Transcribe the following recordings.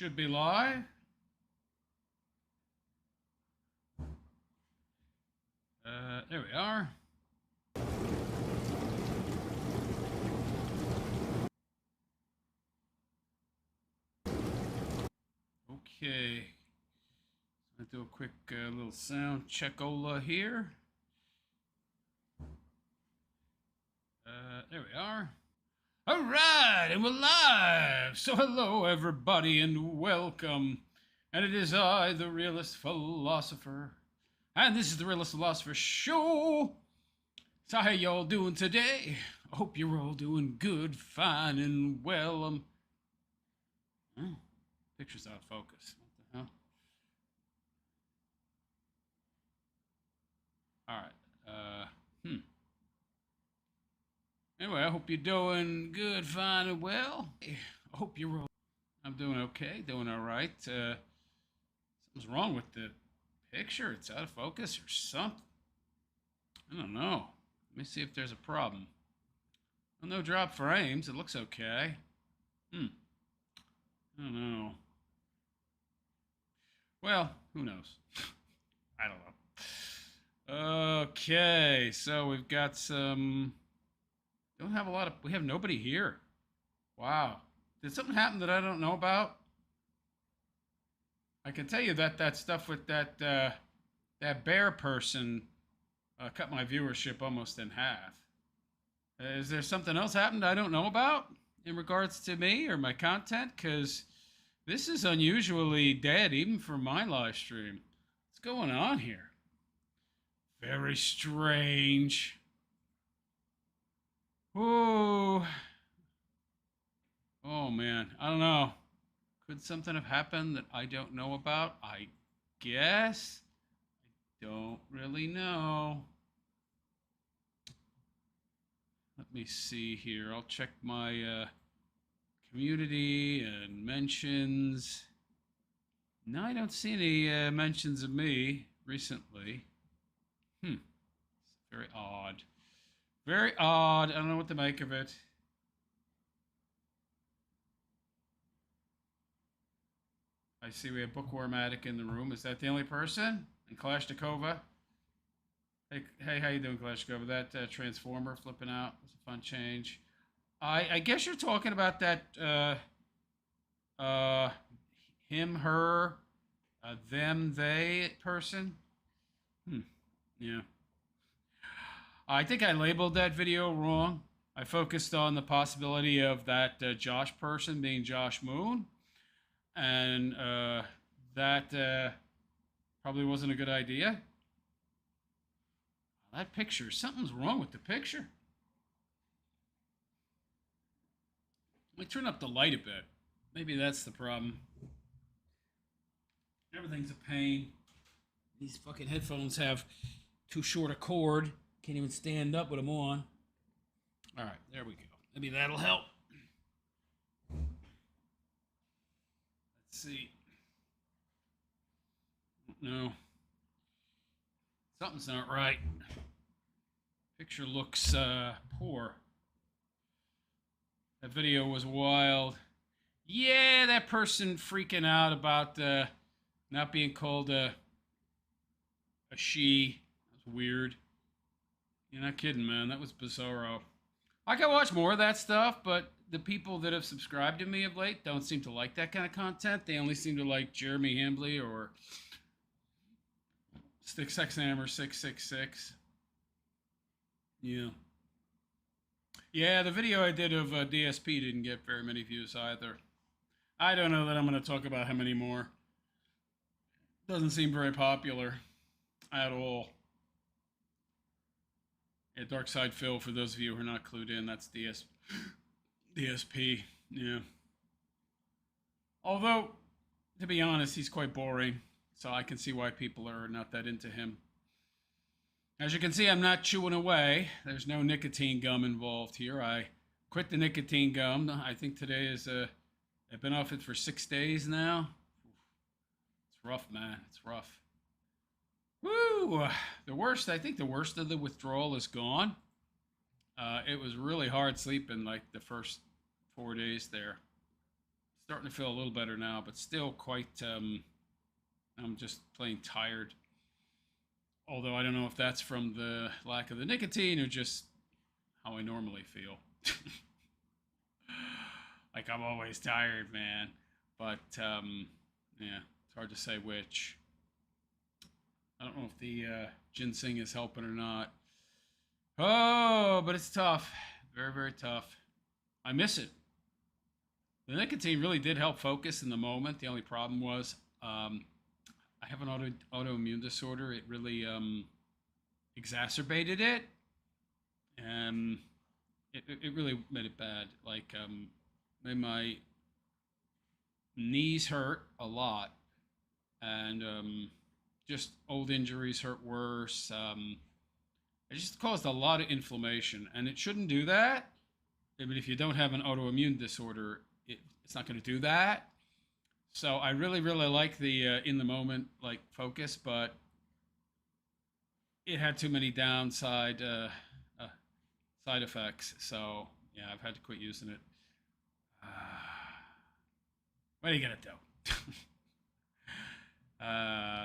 Should be live. There we are. Okay. I'll do a quick little sound checkola here. There we are. All right, and we're live. So hello, everybody, and welcome. And it is I, the Realist Philosopher. And this is the Realist Philosopher Show. So how y'all doing today? I hope you're all doing good, fine, and well. Oh, picture's out of focus. What the hell? All right. Anyway, I hope you're doing good, fine, and well. I hope you're all... I'm doing okay, doing all right. Something's wrong with the picture. It's out of focus or something. I don't know. Let me see if there's a problem. Well, no drop frames. It looks okay. I don't know. Well, who knows? I don't know. Okay, so we've got some... Don't have a lot of... We have nobody here. Wow. Did something happen that I don't know about? I can tell you that that stuff with that that bear person cut my viewership almost in half. Is there something else happened I don't know about in regards to me or my content? Because this is unusually dead even for my live stream. What's going on here? Very strange. Ooh. Oh man, I don't know. Could something have happened that I don't know about? I guess. I don't really know. Let me see here. I'll check my community and mentions. No, I don't see any mentions of me recently. It's very odd. Very odd. I don't know what to make of it. I see we have Bookwormatic in the room. Is that the only person? And Kalashnikova? Hey, how you doing, Kalashnikova? That Transformer flipping out was a fun change. I guess you're talking about that him, her, them, they person. Yeah. I think I labeled that video wrong. I focused on the possibility of that Josh person being Josh Moon. And that probably wasn't a good idea. That picture, something's wrong with the picture. Let me turn up the light a bit. Maybe that's the problem. Everything's a pain. These fucking headphones have too short a cord. Can't even stand up with them on. All right, there we go. Maybe that'll help. Let's see. No. Something's not right. Picture looks poor. That video was wild. Yeah, that person freaking out about not being called a she. That was weird. You're not kidding, man. That was bizarro. I can watch more of that stuff, but the people that have subscribed to me of late don't seem to like that kind of content. They only seem to like Jeremy Hambley or Sexhammer 666. Yeah. Yeah, the video I did of DSP didn't get very many views either. I don't know that I'm going to talk about him anymore. Doesn't seem very popular at all. Yeah, Dark Side Phil, for those of you who are not clued in, that's DSP. Yeah. Although, to be honest, he's quite boring, so I can see why people are not that into him. As you can see, I'm not chewing away. There's no nicotine gum involved here. I quit the nicotine gum. I think today is I've been off it for 6 days now. It's rough, man. It's rough. Woo! The worst, I think the worst of the withdrawal is gone. It was really hard sleeping like the first 4 days there. Starting to feel a little better now, but still quite, I'm just plain tired. Although I don't know if that's from the lack of the nicotine or just how I normally feel. Like I'm always tired, man. But, yeah, it's hard to say which. I don't know if the ginseng is helping or not. Oh, but it's tough. Very, very tough. I miss it. The nicotine really did help focus in the moment. The only problem was I have an autoimmune disorder. It really exacerbated it. And it really made it bad. Like, made my knees hurt a lot. And just old injuries hurt worse. It just caused a lot of inflammation. And it shouldn't do that. I mean, if you don't have an autoimmune disorder, it's not going to do that. So I really, really like the in the moment like focus, but it had too many downside side effects. So yeah, I've had to quit using it. What are you gonna do?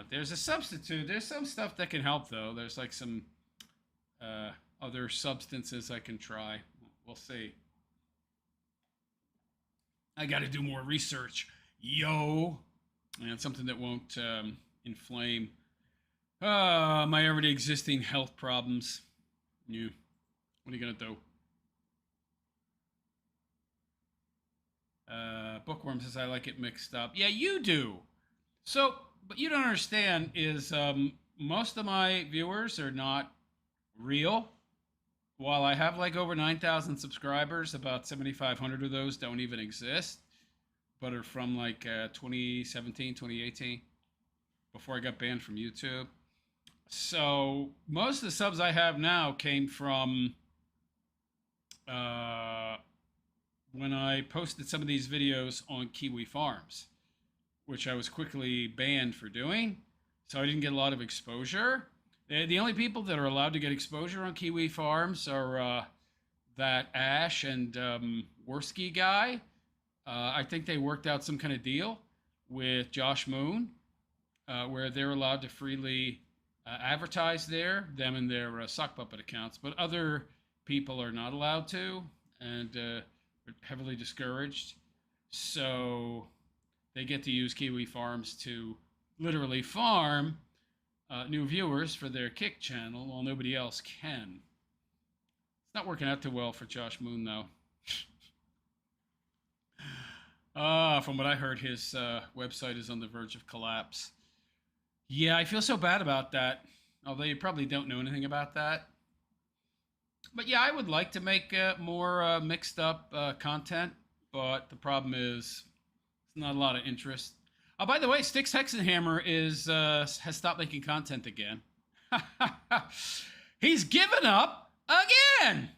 There's a substitute. There's some stuff that can help though. There's like some other substances I can try. We'll see. I got to do more research, yo, and something that won't inflame my already existing health problems. You, what are you gonna do? Bookworm says I like it mixed up. Yeah, you do. So, but you don't understand is most of my viewers are not real. While I have like over 9,000 subscribers, about 7,500 of those don't even exist, but are from like 2017, 2018, before I got banned from YouTube. So most of the subs I have now came from when I posted some of these videos on Kiwi Farms, which I was quickly banned for doing. So I didn't get a lot of exposure. The only people that are allowed to get exposure on Kiwi Farms are that Ash and Worski guy. I think they worked out some kind of deal with Josh Moon where they're allowed to freely advertise there, them and their sock puppet accounts, but other people are not allowed to and are heavily discouraged. So they get to use Kiwi Farms to literally farm new viewers for their Kick channel while nobody else can. It's not working out too well for Josh Moon, though. From what I heard, his website is on the verge of collapse. Yeah, I feel so bad about that, although you probably don't know anything about that. But yeah, I would like to make more mixed up content, but the problem is there's not a lot of interest. By the way, Styx Hexenhammer has stopped making content again. He's given up again.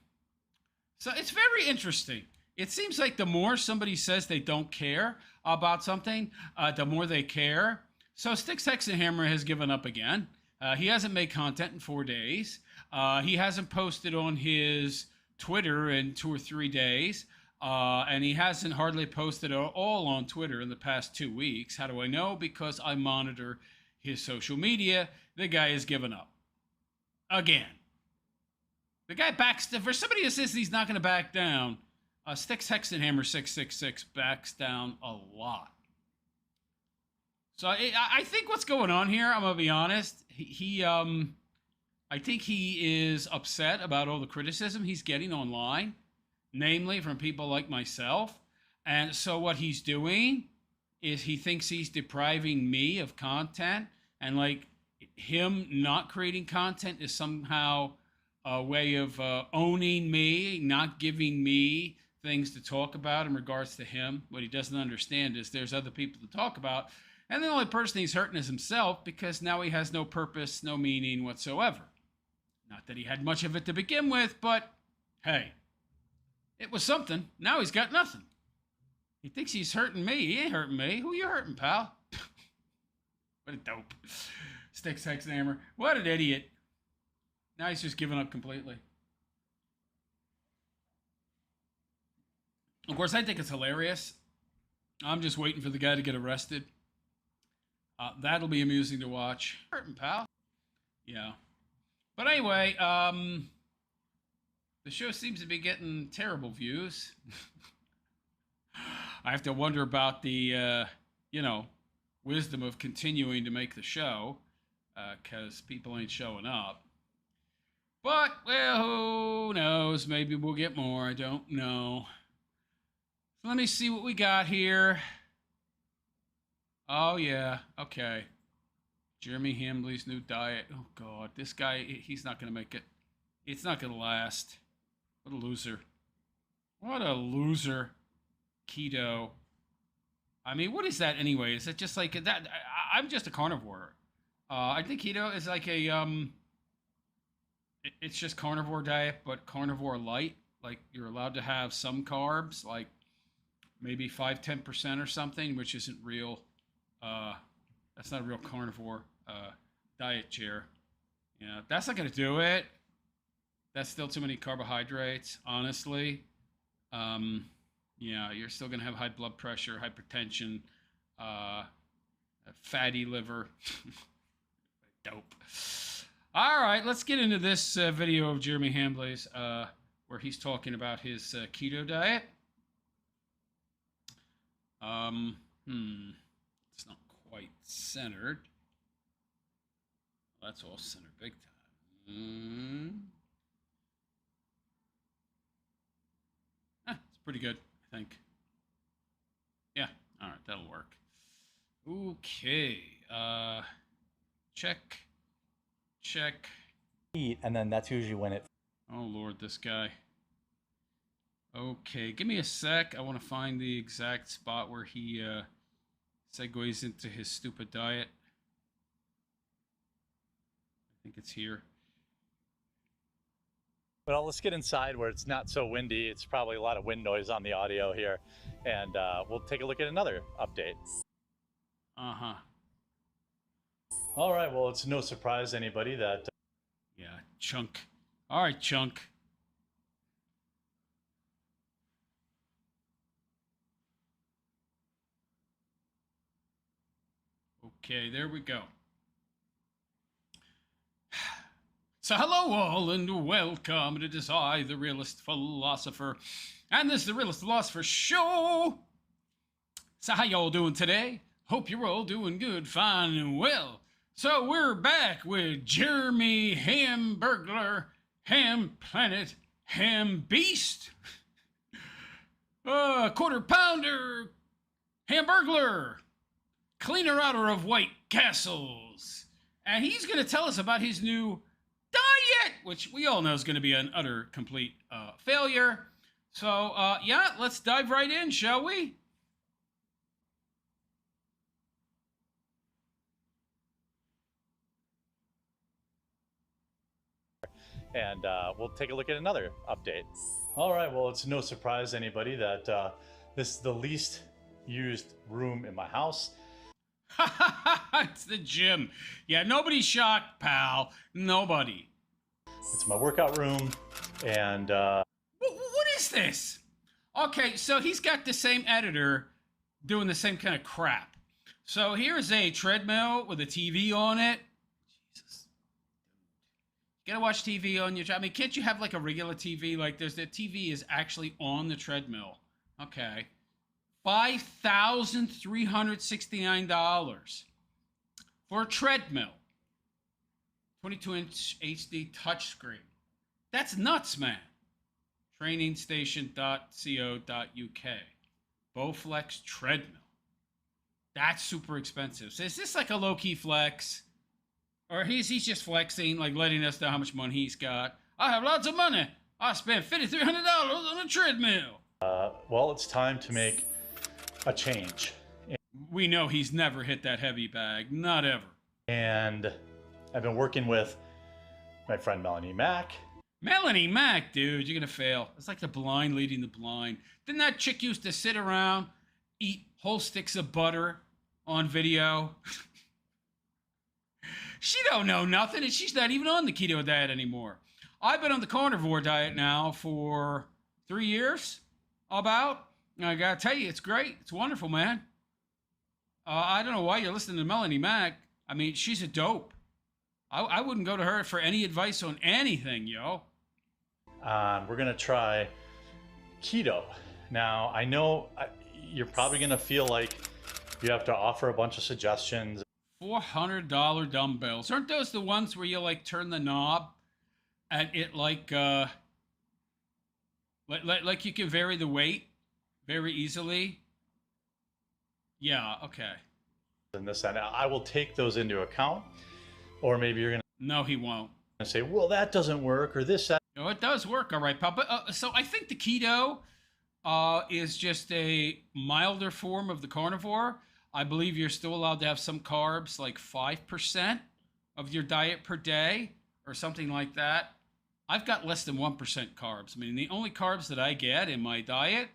So it's very interesting. It seems like the more somebody says they don't care about something, the more they care. So Styx Hexenhammer has given up again. He hasn't made content in 4 days. He hasn't posted on his Twitter in 2 or 3 days. And he hasn't hardly posted at all on Twitter in the past 2 weeks. How do I know? Because I monitor his social media. The guy has given up. Again. The guy backs down. For somebody who says he's not going to back down, Styx Hexenhammer 666 backs down a lot. So I think what's going on here, I'm going to be honest, I think he is upset about all the criticism he's getting online, namely from people like myself. And so what he's doing is he thinks he's depriving me of content, and like him not creating content is somehow a way of owning me, not giving me things to talk about in regards to him. What he doesn't understand is there's other people to talk about, and the only person he's hurting is himself, because now he has no purpose, no meaning whatsoever. Not that he had much of it to begin with, but hey, it was something. Now he's got nothing. He thinks he's hurting me. He ain't hurting me. Who you hurting, pal? What a dope. Styx Hexenhammer. What an idiot. Now he's just giving up completely. Of course, I think it's hilarious I'm just waiting for the guy to get arrested. That'll be amusing to watch. Hurting, pal. Yeah. But anyway, the show seems to be getting terrible views. I have to wonder about the, wisdom of continuing to make the show, because people ain't showing up. But, well, who knows? Maybe we'll get more. I don't know. Let me see what we got here. Oh, yeah. Okay. Jeremy Hambley's new diet. Oh, God. This guy, he's not going to make it. It's not going to last. What a loser. What a loser. Keto. I mean, what is that anyway? Is it just like that? I'm just a carnivore. I think keto is like a, it's just carnivore diet, but carnivore light. Like, you're allowed to have some carbs, like maybe 5-10% or something, which isn't real. That's not a real carnivore diet, Chair. Yeah, that's not going to do it. That's still too many carbohydrates, honestly. Yeah, you're still going to have high blood pressure, hypertension, fatty liver. Dope. All right, let's get into this video of Jeremy Hambley's where he's talking about his keto diet. It's not quite centered. That's all centered big time. It's pretty good, I think. Yeah, all right, that'll work. Okay, check. Eat, and then that's usually when it. Oh Lord, this guy. Okay, give me a sec. I want to find the exact spot where he segues into his stupid diet. I think it's here. Well, let's get inside where it's not so windy. It's probably a lot of wind noise on the audio here, and we'll take a look at another update. Uh-huh. All right, well, it's no surprise to anybody that... Yeah, Chunk. All right, Chunk. Okay, there we go. So hello all and welcome. It is I, the Realist Philosopher, and this is the Realist Philosopher Show. So how y'all doing today? Hope you're all doing good, fine, and well. So we're back with Jeremy Hamburglar, Ham Planet, Ham Beast, Quarter Pounder, Hamburglar, Cleaner Outer of White Castles. And he's going to tell us about his new diet, which we all know is going to be an utter, complete failure. So, yeah, let's dive right in, shall we? And we'll take a look at another update. All right, well, it's no surprise to anybody that this is the least used room in my house. It's the gym. Yeah, nobody's shocked, pal. Nobody. It's my workout room, and... What is this? Okay, so he's got the same editor doing the same kind of crap. So here's a treadmill with a TV on it. Jesus. You gotta watch TV on your... I mean, can't you have like a regular TV? Like the TV is actually on the treadmill. Okay. $5,369 for a treadmill. 22-inch HD touchscreen. That's nuts, man. Trainingstation.co.uk. Bowflex treadmill. That's super expensive. So is this like a low-key flex? Or he's just flexing, like letting us know how much money he's got. I have lots of money. I spent $5,300 on a treadmill. Well, it's time to make a change. We know he's never hit that heavy bag. Not ever. And I've been working with my friend Melanie Mack. Melanie Mack, dude, you're gonna fail. It's like the blind leading the blind. Didn't that chick used to sit around, eat whole sticks of butter on video? She don't know nothing, and she's not even on the keto diet anymore. I've been on the carnivore diet now for 3 years, about. I gotta tell you, it's great. It's wonderful, man. I don't know why you're listening to Melanie Mack. I mean, she's a dope. I wouldn't go to her for any advice on anything, yo. We're gonna try keto. Now, I know you're probably gonna feel like you have to offer a bunch of suggestions. $400 dumbbells. Aren't those the ones where you like turn the knob and it like you can vary the weight very easily? Yeah, okay. And this and I will take those into account, or maybe you're gonna No, he won't. say, well, that doesn't work, or this, that. No, it does work, all right, pal. But so I think the keto is just a milder form of the carnivore. I believe you're still allowed to have some carbs, like 5% of your diet per day, or something like that. I've got less than 1% carbs. I mean, the only carbs that I get in my diet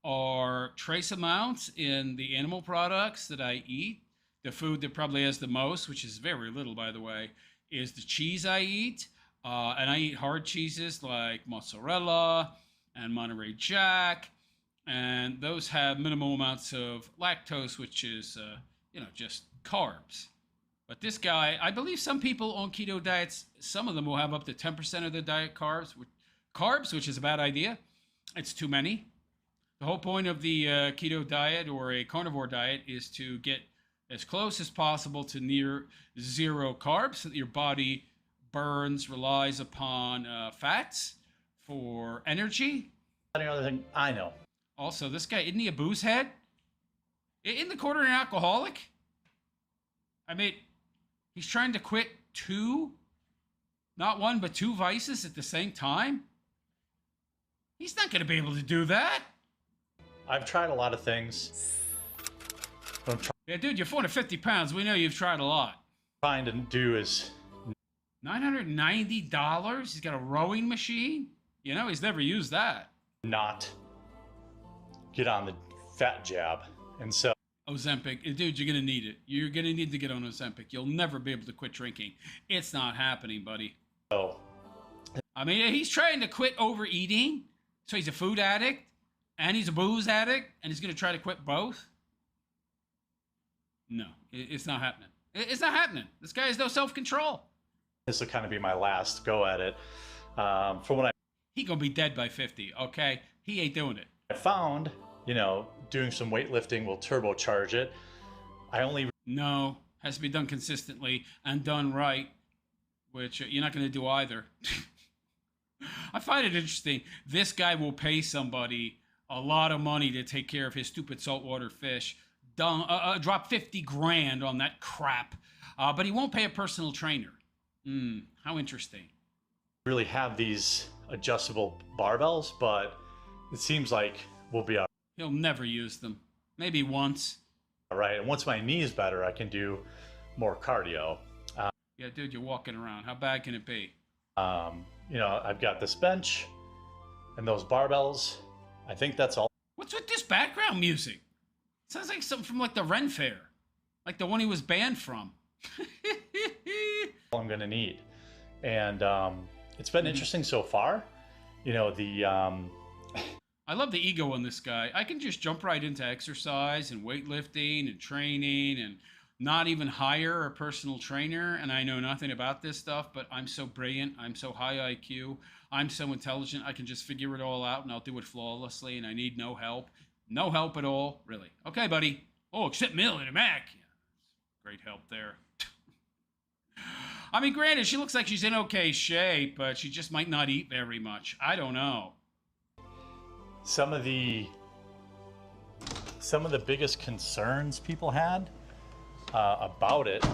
are trace amounts in the animal products that I eat. The food that probably has the most, which is very little, by the way, is the cheese I eat. And I eat hard cheeses like mozzarella and Monterey Jack. And those have minimal amounts of lactose, which is, just carbs. But this guy, I believe some people on keto diets, some of them will have up to 10% of their diet carbs, which is a bad idea. It's too many. The whole point of the keto diet or a carnivore diet is to get as close as possible to near zero carbs so that your body relies upon fats for energy. Another thing I know. Also, this guy, isn't he a booze head? Isn't the quarter an alcoholic? I mean, he's trying to quit not one, but two vices at the same time. He's not going to be able to do that. I've tried a lot of things. Yeah, dude, you're 450 pounds. We know you've tried a lot. Trying to do is $990? He's got a rowing machine? You know, he's never used that. not get on the fat jab. And so Ozempic, dude, you're gonna need it. You're gonna need to get on Ozempic. You'll never be able to quit drinking. It's not happening, buddy. I mean, he's trying to quit overeating, so he's a food addict, and he's a booze addict, and he's gonna try to quit both. No, it's not happening. It's not happening. This guy has no self-control. this will kind of be my last go at it. From what He gonna be dead by 50, okay? He ain't doing it. I found, doing some weightlifting will turbocharge it. No, has to be done consistently and done right, which you're not going to do either. I find it interesting. This guy will pay somebody a lot of money to take care of his stupid saltwater fish. Drop 50 grand on that crap, but he won't pay a personal trainer. How interesting. really have these adjustable barbells, but it seems like we'll be all He'll never use them. Maybe once. right. And once my knee is better, I can do more cardio. Yeah, dude, you're walking around. How bad can it be? I've got this bench and those barbells. I think that's all What's with this background music? Sounds like something from like the Ren Fair. Like the one he was banned from. I'm gonna need. And it's been interesting so far. I love the ego on this guy. I can just jump right into exercise and weightlifting and training and not even hire a personal trainer. And I know nothing about this stuff, but I'm so brilliant. I'm so high IQ. I'm so intelligent. I can just figure it all out and I'll do it flawlessly. And I need no help. No help at all, really. Okay, buddy. Oh, except Millie and Mac. Yeah, great help there. I mean, granted, she looks like she's in okay shape, but she just might not eat very much. I don't know. some of the biggest concerns people had about it.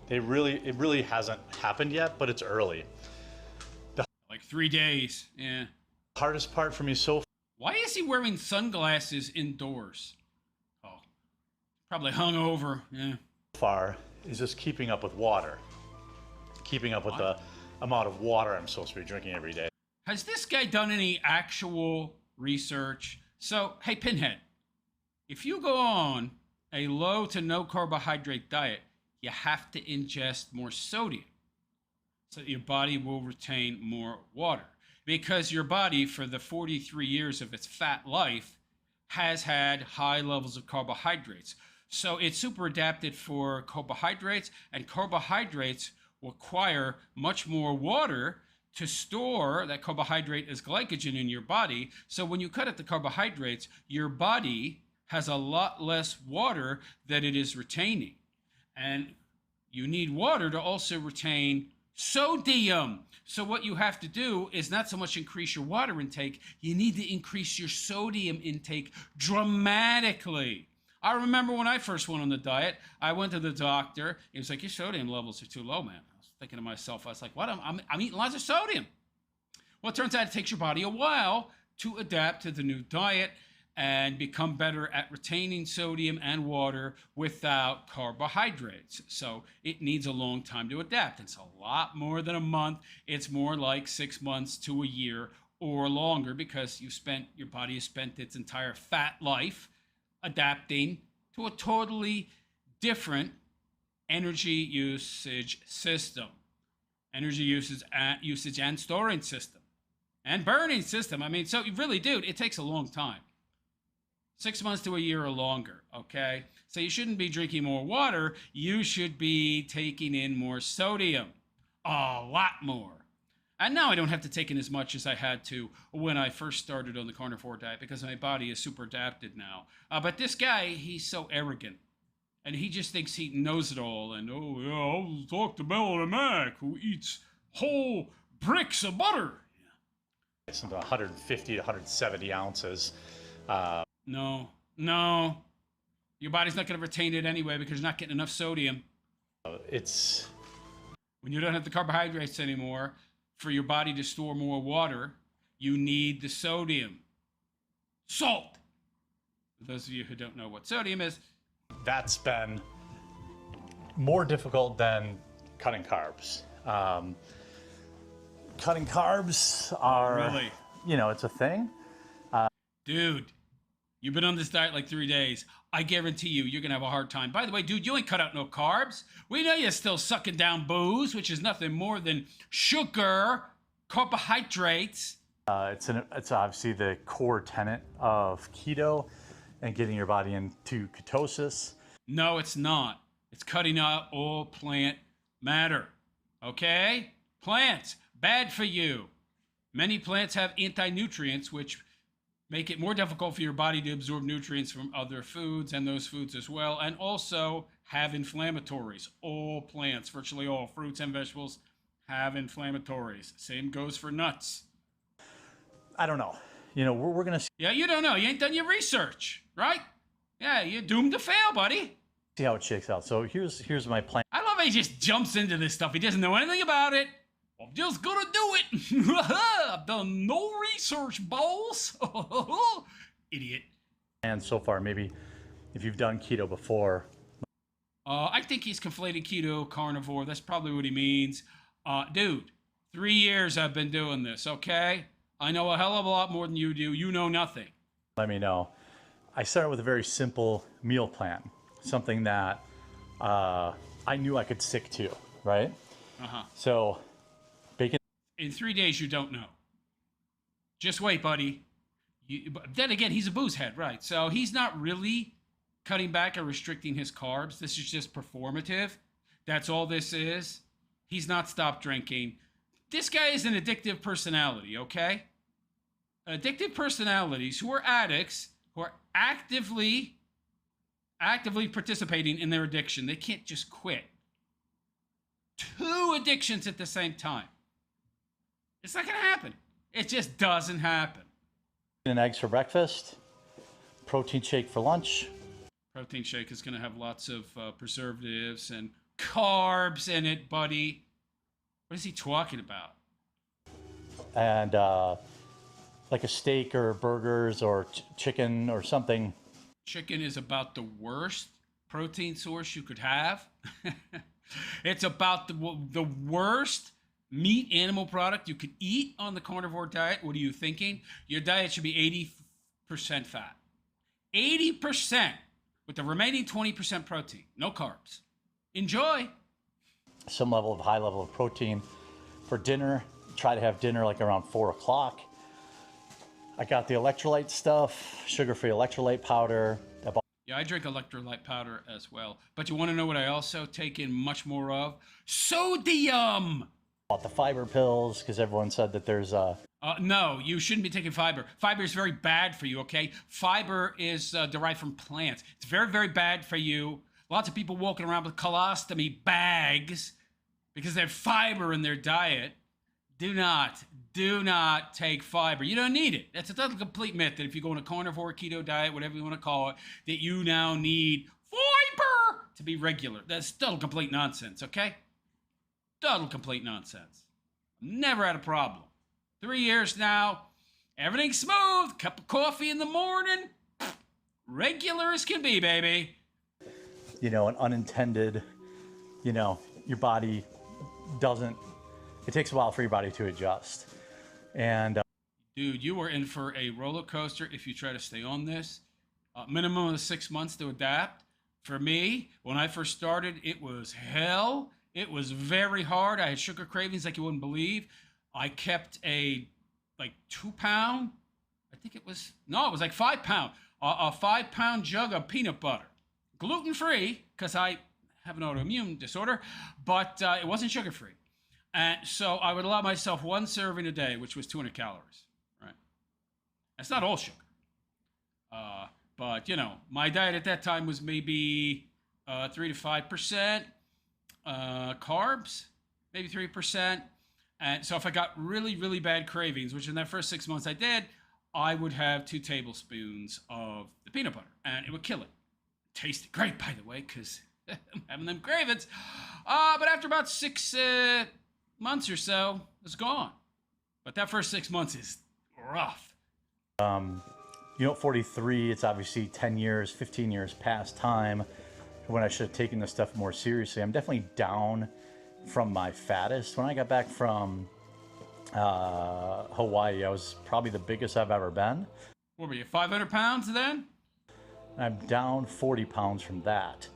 It really hasn't happened yet, but it's early. Like 3 days. Yeah. Hardest part for me so Why is he wearing sunglasses indoors? Oh, probably hungover. Yeah. far is just keeping up with water. Keeping up with the amount of water I'm supposed to be drinking every day. Has this guy done any actual research? So, hey, Pinhead, if you go on a low to no carbohydrate diet, you have to ingest more sodium so that your body will retain more water. because your body, for the 43 years of its fat life, has had high levels of carbohydrates. So it's super adapted for carbohydrates, and carbohydrates require much more water to store that carbohydrate as glycogen in your body. So when you cut out the carbohydrates, your body has a lot less water that it is retaining. And you need water to also retain sodium. So what you have to do is not so much increase your water intake, you need to increase your sodium intake dramatically. I remember when I first went on the diet, I went to the doctor. He was like, your sodium levels are too low, man. I was thinking to myself, I was like, what? I'm eating lots of sodium. Well, it turns out it takes your body a while to adapt to the new diet and become better at retaining sodium and water without carbohydrates. So it needs a long time to adapt. It's a lot more than a month. It's more like 6 months to a year or longer, because your body has spent its entire fat life adapting to a totally different energy usage system. Energy usage and storing system. And burning system. I mean, so really, dude, it takes a long time. 6 months to a year or longer, okay? So you shouldn't be drinking more water. You should be taking in more sodium. A lot more. And now I don't have to take in as much as I had to when I first started on the carnivore diet, because my body is super adapted now. But this guy, he's so arrogant. And he just thinks he knows it all. And, oh, yeah, I'll talk to Bill and Mac, who eats whole bricks of butter. It's about 150 to 170 ounces. No. Your body's not going to retain it anyway because you're not getting enough sodium. When you don't have the carbohydrates anymore, for your body to store more water, you need the sodium. Salt. For those of you who don't know what sodium is. That's been more difficult than cutting carbs. Cutting carbs are, Really? It's a thing. Dude, you've been on this diet like 3 days. I guarantee you're going to have a hard time. By the way, dude, you ain't cut out no carbs. We know you're still sucking down booze, which is nothing more than sugar, carbohydrates. It's obviously the core tenet of keto and getting your body into ketosis. No, it's not. It's cutting out all plant matter. Okay? Plants, bad for you. Many plants have anti-nutrients, which make it more difficult for your body to absorb nutrients from other foods and those foods as well, and also have inflammatories. All plants, virtually all fruits and vegetables, have inflammatories. Same goes for nuts. I don't know. We're going to see. Yeah, you don't know. You ain't done your research, right? Yeah, you're doomed to fail, buddy. See how it shakes out. So here's my plan. I love how he just jumps into this stuff. He doesn't know anything about it. I'm just gonna do it. I've done no research, boss. Idiot. And so far, maybe if you've done keto before. I think he's conflating keto, carnivore. That's probably what he means. Dude, 3 years I've been doing this, okay? I know a hell of a lot more than you do. You know nothing. Let me know. I started with a very simple meal plan. Something that I knew I could stick to, right? So, bacon. In 3 days, you don't know. Just wait, buddy. But then again, he's a booze head, right? So he's not really cutting back or restricting his carbs. This is just performative. That's all this is. He's not stopped drinking. This guy is an addictive personality, okay? Addictive personalities who are addicts, who are actively participating in their addiction. They can't just quit. 2 addictions at the same time. It's not going to happen. It just doesn't happen. And eggs for breakfast. Protein shake for lunch. Protein shake is going to have lots of preservatives and carbs in it, buddy. What is he talking about? And like a steak or burgers or chicken or something. Chicken is about the worst protein source you could have. It's about the worst meat animal product you could eat on the carnivore diet. What are you thinking? Your diet should be 80% fat. 80% with the remaining 20% protein. No carbs. Enjoy. Some high level of protein for dinner. try to have dinner like around 4 o'clock. I got the electrolyte stuff, sugar-free electrolyte powder. Yeah, I drink electrolyte powder as well. But you want to know what I also take in much more of? Sodium! Bought the fiber pills because everyone said that there's no, you shouldn't be taking fiber. Fiber is very bad for you, okay? Fiber is derived from plants. It's very, very bad for you. Lots of people walking around with colostomy bags because they have fiber in their diet. Do not take fiber. You don't need it. That's a total complete myth that if you go on a carnivore, keto diet, whatever you want to call it, that you now need fiber to be regular. That's total complete nonsense, okay? Total complete nonsense. Never had a problem. 3 years now, everything's smooth. Cup of coffee in the morning. Regular as can be, baby. You know, an unintended, you know, your body doesn't, it takes a while for your body to adjust. And dude, you are in for a roller coaster if you try to stay on this. Minimum of 6 months to adapt. For me, when I first started, it was hell. It was very hard. I had sugar cravings like you wouldn't believe. I kept a like 2 pound, I think it was, no, it was like 5 pound, a 5 pound jug of peanut butter. Gluten-free, because I have an autoimmune disorder, but it wasn't sugar-free. And so I would allow myself 1 serving a day, which was 200 calories, right? That's not all sugar. But, you know, my diet at that time was maybe 3 to 5% carbs, maybe 3%. And so if I got really, really bad cravings, which in that first 6 months I did, I would have 2 tablespoons of the peanut butter, and it would kill it. Tasted great, by the way, because I'm having them cravings. But after about 6 months or so, it's gone. But that first 6 months is rough. You know, at 43, it's obviously 10 years, 15 years past time when I should have taken this stuff more seriously. I'm definitely down from my fattest. When I got back from Hawaii, I was probably the biggest I've ever been. What were you, 500 pounds then? I'm down 40 pounds from that,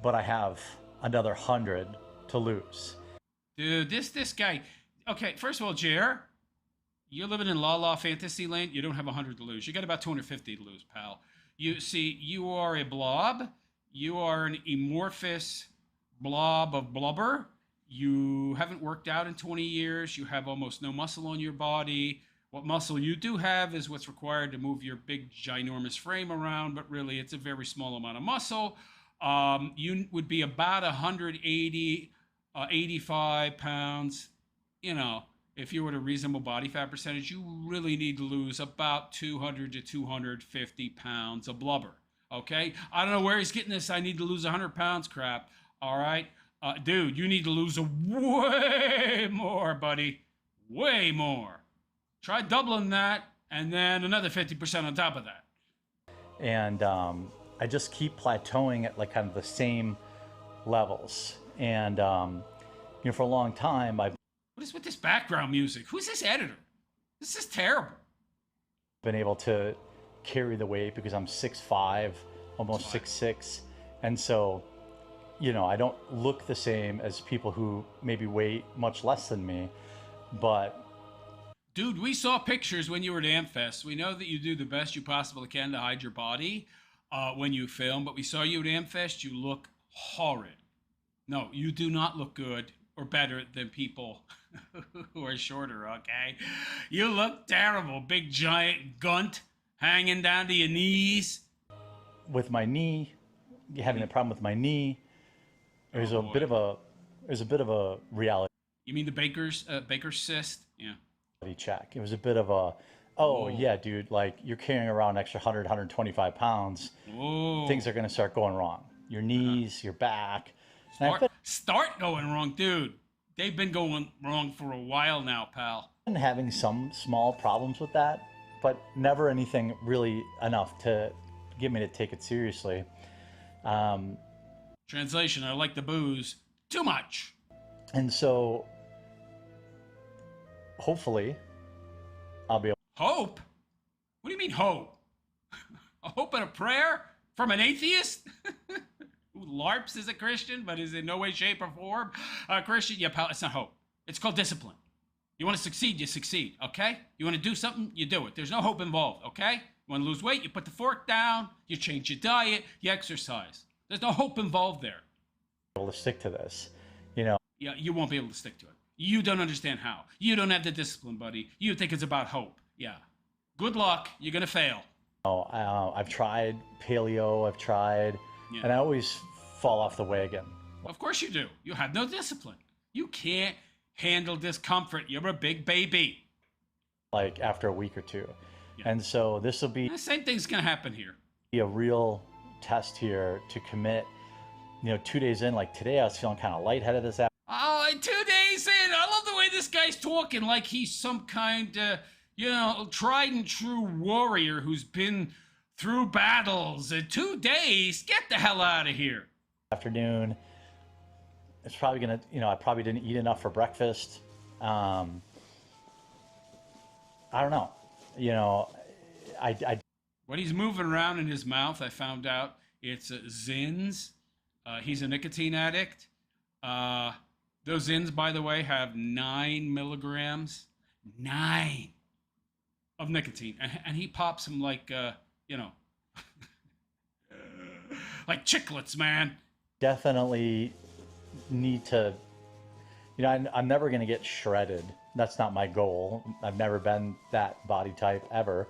but I have another 100 to lose. Dude, this guy. Okay, first of all, Jer, you're living in la fantasy land. You don't have 100 to lose. You got about 250 to lose, pal. You see, you are a blob. You are an amorphous blob of blubber. You haven't worked out in 20 years. You have almost no muscle on your body. What muscle you do have is what's required to move your big, ginormous frame around, but really it's a very small amount of muscle. You would be about 180, 85 pounds. You know, if you were at a reasonable body fat percentage, you really need to lose about 200 to 250 pounds of blubber. Okay? I don't know where he's getting this. I need to lose 100 pounds crap. All right? Dude, you need to lose way more, buddy. Way more. Try doubling that, and then another 50% on top of that. And I just keep plateauing at like kind of the same levels. And, you know, for a long time, I've What is with this background music? Who's this editor? This is terrible. been able to carry the weight because I'm 6'5", almost 6'6". And so, you know, I don't look the same as people who maybe weigh much less than me, but... Dude, we saw pictures when you were at AmFest. We know that you do the best you possibly can to hide your body when you film, but we saw you at AmFest. You look horrid. No, you do not look good or better than people who are shorter, okay? You look terrible. Big, giant gunt hanging down to your knees. With my knee, having a problem with my knee, there's a bit of a reality. You mean the baker's cyst? Yeah. Check. It was a bit of a, yeah, dude, like you're carrying around an extra 100, 125 pounds. Whoa. Things are going to start going wrong. Your knees, your back. Start going wrong, dude. They've been going wrong for a while now, pal. I've been having some small problems with that, but never anything really enough to get me to take it seriously. Translation, I like the booze too much. And so hopefully I'll be able. Hope? What do you mean hope? A hope and a prayer from an atheist who LARPs as a Christian but is in no way, shape, or form a Christian? Yeah, pal, it's not hope. It's called discipline. You want to succeed, you succeed, okay? You want to do something, you do it. There's no hope involved, okay? You want to lose weight, you put the fork down, you change your diet, you exercise. There's no hope involved there. Able to stick to this, you know. Yeah, you won't be able to stick to it. You don't understand how. You don't have the discipline, buddy. You think it's about hope. Yeah. Good luck. You're going to fail. I've tried paleo, I've tried, and I always fall off the wagon. Of course you do. You have no discipline. You can't handle discomfort. You're a big baby. Like after a week or two. Yeah. And so this will be... The same thing's going to happen here. A real test here to commit, 2 days in. Like today I was feeling kind of lightheaded this afternoon. Oh, 2 days in. I love the way this guy's talking like he's some kind of, tried and true warrior who's been through battles. In 2 days, get the hell out of here. Afternoon. It's probably going to, I probably didn't eat enough for breakfast. I don't know. What he's moving around in his mouth, I found out, it's Zins. He's a nicotine addict. Those Zins, by the way, have 9 milligrams. 9 of nicotine. And he pops them like, like chiclets, man. Definitely need to, I'm never going to get shredded. That's not my goal. I've never been that body type ever.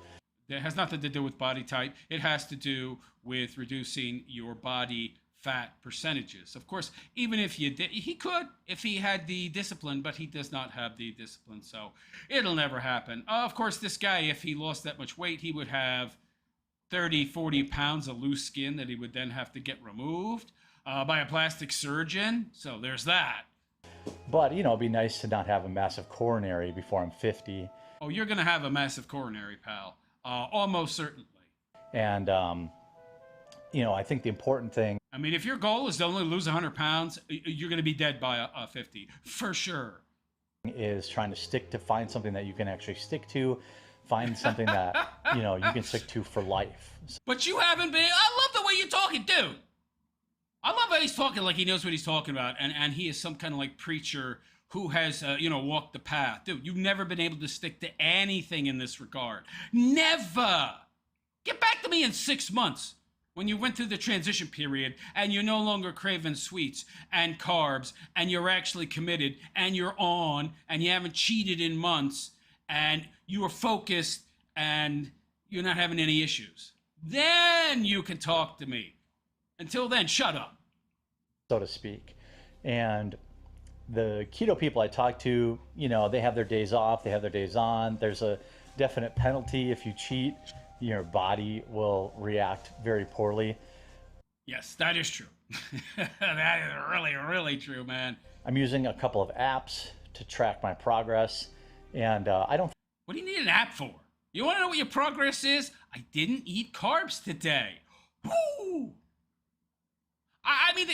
It has nothing to do with body type. It has to do with reducing your body fat percentages. Of course, even if you did, he could if he had the discipline, but he does not have the discipline, so it'll never happen. Of course, this guy, if he lost that much weight, he would have 30, 40 pounds of loose skin that he would then have to get removed by a plastic surgeon. So there's that. But, it'd be nice to not have a massive coronary before I'm 50. Oh, you're going to have a massive coronary, pal. Almost certainly. And, I think the important thing... I mean, if your goal is to only lose 100 pounds, you're going to be dead by 50, for sure. ...is trying to find something that you can actually stick to, find something that, you can stick to for life. But you haven't been... I love the way you're talking, dude. I love how he's talking like he knows what he's talking about, and he is some kind of like preacher who has, walked the path. Dude, you've never been able to stick to anything in this regard. Never! Get back to me in 6 months when you went through the transition period and you're no longer craving sweets and carbs and you're actually committed and you're on and you haven't cheated in months and you are focused and you're not having any issues. Then you can talk to me. Until then, shut up. So to speak. And the keto people I talk to, they have their days off, they have their days on. There's a definite penalty if you cheat. Your body will react very poorly. Yes, that is true. That is really, really true, man. I'm using a couple of apps to track my progress. And I don't... What do you need an app for? You want to know what your progress is? I didn't eat carbs today. Woo! I mean,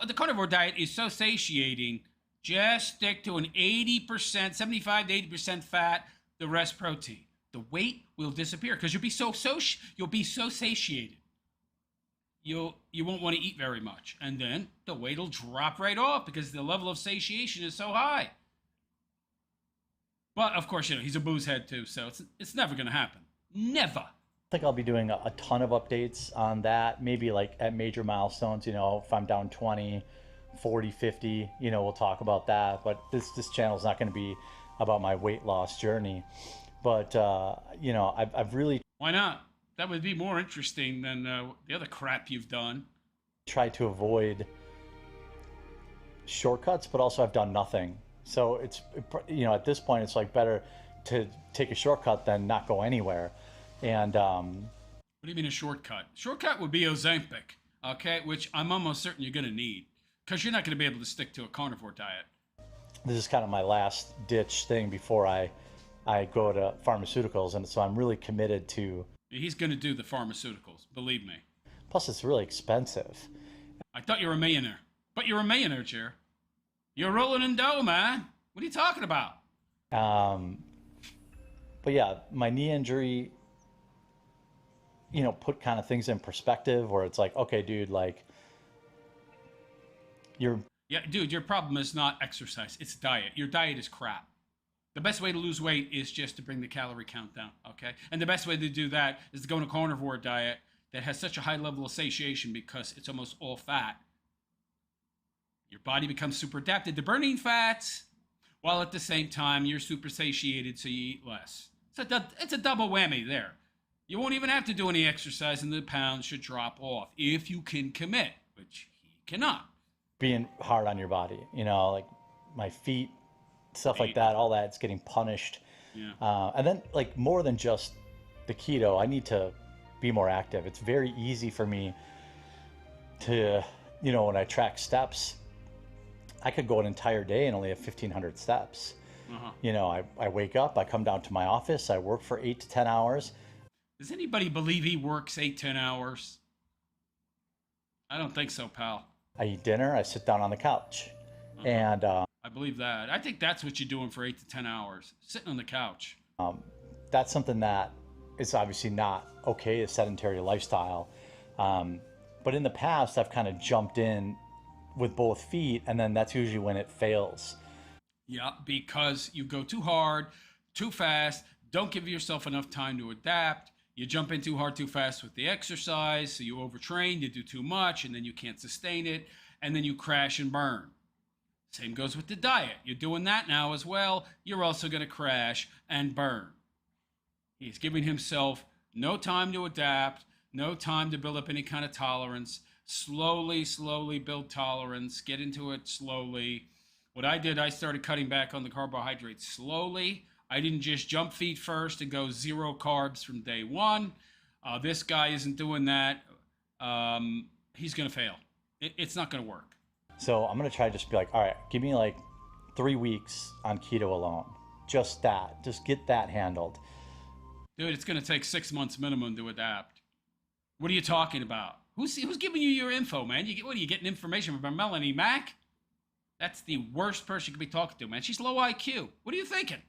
the carnivore diet is so satiating. Just stick to an 80%, 75 to 80% fat, the rest protein. The weight will disappear because you'll be so satiated. You won't want to eat very much, and then the weight will drop right off because the level of satiation is so high. But of course, he's a booze head too, so it's never going to happen. Never. I think I'll be doing a ton of updates on that, maybe like at major milestones, if I'm down 20, 40, 50, we'll talk about that. But this channel is not going to be about my weight loss journey. But, I've really... Why not? That would be more interesting than the other crap you've done. Tried to avoid shortcuts, but also I've done nothing. So it's, at this point, it's like better to take a shortcut than not go anywhere. And what do you mean a shortcut? Shortcut would be Ozempic, okay? Which I'm almost certain you're going to need because you're not going to be able to stick to a carnivore diet. This is kind of my last ditch thing before I go to pharmaceuticals, and so I'm really committed to... He's going to do the pharmaceuticals, believe me. Plus, it's really expensive. I thought you were a millionaire. But you're a millionaire, Jer. You're rolling in dough, man. What are you talking about? But yeah, my knee injury... put kind of things in perspective where it's like, okay, dude, like Yeah, dude, your problem is not exercise. It's diet. Your diet is crap. The best way to lose weight is just to bring the calorie count down, okay? And the best way to do that is to go on a carnivore diet that has such a high level of satiation because it's almost all fat. Your body becomes super adapted to burning fats, while at the same time you're super satiated, so you eat less. It's a double whammy there. You won't even have to do any exercise, and the pounds should drop off if you can commit, which he cannot. Being hard on your body, like my feet, stuff like that, all that, it's getting punished. Yeah. And then, like, more than just the keto, I need to be more active. It's very easy for me to, when I track steps, I could go an entire day and only have 1,500 steps. I wake up, I come down to my office, I work for 8 to 10 hours. Does anybody believe he works 8-10 hours? I don't think so, pal. I eat dinner, I sit down on the couch. And I believe that. I think that's what you're doing for 8 to 10 hours, sitting on the couch. That's something that is obviously not okay, a sedentary lifestyle. But in the past, I've kind of jumped in with both feet, and then that's usually when it fails. Yeah, because you go too hard, too fast, don't give yourself enough time to adapt. You jump in too hard, too fast with the exercise, so you overtrain, you do too much, and then you can't sustain it, and then you crash and burn. Same goes with the diet. You're doing that now as well. You're also going to crash and burn. He's giving himself no time to adapt, no time to build up any kind of tolerance. Slowly build tolerance, get into it slowly. What I did, I started cutting back on the carbohydrates slowly. I didn't just jump feet first and go 0 carbs from day one. This guy isn't doing that. He's going to fail. It's not going to work. So I'm going to try to just be like, all right, give me like 3 weeks on keto alone. Just that. Just get that handled. Dude, it's going to take 6 months minimum to adapt. What are you talking about? Who's giving you your info, man? What are you getting information from Melanie Mack? That's the worst person you could be talking to, man. She's low IQ. What are you thinking?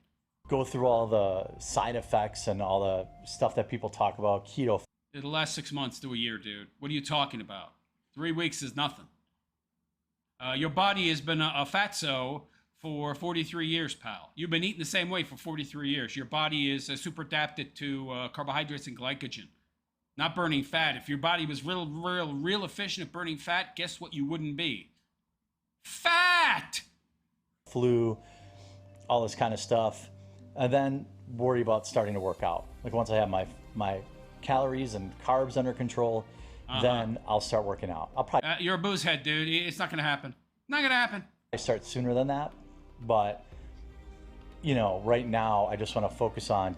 Go through all the side effects and all the stuff that people talk about. Keto. It'll last 6 months to a year, dude. What are you talking about? 3 weeks is nothing. Your body has been a fatso for 43 years, pal. You've been eating the same way for 43 years. Your body is super adapted to carbohydrates and glycogen, not burning fat. If your body was real efficient at burning fat, guess what you wouldn't be? Fat! Flu, all this kind of stuff. And then worry about starting to work out. Like once I have my calories and carbs under control, then I'll start working out. I'll probably you're a booze head, dude. It's not going to happen. Not going to happen. I start sooner than that. But, right now I just want to focus on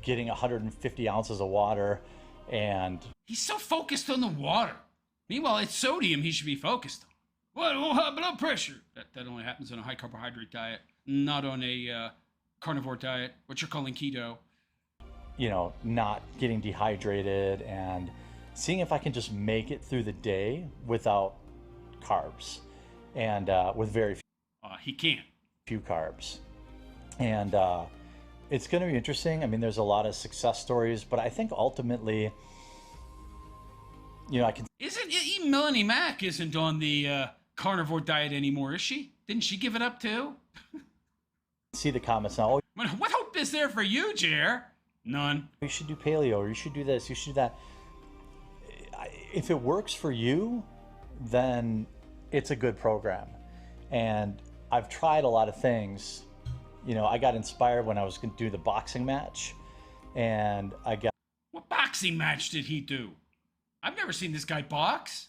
getting 150 ounces of water. And he's so focused on the water. Meanwhile, it's sodium he should be focused on. What? High blood pressure. That only happens on a high carbohydrate diet, not on a carnivore diet, what you're calling keto. Not getting dehydrated and seeing if I can just make it through the day without carbs and with very he can't. few carbs. And it's going to be interesting. I mean, there's a lot of success stories, but I think ultimately, I can. Even Melanie Mack isn't on the carnivore diet anymore, is she? Didn't she give it up too? See the comments now. What hope is there for you, Jer? None. You should do paleo, or you should do this, you should do that. If it works for you, then it's a good program. And I've tried a lot of things. I got inspired when I was going to do the boxing match, and I got. What boxing match did he do? I've never seen this guy box.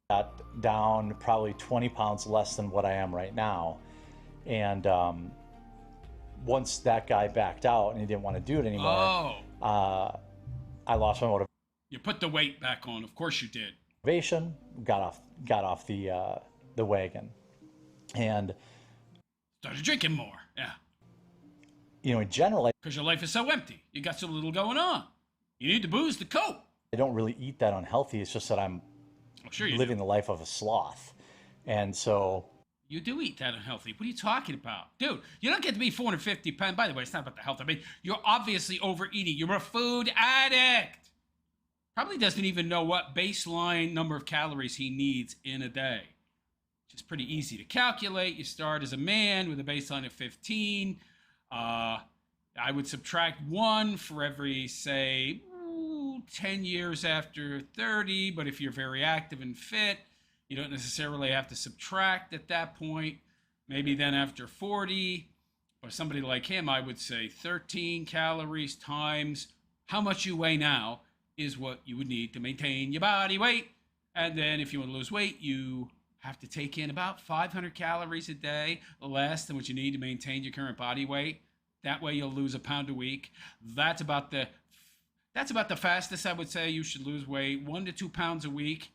Got down probably 20 pounds less than what I am right now. And once that guy backed out and he didn't want to do it anymore, I lost my motivation. You put the weight back on. Of course you did. Got off the wagon, and started drinking more. Yeah. In general, because your life is so empty. You got so little going on. You need the booze to cope. I don't really eat that unhealthy. It's just that I'm living the life of a sloth, and so. You do eat that unhealthy. What are you talking about? Dude, you don't get to be 450 pounds. By the way, it's not about the health. I mean, you're obviously overeating. You're a food addict. Probably doesn't even know what baseline number of calories he needs in a day. is pretty easy to calculate. You start as a man with a baseline of 15. I would subtract 1 for every, say, 10 years after 30. But if you're very active and fit, you don't necessarily have to subtract at that point. Maybe then after 40, or somebody like him, I would say 13 calories times how much you weigh now is what you would need to maintain your body weight. And then if you want to lose weight, you have to take in about 500 calories a day, less than what you need to maintain your current body weight. That way you'll lose a pound a week. That's about the fastest I would say you should lose weight, 1 to 2 pounds a week.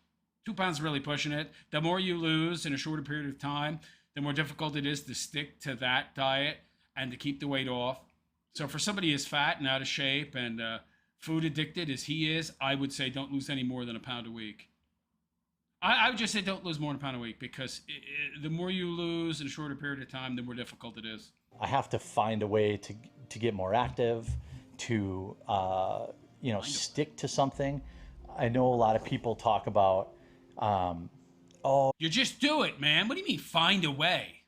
2 pounds really pushing it. The more you lose in a shorter period of time, the more difficult it is to stick to that diet and to keep the weight off. So for somebody as fat and out of shape and food addicted as he is, I would say don't lose any more than a pound a week. I would just say don't lose more than a pound a week, because the more you lose in a shorter period of time, the more difficult it is. I have to find a way to get more active, to stick to something. I know a lot of people talk about, you just do it, man. What do you mean find a way?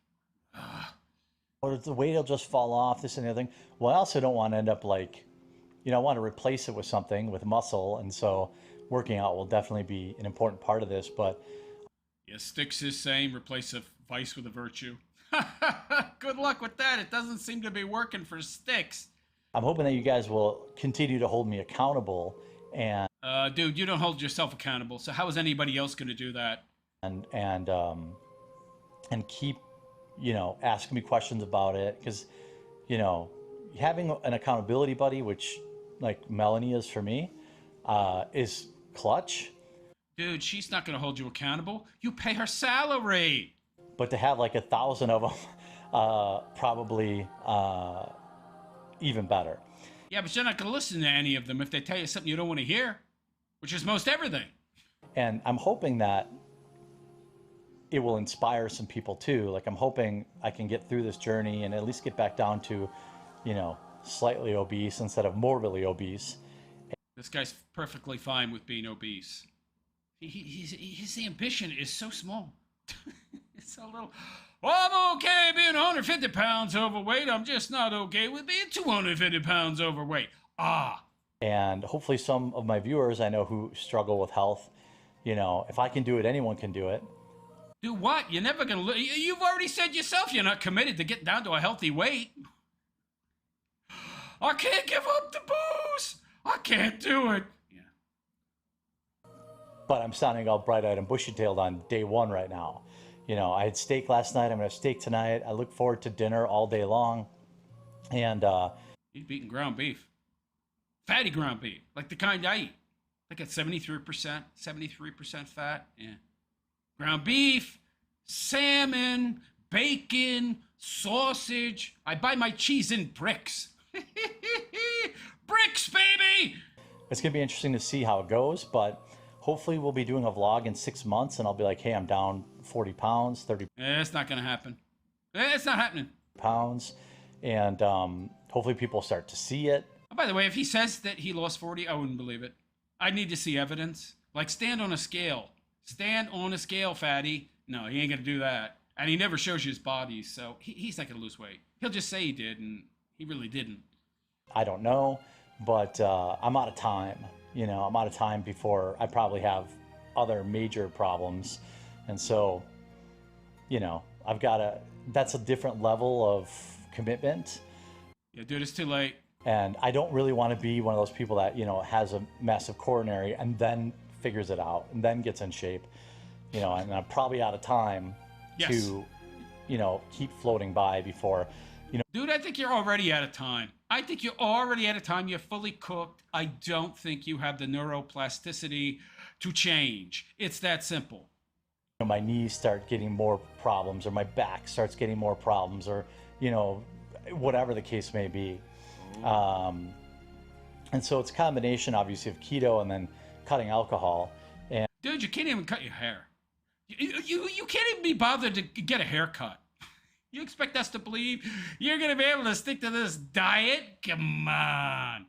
Or the weight will just fall off, this and the other thing. Well, I also don't want to end up like, I want to replace it with something, with muscle. And so working out will definitely be an important part of this. But yeah, Styx is saying replace a vice with a virtue. Good luck with that. It doesn't seem to be working for Styx. I'm hoping that you guys will continue to hold me accountable. And dude, you don't hold yourself accountable. So how is anybody else going to do that? And keep, asking me questions about it. Because, having an accountability buddy, which like Melanie is for me, is clutch. Dude, she's not going to hold you accountable. You pay her salary. But to have like 1,000 of them, probably even better. Yeah, but you're not going to listen to any of them if they tell you something you don't want to hear, which is most everything. And I'm hoping that it will inspire some people too. Like I'm hoping I can get through this journey and at least get back down to, slightly obese instead of morbidly obese. This guy's perfectly fine with being obese. His ambition is so small. It's so little. Well, I'm okay being 150 pounds overweight. I'm just not okay with being 250 pounds overweight. And hopefully some of my viewers I know who struggle with health, if I can do it, anyone can do it. Do what? You're never going to... You've already said yourself you're not committed to getting down to a healthy weight. I can't give up the booze. I can't do it. Yeah. But I'm sounding all bright-eyed and bushy-tailed on day 1 right now. I had steak last night. I'm going to have steak tonight. I look forward to dinner all day long. And he's eating ground beef. Fatty ground beef. Like the kind I eat. Like at 73% fat. Yeah. Ground beef, salmon, bacon, sausage. I buy my cheese in bricks. Bricks, baby! It's going to be interesting to see how it goes, but hopefully we'll be doing a vlog in 6 months and I'll be like, hey, I'm down 40 pounds, 30 It's not going to happen. It's not happening. pounds. And hopefully people start to see it. Oh, by the way, if he says that he lost 40, I wouldn't believe it. I'd need to see evidence. Like, stand on a scale. Stand on a scale, fatty. No, he ain't going to do that. And he never shows you his body, so he's not going to lose weight. He'll just say he did, and he really didn't. I don't know, but I'm out of time. I'm out of time before I probably have other major problems. And so, I've got that's a different level of commitment. Yeah, dude, it's too late. And I don't really want to be one of those people that, has a massive coronary and then figures it out and then gets in shape, and I'm probably out of time to, keep floating by before, Dude, I think you're already out of time. You're fully cooked. I don't think you have the neuroplasticity to change. It's that simple. My knees start getting more problems or my back starts getting more problems or, whatever the case may be. And so it's a combination, obviously, of keto and then cutting alcohol. And dude, you can't even cut your hair. You can't even be bothered to get a haircut. You expect us to believe you're going to be able to stick to this diet? Come on.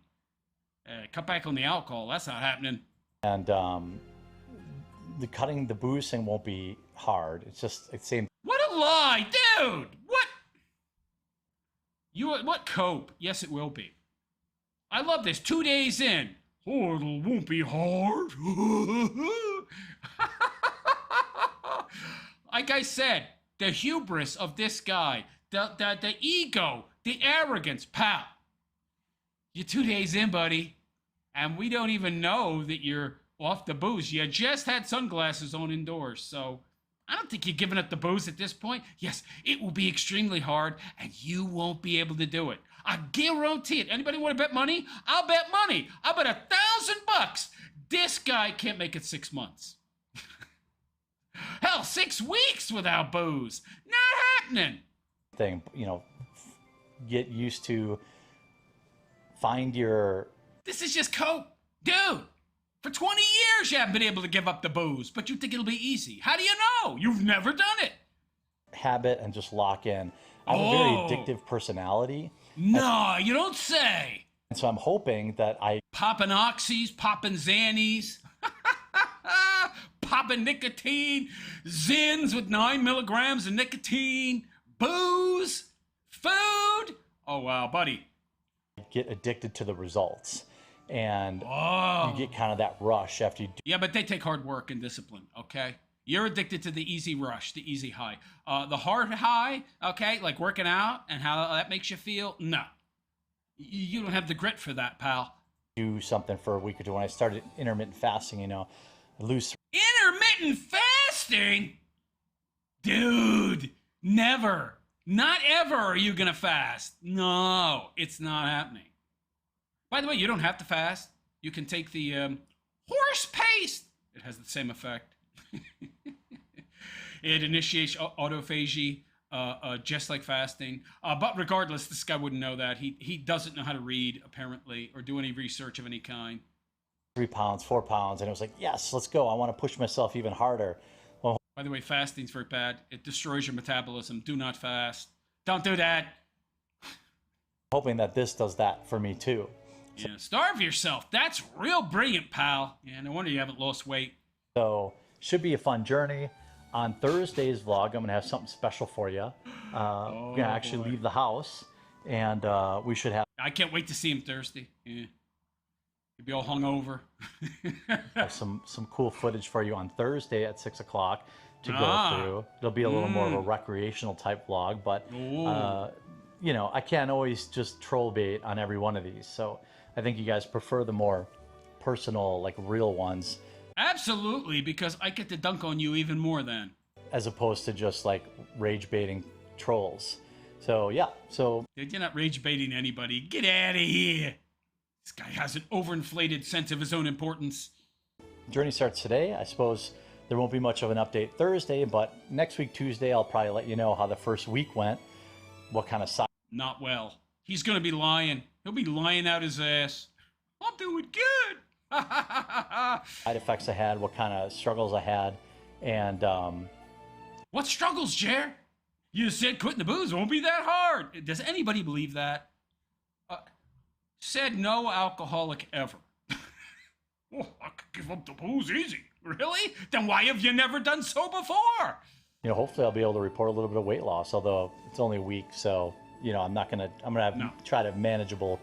Cut back on the alcohol. That's not happening. And the cutting the booze thing won't be hard. It's just it's same. What a lie, dude! What cope? Yes, it will be. I love this. 2 days in. Oh, it won't be hard. Like I said, the hubris of this guy, the ego, the arrogance, pal. You're 2 days in, buddy, and we don't even know that you're off the booze. You just had sunglasses on indoors, so I don't think you're giving up the booze at this point. Yes, it will be extremely hard, and you won't be able to do it. I guarantee it. Anybody want to bet money? I'll bet money. I'll bet $1,000. This guy can't make it 6 months. Hell, 6 weeks without booze. Not happening. Thing, get used to, find your. This is just cope. Dude, for 20 years you haven't been able to give up the booze, but you think it'll be easy. How do you know? You've never done it. Habit and just lock in. I have a very addictive personality. No, you don't say. And so I'm hoping that Popping oxys, popping Xannies, popping nicotine, Zins with 9 milligrams of nicotine, booze, food. Oh, wow, buddy. get addicted to the results. And you get kind of that rush after you do. Yeah, but they take hard work and discipline, okay? You're addicted to the easy rush, the easy high. The hard high, okay, like working out and how that makes you feel, no. You don't have the grit for that, pal. Do something for a week or two. When I started intermittent fasting, I lose. Intermittent fasting? Dude, never. Not ever are you going to fast. No, it's not happening. By the way, you don't have to fast. You can take the horse paste. It has the same effect. It initiates autophagy, just like fasting. But regardless, this guy wouldn't know that. He doesn't know how to read, apparently, or do any research of any kind. 3 pounds, 4 pounds, and it was like, yes, let's go. I want to push myself even harder. Well, by the way, fasting's very bad. It destroys your metabolism. Do not fast. Don't do that. Hoping that this does that for me too. Yeah, starve yourself. That's real brilliant, pal. Yeah, no wonder you haven't lost weight. So, should be a fun journey. On Thursday's vlog, I'm going to have something special for you. We're going to actually leave the house, and we should have... I can't wait to see him Thursday. Yeah. He'll be all hungover. have some cool footage for you on Thursday at 6 o'clock to go through. It'll be a little more of a recreational type vlog, but, I can't always just troll bait on every one of these. So I think you guys prefer the more personal, like real ones. Absolutely, because I get to dunk on you even more then. As opposed to just like rage baiting trolls. So yeah, Dude, you're not rage baiting anybody. Get out of here. This guy has an overinflated sense of his own importance. Journey starts today. I suppose there won't be much of an update Thursday, but next week, Tuesday, I'll probably let you know how the first week went. What kind of side. Not well. He's going to be lying. He'll be lying out his ass. I'm doing good. Side effects I had, what kind of struggles I had, and what struggles, Jer? You said quitting the booze won't be that hard. Does anybody believe that? Said no alcoholic ever. Oh, I could give up the booze easy. Really? Then why have you never done so before? Hopefully I'll be able to report a little bit of weight loss, although it's only a week, so I'm gonna try to have manageable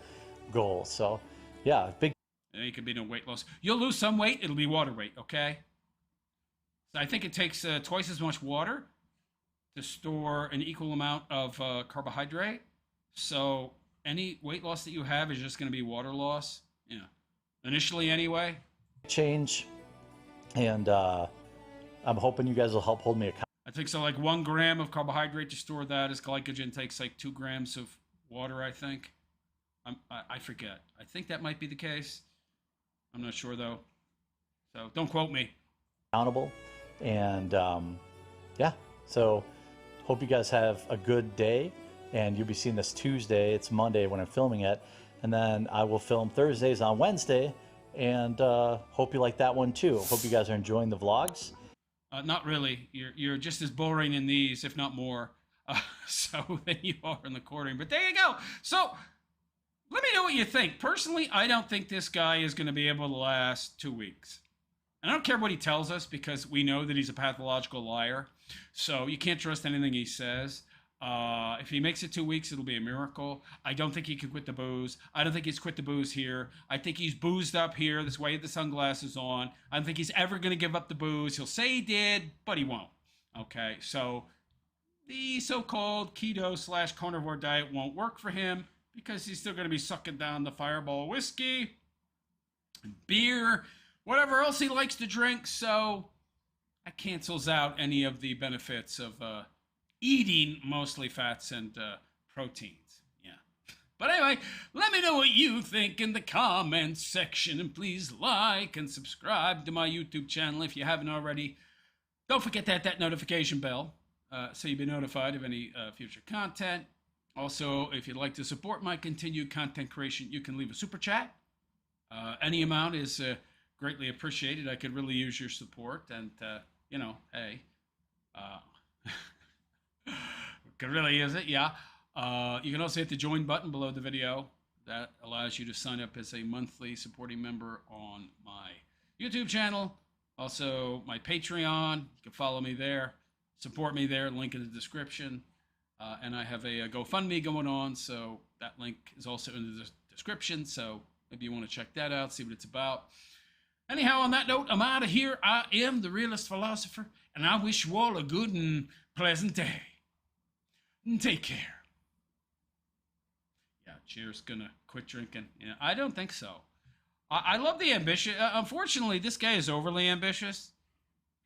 goals. So yeah, big. There could be no weight loss. You'll lose some weight. It'll be water weight, okay? So I think it takes twice as much water to store an equal amount of carbohydrate. So any weight loss that you have is just going to be water loss. Yeah. Initially, anyway. Change. And I'm hoping you guys will help hold me accountable. I think so. Like 1 gram of carbohydrate to store that as glycogen takes like 2 grams of water, I think. I forget. I think that might be the case. I'm not sure, though. So don't quote me. Accountable. And yeah, so hope you guys have a good day. And you'll be seeing this Tuesday. It's Monday when I'm filming it. And then I will film Thursdays on Wednesday. And hope you like that one, too. Hope you guys are enjoying the vlogs. Not really. You're just as boring in these, if not more, than you are in the quartering. But there you go. So let me know what you think. Personally, I don't think this guy is going to be able to last 2 weeks. And I don't care what he tells us because we know that he's a pathological liar. So you can't trust anything he says. If he makes it 2 weeks, it'll be a miracle. I don't think he can quit the booze. I don't think he's quit the booze here. I think he's boozed up here. That's why he had the sunglasses on. I don't think he's ever going to give up the booze. He'll say he did, but he won't. Okay, so the so-called keto / carnivore diet won't work for him because he's still going to be sucking down the Fireball whiskey, beer, whatever else he likes to drink. So that cancels out any of the benefits of eating mostly fats and proteins. Yeah. But anyway, let me know what you think in the comments section. And please like and subscribe to my YouTube channel if you haven't already. Don't forget to hit that notification bell so you'll be notified of any future content. Also, if you'd like to support my continued content creation, you can leave a super chat. Any amount is greatly appreciated. I could really use your support. And, you know, hey, could really use it, yeah. You can also hit the join button below the video. That allows you to sign up as a monthly supporting member on my YouTube channel. Also, my Patreon. You can follow me there. Support me there. Link in the description. And I have a GoFundMe going on, so that link is also in the description. So maybe you want to check that out, see what it's about. Anyhow, on that note, I'm out of here. I am the Realist Philosopher, and I wish you all a good and pleasant day. Take care. Yeah, Cheers gonna quit drinking. Yeah, I don't think so. I love the ambition. Unfortunately, this guy is overly ambitious.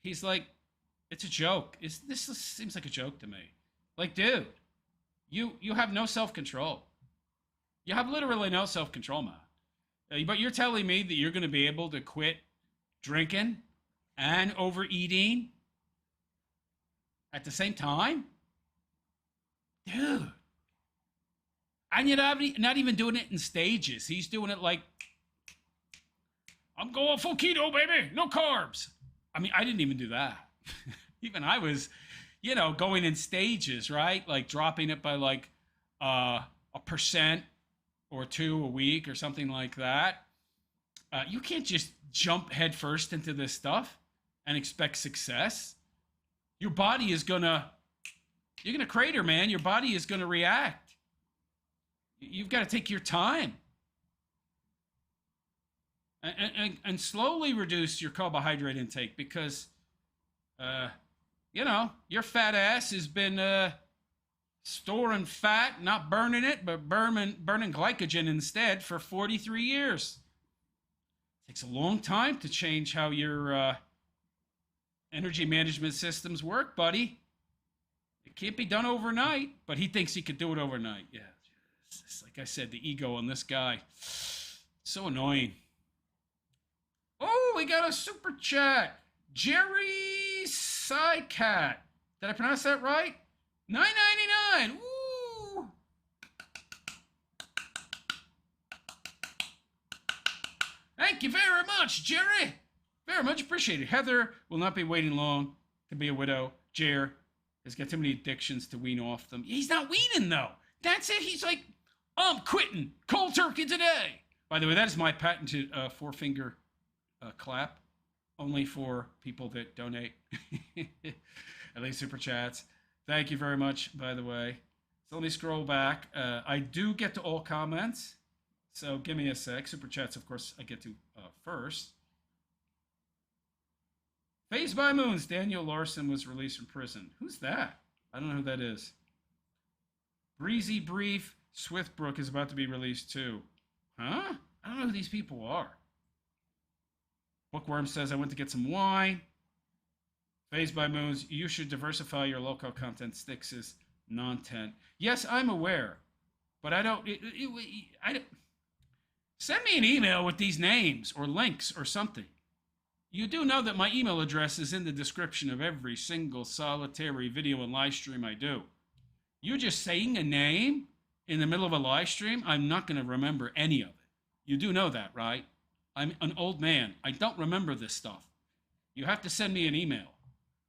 He's like, it's a joke. This seems like a joke to me. Like, dude, you have no self-control. You have literally no self-control, man. But you're telling me that you're going to be able to quit drinking and overeating at the same time? Dude. And you're not even doing it in stages. He's doing it like, I'm going full keto, baby. No carbs. I mean, I didn't even do that. Even I was, going in stages, right? Like dropping it by like 1% or 2 a week or something like that. You can't just jump headfirst into this stuff and expect success. Your body is you're gonna crater, man. Your body is gonna react. You've got to take your time and slowly reduce your carbohydrate intake because, your fat ass has been storing fat, not burning it, but burning glycogen instead for 43 years. It takes a long time to change how your energy management systems work, buddy. It can't be done overnight, but he thinks he could do it overnight. Yeah, it's like I said, the ego on this guy. So annoying. Oh, we got a super chat. Jerry Psycat. Did I pronounce that right? $9.99. Woo! Thank you very much, Jerry. Very much appreciated. Heather will not be waiting long to be a widow. Jer has got too many addictions to wean off them. He's not weaning, though. That's it. He's like, I'm quitting cold turkey today. By the way, that is my patented four-finger clap, only for people that donate, at least super chats. Thank you very much, by the way. So let me scroll back. I do get to all comments, so give me a sec. Super chats, of course, I get to first. Phased by Moons, Daniel Larson was released from prison. Who's that? I don't know who that is. Breezy Brief, Swiftbrook is about to be released too. Huh? I don't know who these people are. Bookworm says, I went to get some wine. Phased by Moons, you should diversify your local content. Sticks is non-tent. Yes, I'm aware, but I don't. I don't. Send me an email with these names or links or something. You do know that my email address is in the description of every single solitary video and live stream I do. You just saying a name in the middle of a live stream, I'm not going to remember any of it. You do know that, right? I'm an old man. I don't remember this stuff. You have to send me an email.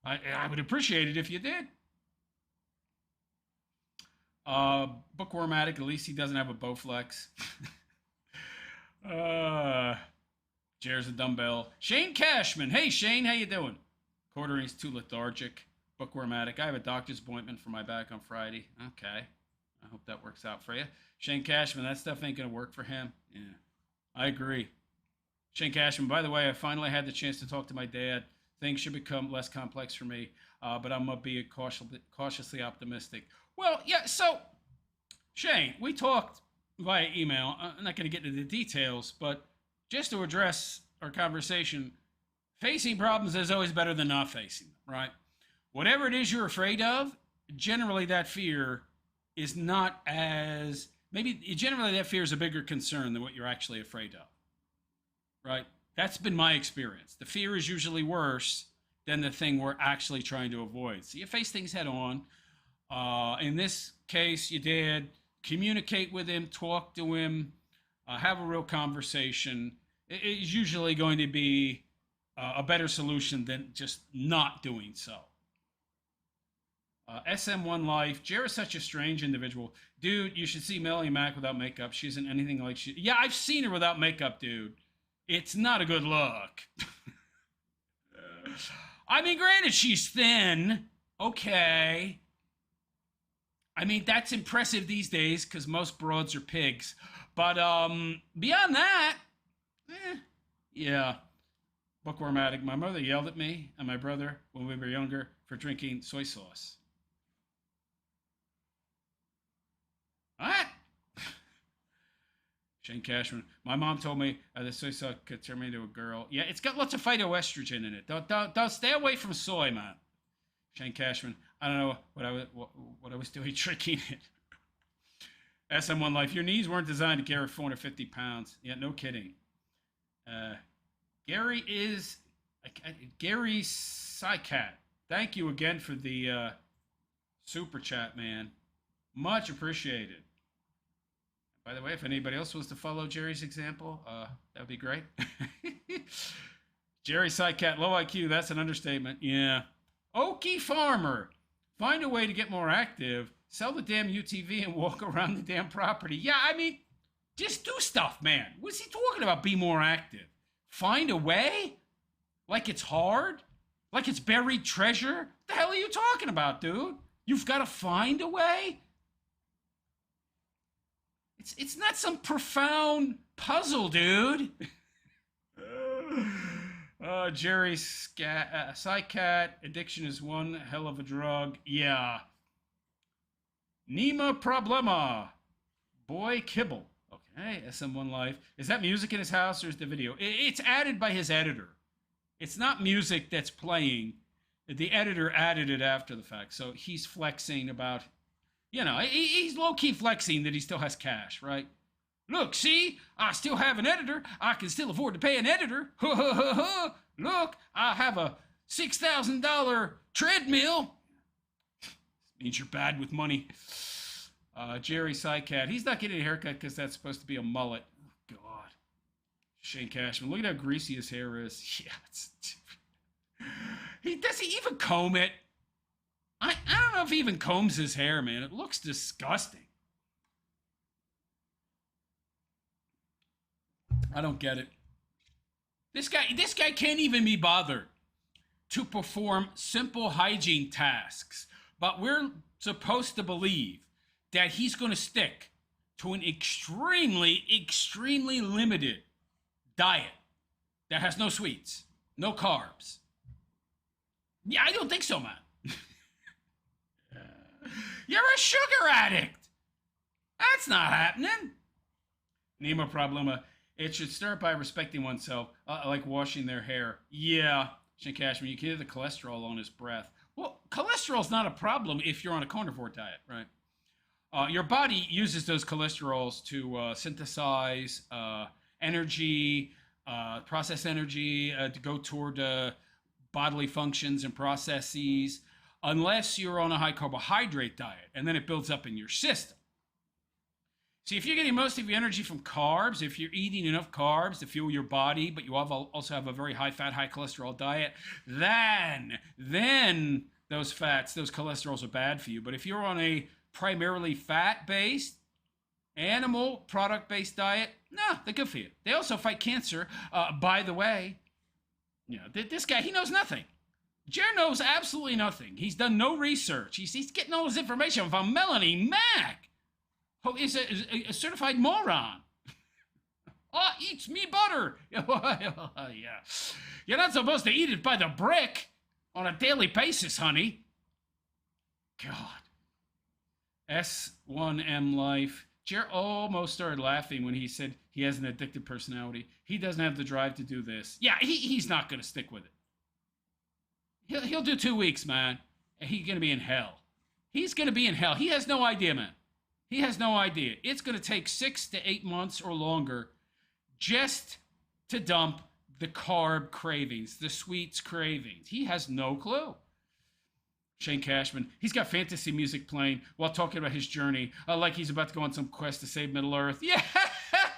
I would appreciate it if you did. Bookwormatic, at least he doesn't have a Bowflex. Chairs a dumbbell. Shane Cashman. Hey, Shane, how you doing? Quartering's too lethargic. Bookwormatic. I have a doctor's appointment for my back on Friday. Okay. I hope that works out for you. Shane Cashman, that stuff ain't going to work for him. Yeah, I agree. Shane Cashman, by the way, I finally had the chance to talk to my dad. Things should become less complex for me, but I'm going to be cautiously optimistic. Well, yeah, so, Shane, we talked via email. I'm not going to get into the details, but just to address our conversation, facing problems is always better than not facing them, right? Whatever it is you're afraid of, generally that fear is not as, generally that fear is a bigger concern than what you're actually afraid of, right? That's been my experience. The fear is usually worse than the thing we're actually trying to avoid. So you face things head on. In this case, you did communicate with him, talk to him, have a real conversation. It's usually going to be a better solution than just not doing so. SM1 Life. Jera's such a strange individual. Dude, you should see Melanie Mack without makeup. She isn't anything like she... Yeah, I've seen her without makeup, dude. It's not a good look. I mean, granted, she's thin. Okay. I mean, that's impressive these days because most broads are pigs. But beyond that, yeah. Bookwormatic. My mother yelled at me and my brother when we were younger for drinking soy sauce. What? Shane Cashman. My mom told me that soy sauce could turn me into a girl. Yeah, it's got lots of phytoestrogen in it. Don't stay away from soy, man. Shane Cashman. I don't know what I was doing drinking it. SM1 Life. Your knees weren't designed to carry 450 pounds. Yeah, no kidding. Gary Sycat. Thank you again for the super chat, man. Much appreciated. By the way, if anybody else wants to follow Jerry's example, that would be great. Jerry Sycat, low IQ, that's an understatement. Yeah. Okie Farmer, find a way to get more active, sell the damn UTV and walk around the damn property. Yeah, I mean, just do stuff, man. What's he talking about, be more active? Find a way? Like it's hard? Like it's buried treasure? What the hell are you talking about, dude? You've got to find a way? It's not some profound puzzle, dude. Jerry Sycat, addiction is one hell of a drug. Yeah. Nima Problema. Boy Kibble. Okay, SM1 Life. Is that music in his house or is the video? It's added by his editor. It's not music that's playing. The editor added it after the fact. So he's flexing about, you know, he's low-key flexing that he still has cash, right? Look, see, I still have an editor. I can still afford to pay an editor. Look, I have a $6,000 treadmill. Means you're bad with money. Jerry Sycat. He's not getting a haircut because that's supposed to be a mullet. Oh, God. Shane Cashman. Look at how greasy his hair is. Yeah. Does he even comb it? I don't know if he even combs his hair, man. It looks disgusting. I don't get it. This guy can't even be bothered to perform simple hygiene tasks. But we're supposed to believe that he's going to stick to an extremely, extremely limited diet that has no sweets, no carbs. Yeah, I don't think so, man. You're a sugar addict. That's not happening. Nemo Problema. It should start by respecting oneself, like washing their hair. Yeah, Shane Cashman, you can hear the cholesterol on his breath. Well, cholesterol's not a problem if you're on a carnivore diet, right? Your body uses those cholesterols to synthesize energy, process energy, to go toward bodily functions and processes, unless you're on a high carbohydrate diet, and then it builds up in your system. See, if you're getting most of your energy from carbs, if you're eating enough carbs to fuel your body, but you also have a very high fat, high cholesterol diet, then those fats, those cholesterols are bad for you. But if you're on a primarily fat-based, animal product-based diet, No, they're good for you. They also fight cancer. By the way, you know, this guy, he knows nothing. Jer knows absolutely nothing. He's done no research. He's getting all his information from Melanie Mack, who is a certified moron. Oh, eats me butter. Yeah. You're not supposed to eat it by the brick on a daily basis, honey. God. S1M Life. Jer almost started laughing when he said he has an addictive personality. He doesn't have the drive to do this. Yeah, he's not going to stick with it. He'll do 2 weeks, man. And he's going to be in hell. He's going to be in hell. He has no idea, man. He has no idea. It's going to take 6 to 8 months or longer just to dump the carb cravings, the sweets cravings. He has no clue. Shane Cashman, he's got fantasy music playing while talking about his journey, like he's about to go on some quest to save Middle Earth. Yeah,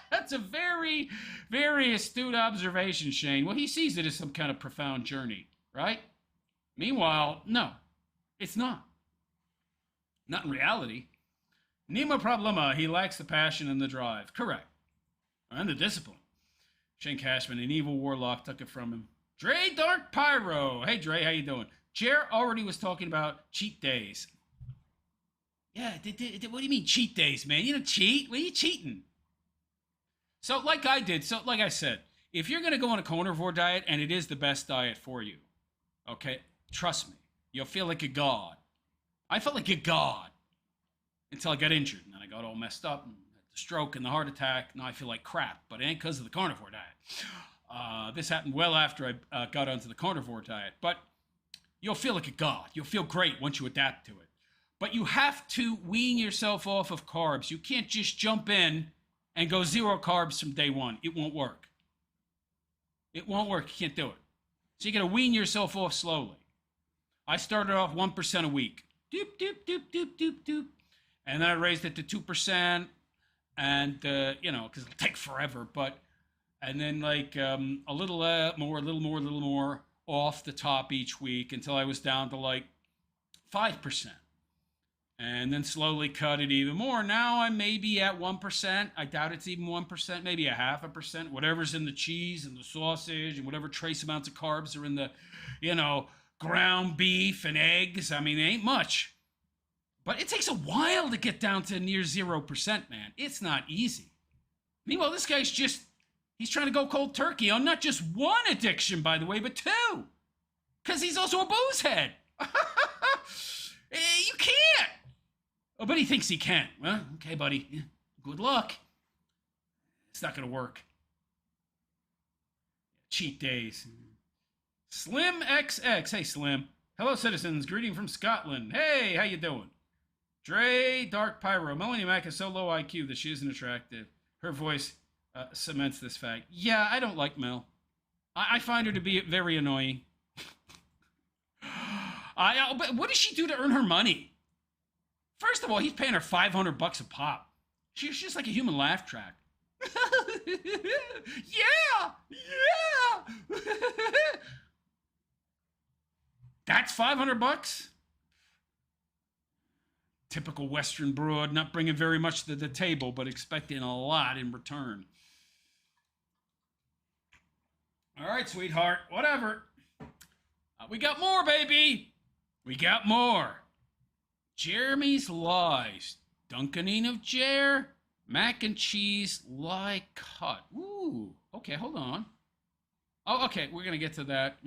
that's a very, very astute observation, Shane. Well, he sees it as some kind of profound journey, right? Meanwhile, no, it's not. Not in reality. Nemo problema, he lacks the passion and the drive. Correct. And the discipline. Shane Cashman, an evil warlock, took it from him. Dre Dark Pyro. Hey, Dre, how you doing? Jer already was talking about cheat days. Yeah, what do you mean cheat days, man? You don't cheat. What are you cheating? So like I did, like I said, if you're going to go on a carnivore diet, and it is the best diet for you, okay, trust me, you'll feel like a god. I felt like a god until I got injured, and then I got all messed up, and had the stroke and the heart attack. Now I feel like crap, but it ain't because of the carnivore diet. This happened well after I got onto the carnivore diet, but you'll feel like a god. You'll feel great once you adapt to it. But you have to wean yourself off of carbs. You can't just jump in and go 0 carbs from day one. It won't work. It won't work. You can't do it. So you got to wean yourself off slowly. I started off 1% a week. Doop, doop, doop, doop, doop, doop. And then I raised it to 2%. And, because it'll take forever. And then like a little more off the top each week until I was down to like 5%. And then slowly cut it even more. Now I'm maybe at 1%. I doubt it's even 1%, maybe a 0.5%. Whatever's in the cheese and the sausage and whatever trace amounts of carbs are in the, ground beef and eggs. I mean, it ain't much. But it takes a while to get down to near 0%, man. It's not easy. Meanwhile, this guy's he's trying to go cold turkey on not just one addiction, by the way, but 2. Because he's also a booze head. You can't. Oh, but he thinks he can. Well, okay, buddy. Yeah, good luck. It's not going to work. Cheat days. Slim XX. Hey, Slim. Hello, citizens. Greeting from Scotland. Hey, how you doing? Dre Dark Pyro. Melanie Mack has so low IQ that she isn't attractive. Her voice cements this fact. Yeah, I don't like Mel. I find her to be very annoying. But what does she do to earn her money? First of all, he's paying her $500 a pop. She's just like a human laugh track. Yeah. That's $500. Typical Western broad, not bringing very much to the table, but expecting a lot in return. All right, sweetheart, whatever. We got more, baby. We got more. Jeremy's Lies. Dunkening of Jer. Mac and cheese lie cut. Ooh, okay, hold on. Oh, okay, we're going to get to that.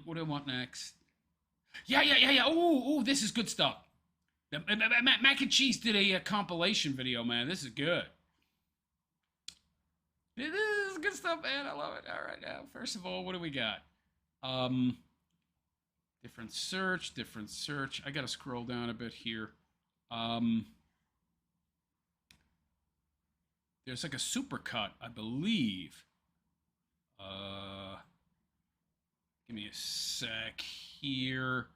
What do I want next? Yeah. Ooh, this is good stuff. Mac and Cheese did a compilation video, man. This is good. This is good stuff, man. I love it. All right, now, first of all, what do we got? Different search. I got to scroll down a bit here. There's like a supercut, I believe. Give me a sec here.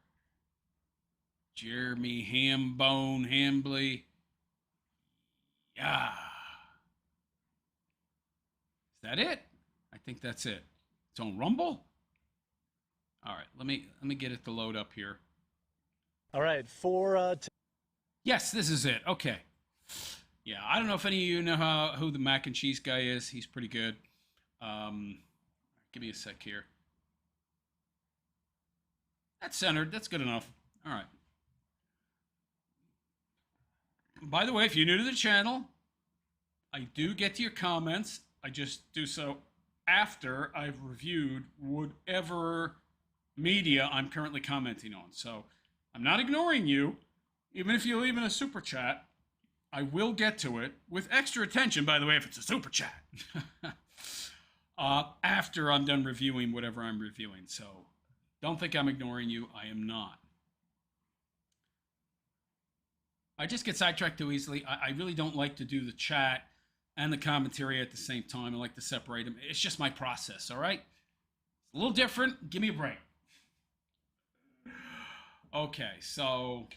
Jeremy Hambly. Yeah. Is that it? I think that's it. It's on Rumble? All right, let me get it to load up here. All right, yes, this is it. Okay. Yeah, I don't know if any of you know who the mac and cheese guy is. He's pretty good. Um, Give me a sec here. That's centered. That's good enough. All right. By the way, if you're new to the channel, I do get to your comments. I just do so after I've reviewed whatever media I'm currently commenting on. So I'm not ignoring you. Even if you leave in a super chat, I will get to it with extra attention, by the way, if it's a super chat. After I'm done reviewing whatever I'm reviewing. So don't think I'm ignoring you. I am not. I just get sidetracked too easily. I really don't like to do the chat and the commentary at the same time. I like to separate them. It's just my process, all right? It's a little different. Give me a break. Okay, so...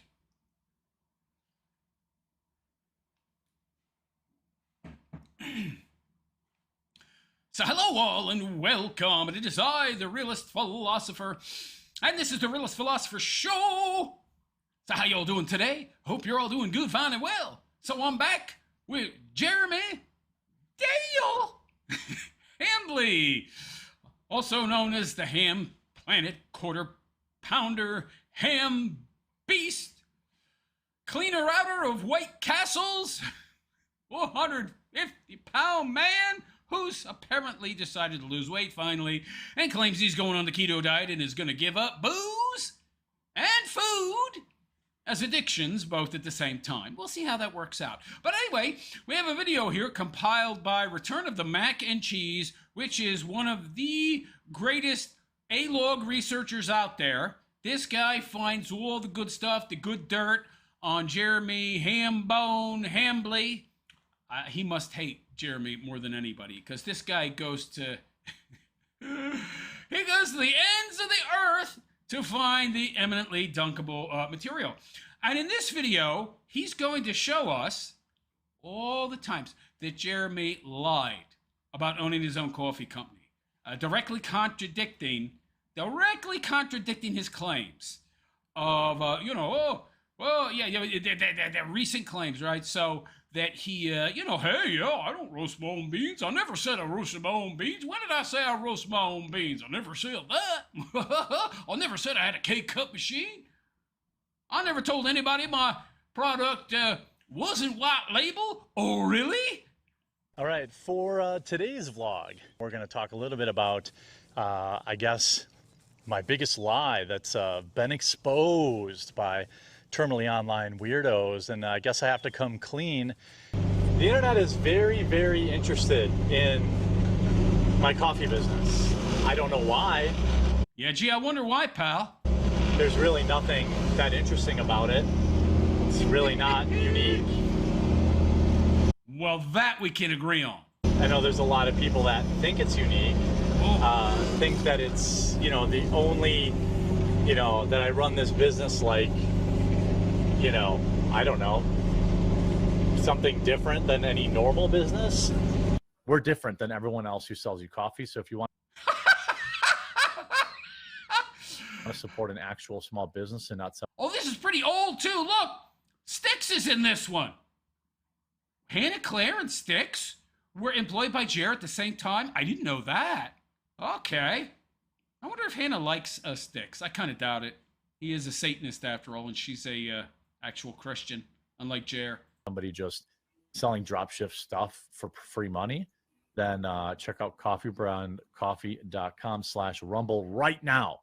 So hello all and welcome. It is I, the Realist Philosopher, and this is the Realist Philosopher Show. So how y'all doing today? Hope you're all doing good, fine, and well. So I'm back with Jeremy Dale Hambley, also known as the Ham Planet Quarter Pounder Ham Beast, cleaner outer of White Castles, 150-pound man who's apparently decided to lose weight finally and claims he's going on the keto diet and is going to give up booze and food as addictions both at the same time. We'll see how that works out. But anyway, we have a video here compiled by Return of the Mac and Cheese, which is one of the greatest A-log researchers out there. This guy finds all the good stuff, the good dirt on Jeremy Hambone Hambley. He must hate Jeremy more than anybody, because this guy goes to he goes to the ends of the earth to find the eminently dunkable material. And in this video, he's going to show us all the times that Jeremy lied about owning his own coffee company, directly contradicting his claims of, the recent claims, right? So that he, hey, I don't roast my own beans. I never said I roasted my own beans. When did I say I roast my own beans? I never said that. I never said I had a K-cup machine. I never told anybody my product wasn't white label. Oh, really? All right, for today's vlog, we're going to talk a little bit about, I guess, my biggest lie that's been exposed by terminally online weirdos, and I guess I have to come clean. The internet is very, very interested in my coffee business. I don't know why. Yeah, gee, I wonder why, pal. There's really nothing that interesting about it. It's really not unique. Well, that we can agree on. I know there's a lot of people that think it's unique, think that it's, the only, that I run this business like, I don't know, something different than any normal business. We're different than everyone else who sells you coffee. So if you want to support an actual small business and not sell. Oh, this is pretty old too. Look, Styx is in this one. Hannah Claire and Styx were employed by Jer at the same time. I didn't know that. Okay. I wonder if Hannah likes Styx. I kind of doubt it. He is a Satanist after all, and she's a actual Christian, unlike Jer. Somebody just selling dropship stuff for free money, then check out coffeebrandcoffee.com/rumble right now.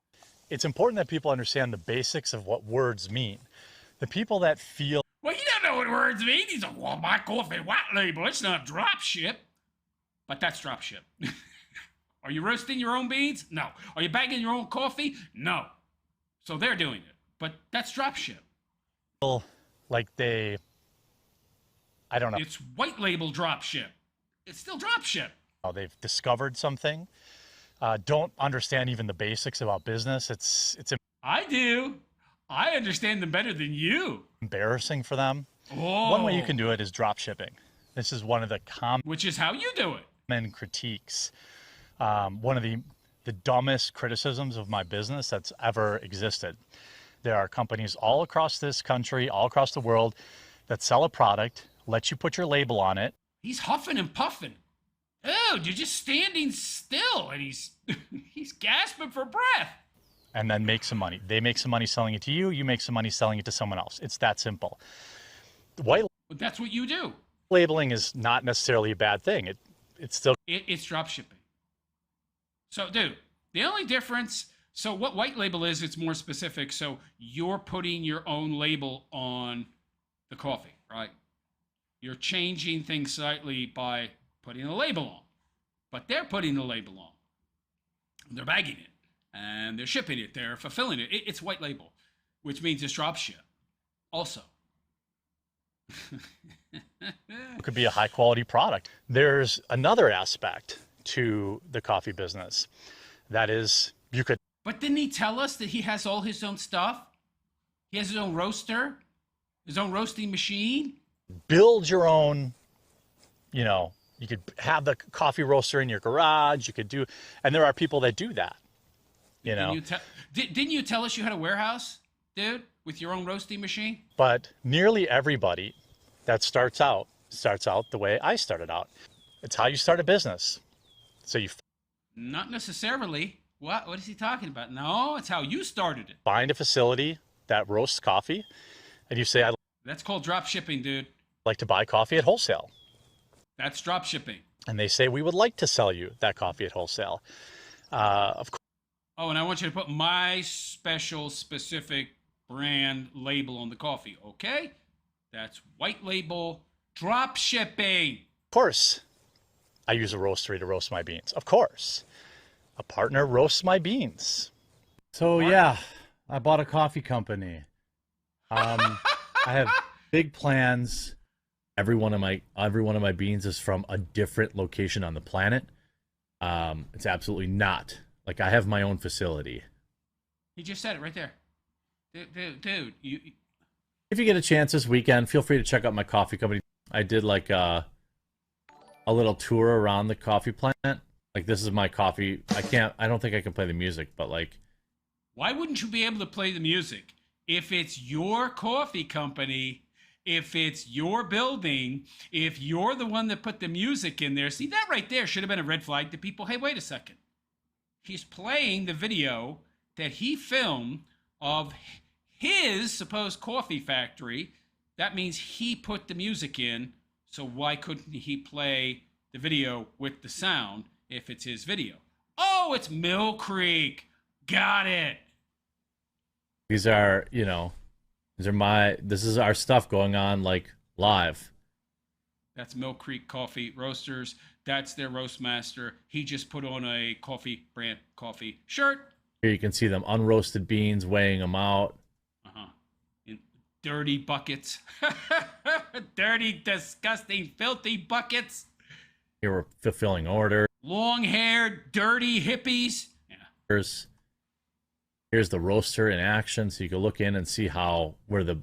It's important that people understand the basics of what words mean. The people that feel... Well, you don't know what words mean. He's like, well, my coffee white label, it's not dropship. But that's dropship. Are you roasting your own beans? No. Are you bagging your own coffee? No. So they're doing it. But that's dropship. Like they... I don't know. It's white label dropship. It's still dropship. They've discovered something. Don't understand even the basics about business. It's I do. I understand them better than you. Embarrassing for them. Oh. One way you can do it is drop shipping. This is one of the common... Which is how you do it. ...critiques. One of the dumbest criticisms of my business that's ever existed. There are companies all across this country, all across the world, that sell a product, let you put your label on it. He's huffing and puffing. Dude, you're just standing still, and he's he's gasping for breath. And then make some money. They make some money selling it to you. You make some money selling it to someone else. It's that simple. White But that's what you do. labeling is not necessarily a bad thing. It's still... It's drop shipping. So, dude, the only difference... So what white label is, it's more specific. So you're putting your own label on the coffee, right? You're changing things slightly by putting a label on. But they're putting the label on. They're bagging it. And they're shipping it. They're fulfilling it. It's white label, which means it's drop ship. Also. It could be a high quality product. There's another aspect to the coffee business. That is, you could... But didn't he tell us that he has all his own stuff? He has his own roaster, his own roasting machine. build your own, you know, you could have the coffee roaster in your garage. You could do, and there are people that do that, you know. Didn't you tell us you had a warehouse, dude, with your own roasting machine? But nearly everybody that starts out the way I started out. It's how you start a business. So you Not necessarily. What is he talking about? No, it's how you started it. find a facility that roasts coffee, and you say, I'd That's called drop shipping, dude. like to buy coffee at wholesale. That's drop shipping. And they say, we would like to sell you that coffee at wholesale. Of course. Oh, and I want you to put my special, specific brand label on the coffee, okay? That's white label drop shipping. Of course, I use a roastery to roast my beans. Of course. A partner roasts my beans. So yeah, I bought a coffee company. I have big plans. Every one of my beans is from a different location on the planet. It's absolutely not. Like, I have my own facility. He just said it right there. Dude, you... If you get a chance this weekend, feel free to check out my coffee company. I did like a little tour around the coffee plant. Like, this is my coffee. I don't think I can play the music, but like... Why wouldn't you be able to play the music? If it's your coffee company, if it's your building, if you're the one that put the music in there, see, that right there should have been a red flag to people. Hey, wait a second. He's playing the video that he filmed of his supposed coffee factory. That means he put the music in, so why couldn't he play the video with the sound if it's his video? Oh, it's Mill Creek. Got it. These are, you know, this is our stuff going on, like, live. That's Mill Creek Coffee Roasters. That's their roast master. He just put on a coffee brand coffee shirt. Here you can see them unroasted beans, weighing them out. In dirty buckets. Dirty, disgusting, filthy buckets. Here we're fulfilling orders. Long-haired, dirty hippies. Yeah. Here's the roaster in action, so you can look in and see where the...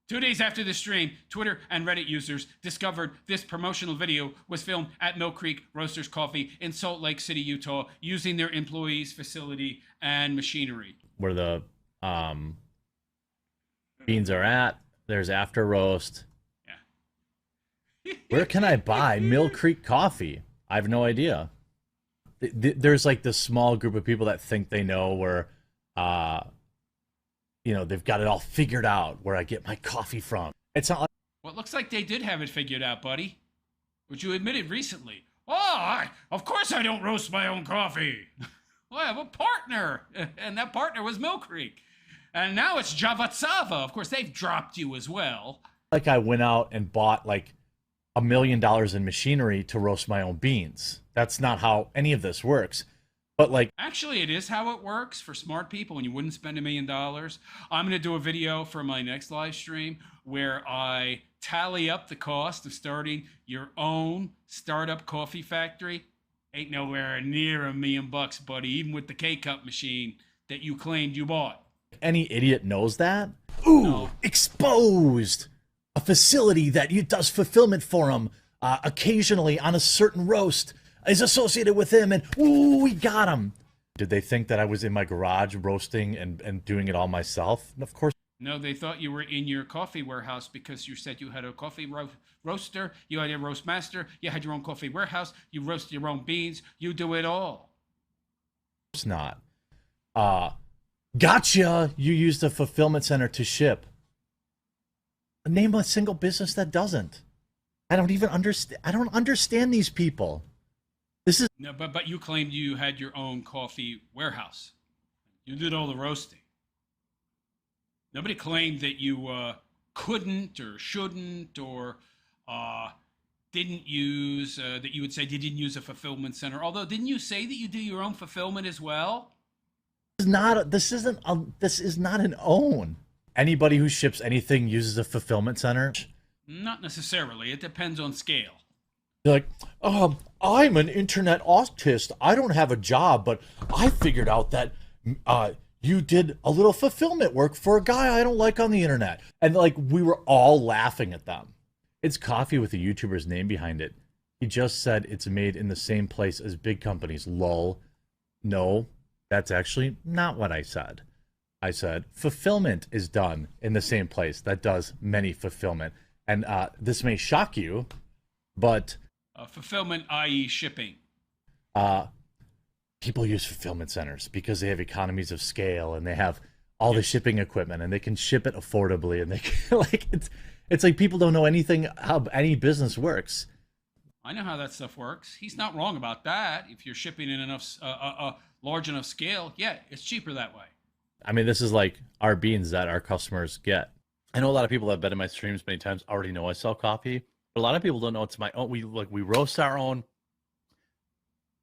2 days after the stream, Twitter and Reddit users discovered this promotional video was filmed at Mill Creek Roasters Coffee in Salt Lake City, Utah, using their employees' facility and machinery. Where the beans are at. There's after roast. Yeah. Where can I buy Mill Creek coffee? I have no idea. There's like this small group of people that think they know where... you know, they've got it all figured out where I get my coffee from. It's not like... Well, it looks like they did have it figured out, buddy. Which you admitted recently. Oh, of course I don't roast my own coffee. Well, I have a partner. And that partner was Mill Creek. And now it's Javatsava. Of course, they've dropped you as well. Like I went out and bought like $1 million in machinery to roast my own beans. That's not how any of this works. But like, actually, it is how it works for smart people, and you wouldn't spend $1 million. I'm going to do a video for my next live stream where I tally up the cost of starting your own startup coffee factory. Ain't nowhere near $1 million, buddy, even with the K-Cup machine that you claimed you bought. Any idiot knows that. Ooh, no. Exposed! A facility that does fulfillment for them occasionally on a certain roast is associated with him, and ooh, we got him. Did they think that I was in my garage roasting and doing it all myself? And of course. No, they thought you were in your coffee warehouse because you said you had a coffee roaster, you had a roast master, you had your own coffee warehouse, you roast your own beans, you do it all. It's not. Gotcha. You used a fulfillment center to ship. Name a single business that doesn't. I don't even understand. I don't understand these people. This is No, but you claimed you had your own coffee warehouse. You did all the roasting. Nobody claimed that you couldn't or shouldn't or didn't use, that you would say you didn't use a fulfillment center. Although, didn't you say that you do your own fulfillment as well? this is not an own. Anybody who ships anything uses a fulfillment center. Not necessarily. It depends on scale. They're like, I'm an internet autist. I don't have a job, but I figured out that you did a little fulfillment work for a guy I don't like on the internet. And like, we were all laughing at them. It's coffee with a YouTuber's name behind it. He just said it's made in the same place as big companies. Lol. No, that's actually not what I said. I said fulfillment is done in the same place that does many fulfillment. And this may shock you, but Fulfillment, i.e. shipping. People use fulfillment centers because they have economies of scale and they have all the shipping equipment and they can ship it affordably, and they can, like, it's like people don't know anything how any business works. I know how that stuff works. He's not wrong about that. If you're shipping in enough large enough scale, yeah, it's cheaper that way. I mean, this is like our beans that our customers get. I know a lot of people that have been in my streams many times already know I sell coffee, but a lot of people don't know it's my own. We roast our own.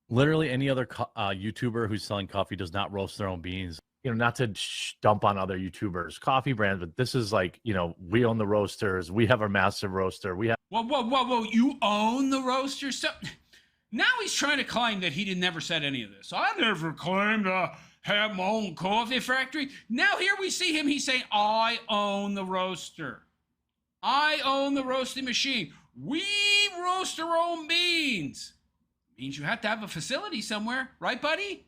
Literally, any other YouTuber who's selling coffee does not roast their own beans. You know, not to dump on other YouTubers, coffee brands, but this is like, you know, we own the roasters. We have our massive roaster. We have. Whoa! You own the roaster? So now he's trying to claim that he never said any of this. I never claimed to have my own coffee factory. Now here we see him. He's saying, I own the roaster. I own the roasting machine. We roast our own beans. Means you have to have a facility somewhere, right, buddy?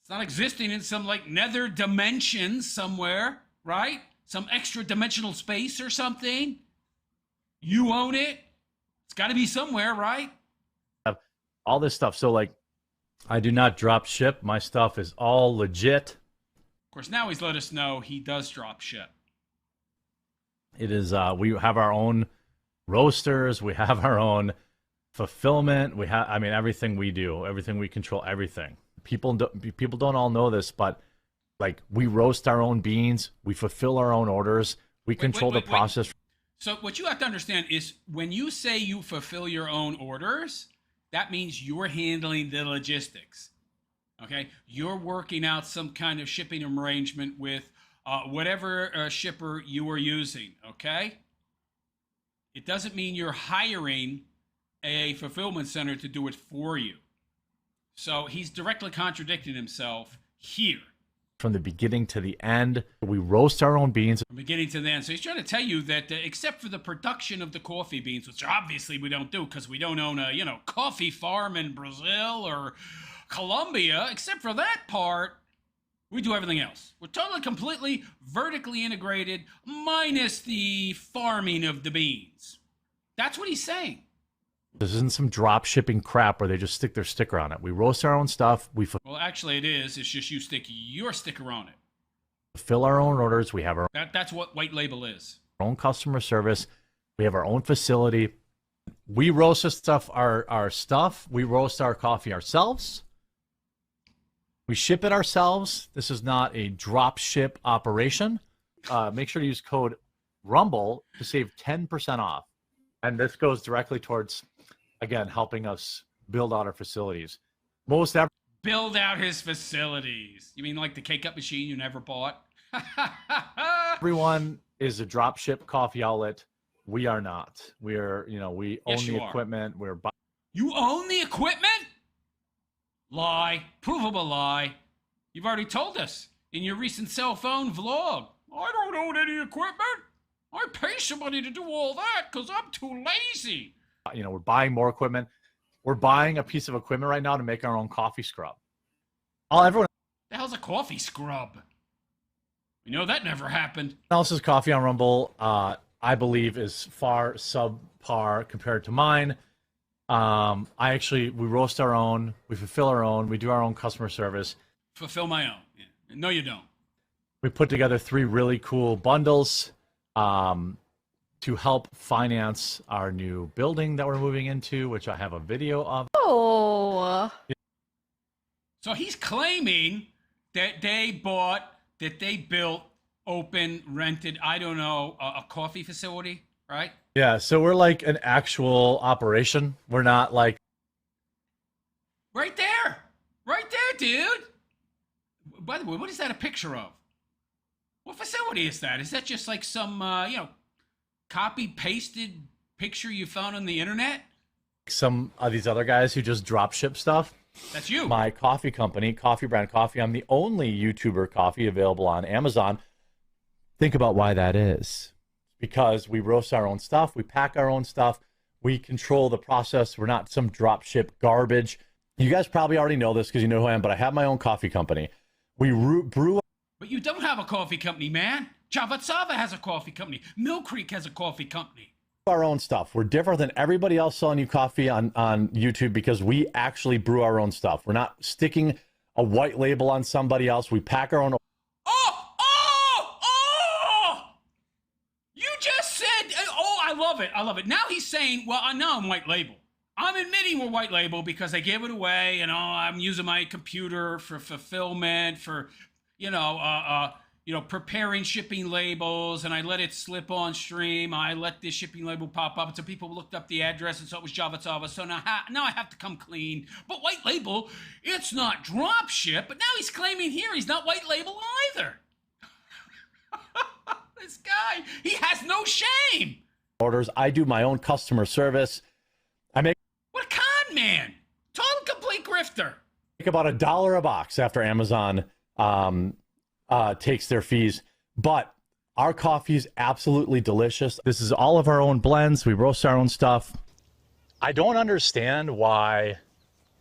It's not existing in some like nether dimensions somewhere, right? Some extra dimensional space or something. You own it. It's got to be somewhere, right? All this stuff. So like, I do not drop ship. My stuff is all legit. Of course, now he's let us know he does drop ship. It is, we have our own roasters. We have our own fulfillment. We have, I mean, everything we do, everything we control, everything. People don't all know this, but like, we roast our own beans. We fulfill our own orders. We control the process. So what you have to understand is when you say you fulfill your own orders, that means you're handling the logistics. Okay, you're working out some kind of shipping arrangement with whatever shipper you are using. Okay, it doesn't mean you're hiring a fulfillment center to do it for you. So he's directly contradicting himself here. From the beginning to the end, we roast our own beans. From beginning to the end. So he's trying to tell you that except for the production of the coffee beans, which obviously we don't do because we don't own a, coffee farm in Brazil or Colombia, except for that part, we do everything else. We're totally, completely vertically integrated, minus the farming of the beans. That's what he's saying. This isn't some drop shipping crap where they just stick their sticker on it. We roast our own stuff. Well, actually, it is. It's just you stick your sticker on it. Fill our own orders. We have our That's what white label is. own customer service. We have our own facility. We roast our stuff. We roast our coffee ourselves. We ship it ourselves. This is not a drop ship operation. Make sure to use code RUMBLE to save 10% off. And this goes directly towards, again, helping us build out our facilities. Build out his facilities. You mean like the K-Cup machine you never bought? Everyone is a drop ship coffee outlet. We are not. We are, we own Yes, the you are. equipment. You own the equipment? Lie. Provable lie. You've already told us in your recent cell phone vlog. I don't own any equipment. I pay somebody to do all that because I'm too lazy. We're buying more equipment. We're buying a piece of equipment right now to make our own coffee scrub. The hell's a coffee scrub? We know that never happened. Else's coffee on Rumble, I believe, is far subpar compared to mine. We roast our own, we fulfill our own, we do our own customer service. Fulfill my own. Yeah. No, you don't. We put together 3 really cool bundles to help finance our new building that we're moving into, which I have a video of. Oh. So he's claiming that they built, opened, rented, I don't know, a coffee facility, right? Yeah, so we're like an actual operation. We're not like... Right there, dude. By the way, what is that a picture of? What facility is that? Is that just like some, copy-pasted picture you found on the internet? Some of these other guys who just drop ship stuff. That's you. My coffee company, Coffee Brand Coffee. I'm the only YouTuber coffee available on Amazon. Think about why that is. Because we roast our own stuff, we pack our own stuff, we control the process. We're not some drop ship garbage. You guys probably already know this because you know who I am, but I have my own coffee company. We brew. But you don't have a coffee company, man. Javatsava has a coffee company. Mill Creek has a coffee company. Our own stuff. We're different than everybody else selling you coffee on YouTube because we actually brew our own stuff. We're not sticking a white label on somebody else. We pack our own. You just said, I love it. Now he's saying, well, I know I'm white label. I'm admitting we're white label because I gave it away and I'm using my computer for fulfillment, for, preparing shipping labels, and I let it slip on stream. I let this shipping label pop up, and so people looked up the address and saw it was Javatsava. So now I have to come clean. But white label, it's not drop ship. But now he's claiming here he's not white label either. This guy, he has no shame. Orders. I do my own customer service. What a con man! Total complete grifter. Make about $1 a box after Amazon takes their fees, but our coffee is absolutely delicious. This is all of our own blends. We roast our own stuff. I don't understand why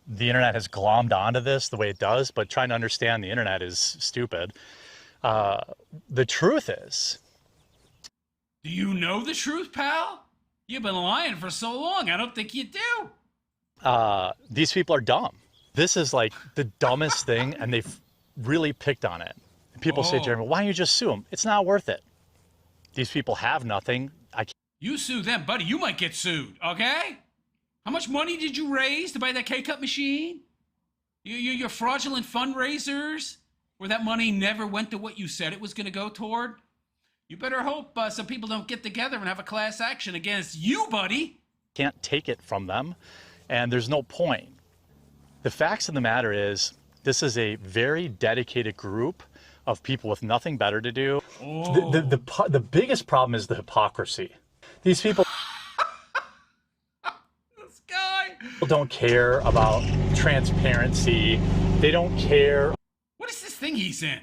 the internet has glommed onto this the way it does, but trying to understand the internet is stupid. The truth is... Do you know the truth, pal? You've been lying for so long. I don't think you do. These people are dumb. This is like the dumbest thing, and they've really picked on it. People say, Jeremy, why don't you just sue them? It's not worth it. These people have nothing. You sue them, buddy. You might get sued, okay? How much money did you raise to buy that K-Cup machine? Your fraudulent fundraisers, where that money never went to what you said it was going to go toward? You better hope some people don't get together and have a class action against you, buddy. Can't take it from them, and there's no point. The facts of the matter is, this is a very dedicated group of people with nothing better to do. Oh. The biggest problem is the hypocrisy. These people This guy don't care about transparency. They don't care. What is this thing he's in?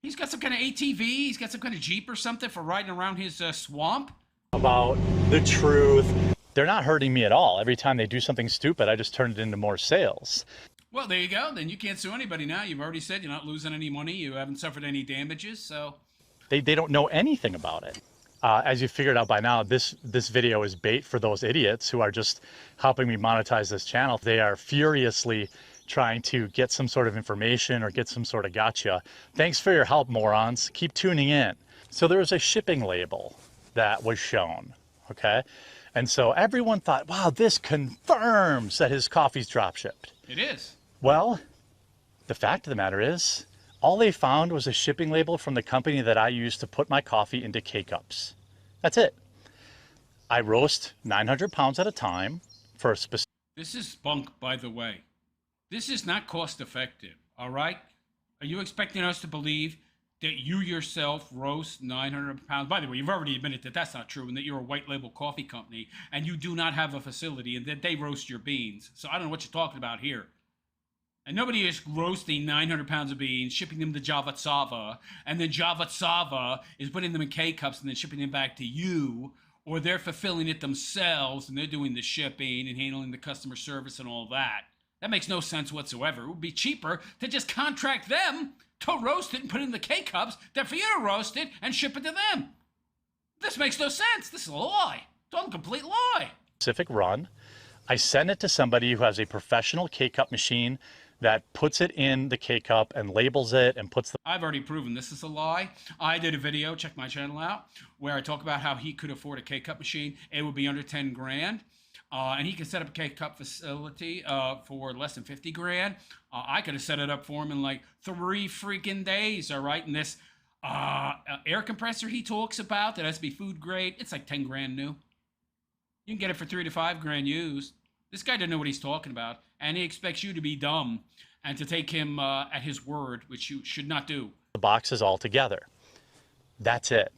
He's got some kind of ATV. He's got some kind of Jeep or something for riding around his swamp. About the truth. They're not hurting me at all. Every time they do something stupid, I just turn it into more sales. Well, there you go. Then you can't sue anybody now. You've already said you're not losing any money. You haven't suffered any damages, so... They don't know anything about it. As you figured out by now, this video is bait for those idiots who are just helping me monetize this channel. They are furiously trying to get some sort of information or get some sort of gotcha. Thanks for your help, morons. Keep tuning in. So there was a shipping label that was shown, okay? And so everyone thought, wow, this confirms that his coffee's drop shipped. It is. Well, the fact of the matter is, all they found was a shipping label from the company that I use to put my coffee into K-Cups. That's it. I roast 900 pounds at a time for a specific... This is bunk, by the way. This is not cost effective, all right? Are you expecting us to believe that you yourself roast 900 pounds? By the way, you've already admitted that that's not true and that you're a white label coffee company and you do not have a facility and that they roast your beans. So I don't know what you're talking about here. And nobody is roasting 900 pounds of beans, shipping them to Javatsava, and then Javatsava is putting them in K-Cups and then shipping them back to you, or they're fulfilling it themselves and they're doing the shipping and handling the customer service and all that. That makes no sense whatsoever. It would be cheaper to just contract them to roast it and put it in the K-Cups than for you to roast it and ship it to them. This makes no sense. This is a lie. Total complete lie. Specific run. I send it to somebody who has a professional K-Cup machine that puts it in the K-Cup and labels it and puts the... I've already proven this is a lie. I did a video, check my channel out, where I talk about how he could afford a K-Cup machine. It would be under 10 grand. And he could set up a K-Cup facility for less than 50 grand. I could have set it up for him in like 3 freaking days, all right? And this air compressor he talks about that has to be food grade, it's like 10 grand new. You can get it for 3 to 5 grand used. This guy doesn't know what he's talking about, and he expects you to be dumb and to take him at his word, which you should not do. The boxes all together. That's it.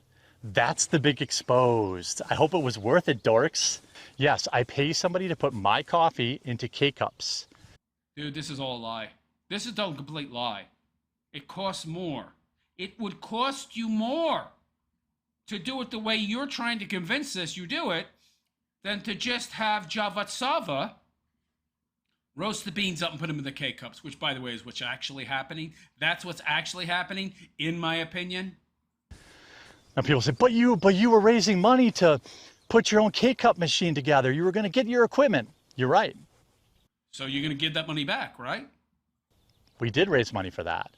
That's the big exposed. I hope it was worth it, dorks. Yes, I pay somebody to put my coffee into K-Cups. Dude, this is all a lie. This is a complete lie. It costs more. It would cost you more to do it the way you're trying to convince us you do it than to just have Javatsava roast the beans up and put them in the K-Cups, which, by the way, is what's actually happening. That's what's actually happening, in my opinion. And people say, but you were raising money to put your own K-Cup machine together. You were going to get your equipment. You're right. So you're going to give that money back, right? We did raise money for that.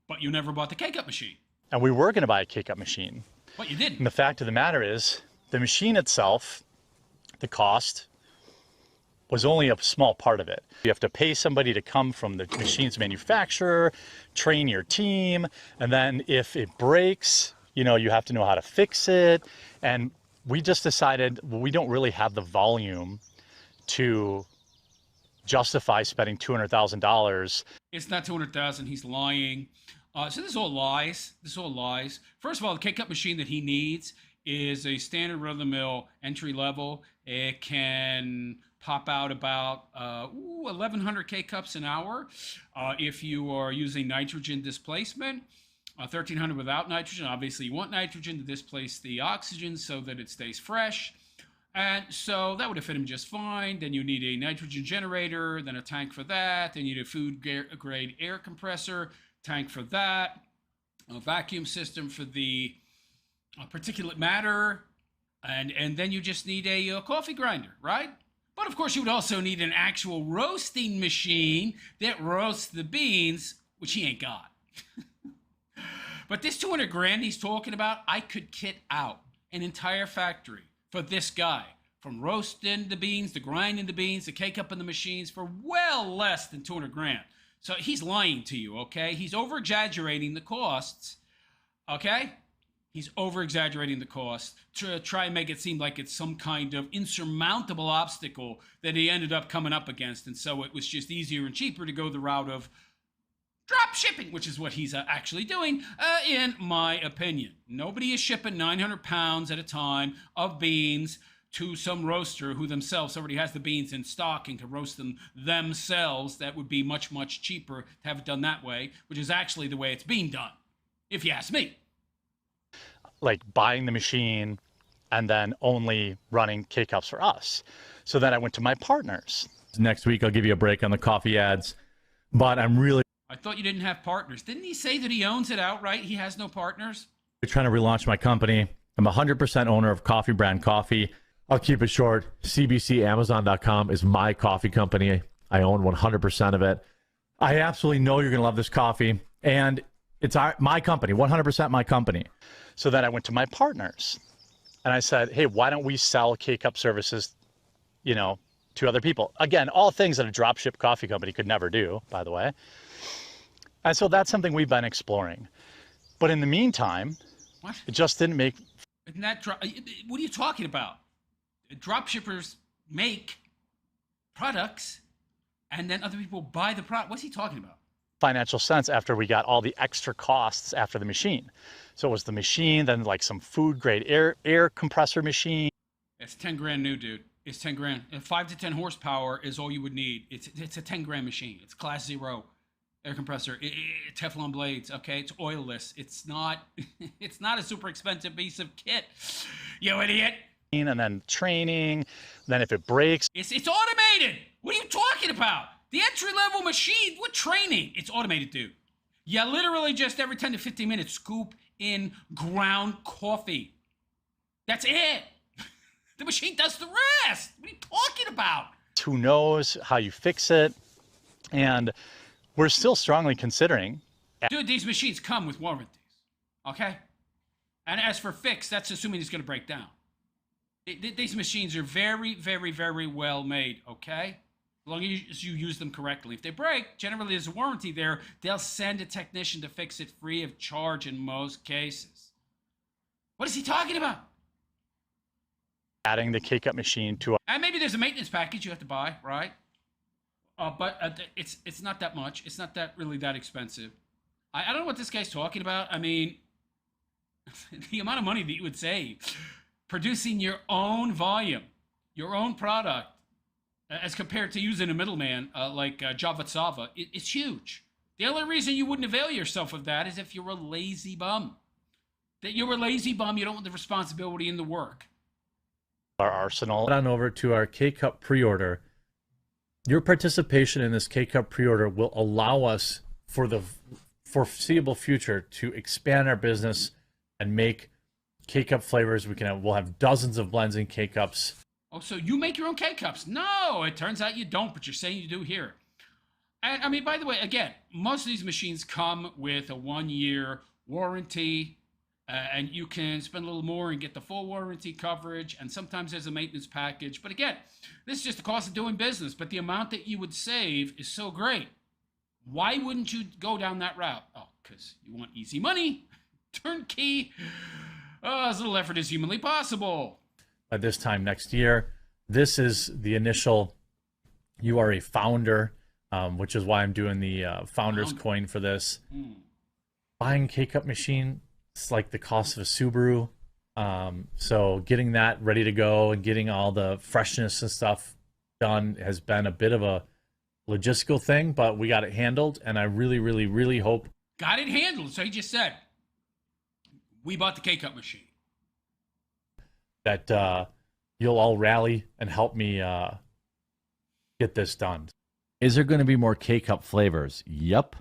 But you never bought the K-Cup machine. And we were going to buy a K-Cup machine. But you didn't. And the fact of the matter is, the machine itself, the cost, was only a small part of it. You have to pay somebody to come from the machine's manufacturer, train your team, and then if it breaks, you know, you have to know how to fix it. And we just decided, well, we don't really have the volume to justify spending $200,000. It's not $200,000. He's lying. So this is all lies. This is all lies. First of all, the K-Cup machine that he needs is a standard run-of-the-mill entry level. It can pop out about 1,100 K-Cups an hour if you are using nitrogen displacement. 1,300 without nitrogen. Obviously, you want nitrogen to displace the oxygen so that it stays fresh. And so that would have fit him just fine. Then you need a nitrogen generator, then a tank for that. Then you need a food-grade air compressor, tank for that, a vacuum system for the particulate matter, and then you just need a coffee grinder, right? But of course, you would also need an actual roasting machine that roasts the beans, which he ain't got. But this 200 grand he's talking about, I could kit out an entire factory for this guy, from roasting the beans, to grinding the beans, to K-Cup in the machines for well less than 200 grand. So he's lying to you, okay? He's over-exaggerating the costs, okay? He's over-exaggerating the costs to try and make it seem like it's some kind of insurmountable obstacle that he ended up coming up against. And so it was just easier and cheaper to go the route of drop shipping, which is what he's actually doing, in my opinion. Nobody is shipping 900 pounds at a time of beans to some roaster who themselves already has the beans in stock and can roast them themselves. That would be much, much cheaper to have it done that way, which is actually the way it's being done, if you ask me. Like buying the machine and then only running K-Cups for us. So then I went to my partners. Next week, I'll give you a break on the coffee ads, but I'm really I thought you didn't have partners. Didn't he say that he owns it outright? He has no partners? trying to relaunch my company. I'm 100% owner of Coffee Brand Coffee. I'll keep it short. CBCAmazon.com is my coffee company. I own 100% of it. I absolutely know you're going to love this coffee. And it's my company, 100% my company. So then I went to my partners and I said, hey, why don't we sell K-Cup services, you know, to other people? Again, all things that a dropship coffee company could never do, by the way. And so that's something we've been exploring. But in the meantime, What? it just didn't make... Isn't that what are you talking about? Dropshippers make products and then other people buy the product. What's he talking about? financial sense after we got all the extra costs after the machine. So it was the machine, then like some food grade air compressor machine. It's 10 grand new, dude. It's 10 grand. And 5 to 10 horsepower is all you would need. It's a 10 grand machine. It's class 0 air compressor. Teflon blades. Okay, it's oilless. It's not. It's not a super expensive piece of kit. You idiot. And then training. Then if it breaks, It's automated. What are you talking about? The entry-level machine, what training? It's automated, dude. You literally just every 10 to 15 minutes scoop in ground coffee. That's it. The machine does the rest. What are you talking about? Who knows how you fix it? And we're still strongly considering. Dude, these machines come with warranties, okay? And as for fix, that's assuming it's going to break down. These machines are very, very, very well made, okay? As long as you use them correctly. If they break, generally there's a warranty there. They'll send a technician to fix it free of charge in most cases. What is he talking about? Adding the K-Cup machine to And maybe there's a maintenance package you have to buy, right? But it's not that much. It's not that really that expensive. I don't know what this guy's talking about. I mean, the amount of money that you would save producing your own volume, your own product, as compared to using a middleman like Java Sava, it's huge. The only reason you wouldn't avail yourself of that is if you're a lazy bum. That you're a lazy bum, you don't want the responsibility and the work. our arsenal. Head on over to our K-Cup pre-order. Your participation in this K-Cup pre-order will allow us for the foreseeable future to expand our business and make K-Cup flavors. We'll have dozens of blends in K-Cups. Oh, so you make your own K-Cups? No, it turns out you don't, but you're saying you do here. And I mean, by the way, again, most of these machines come with a 1-year warranty, and you can spend a little more and get the full warranty coverage, and sometimes there's a maintenance package. But again, this is just the cost of doing business, but the amount that you would save is so great. Why wouldn't you go down that route? Oh, because you want easy money, turnkey, as little effort as humanly possible. By this time next year, this is the initial, you are a founder, which is why I'm doing the founder's coin for this. Buying K-Cup machine, it's like the cost of a Subaru. So getting that ready to go and getting all the freshness and stuff done has been a bit of a logistical thing, but we got it handled, and I really, really, really hope. Got it handled. So he just said, we bought the K-Cup machine. That you'll all rally and help me get this done. Is there going to be more K-Cup flavors? Yep.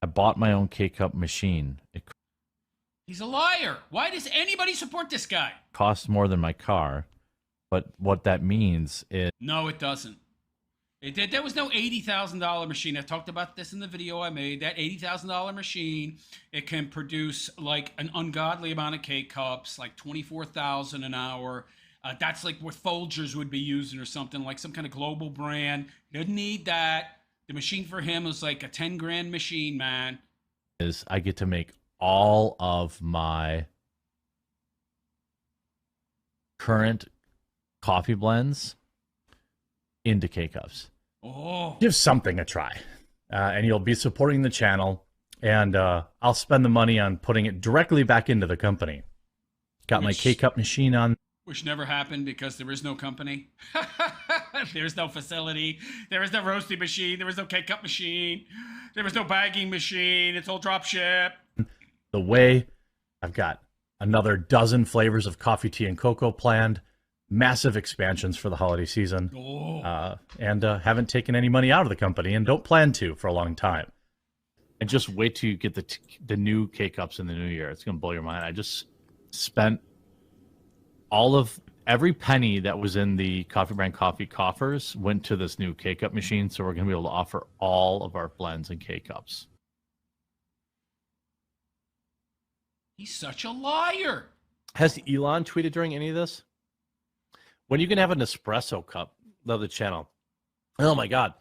I bought my own K-Cup machine. It He's a liar. Why does anybody support this guy? costs more than my car, but what that means is No, it doesn't. There was no $80,000 machine. I talked about this in the video I made. That $80,000 machine, it can produce like an ungodly amount of K-Cups, like 24,000 an hour. That's like what Folgers would be using or something, like some kind of global brand. Didn't need that. The machine for him was like a 10 grand machine, man. is I get to make all of my current coffee blends into K-Cups. Oh, Give something a try, and you'll be supporting the channel, and I'll spend the money on putting it directly back into the company. Got my Which- K-Cup machine on. which never happened because there is no company. There's no facility. There is no roasting machine. There is no K-Cup machine. There was no bagging machine. It's all drop ship. The way I've got another dozen flavors of coffee, tea, and cocoa planned. Massive expansions for the holiday season. Oh. And haven't taken any money out of the company and don't plan to for a long time. And just wait till you get the new K-Cups in the new year. It's going to blow your mind. I just spent every penny that was in the Coffee Brand Coffee coffers went to this new K-Cup machine. So we're going to be able to offer all of our blends and K-Cups. He's such a liar. Has Elon tweeted during any of this? When you can have an espresso cup, love the channel. Oh my God.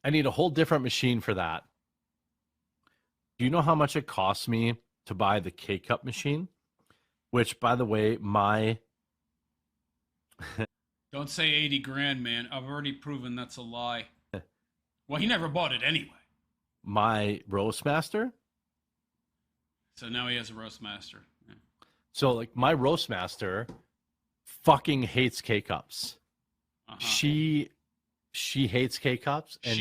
I need a whole different machine for that. Do you know how much it costs me to buy the K-Cup machine? Which, by the way, Don't say 80 grand, man. I've already proven that's a lie. Well, he never bought it anyway. my Roastmaster. So now he has a roast master. Yeah. So like my Roastmaster fucking hates K-Cups. Uh-huh. She hates K-Cups, and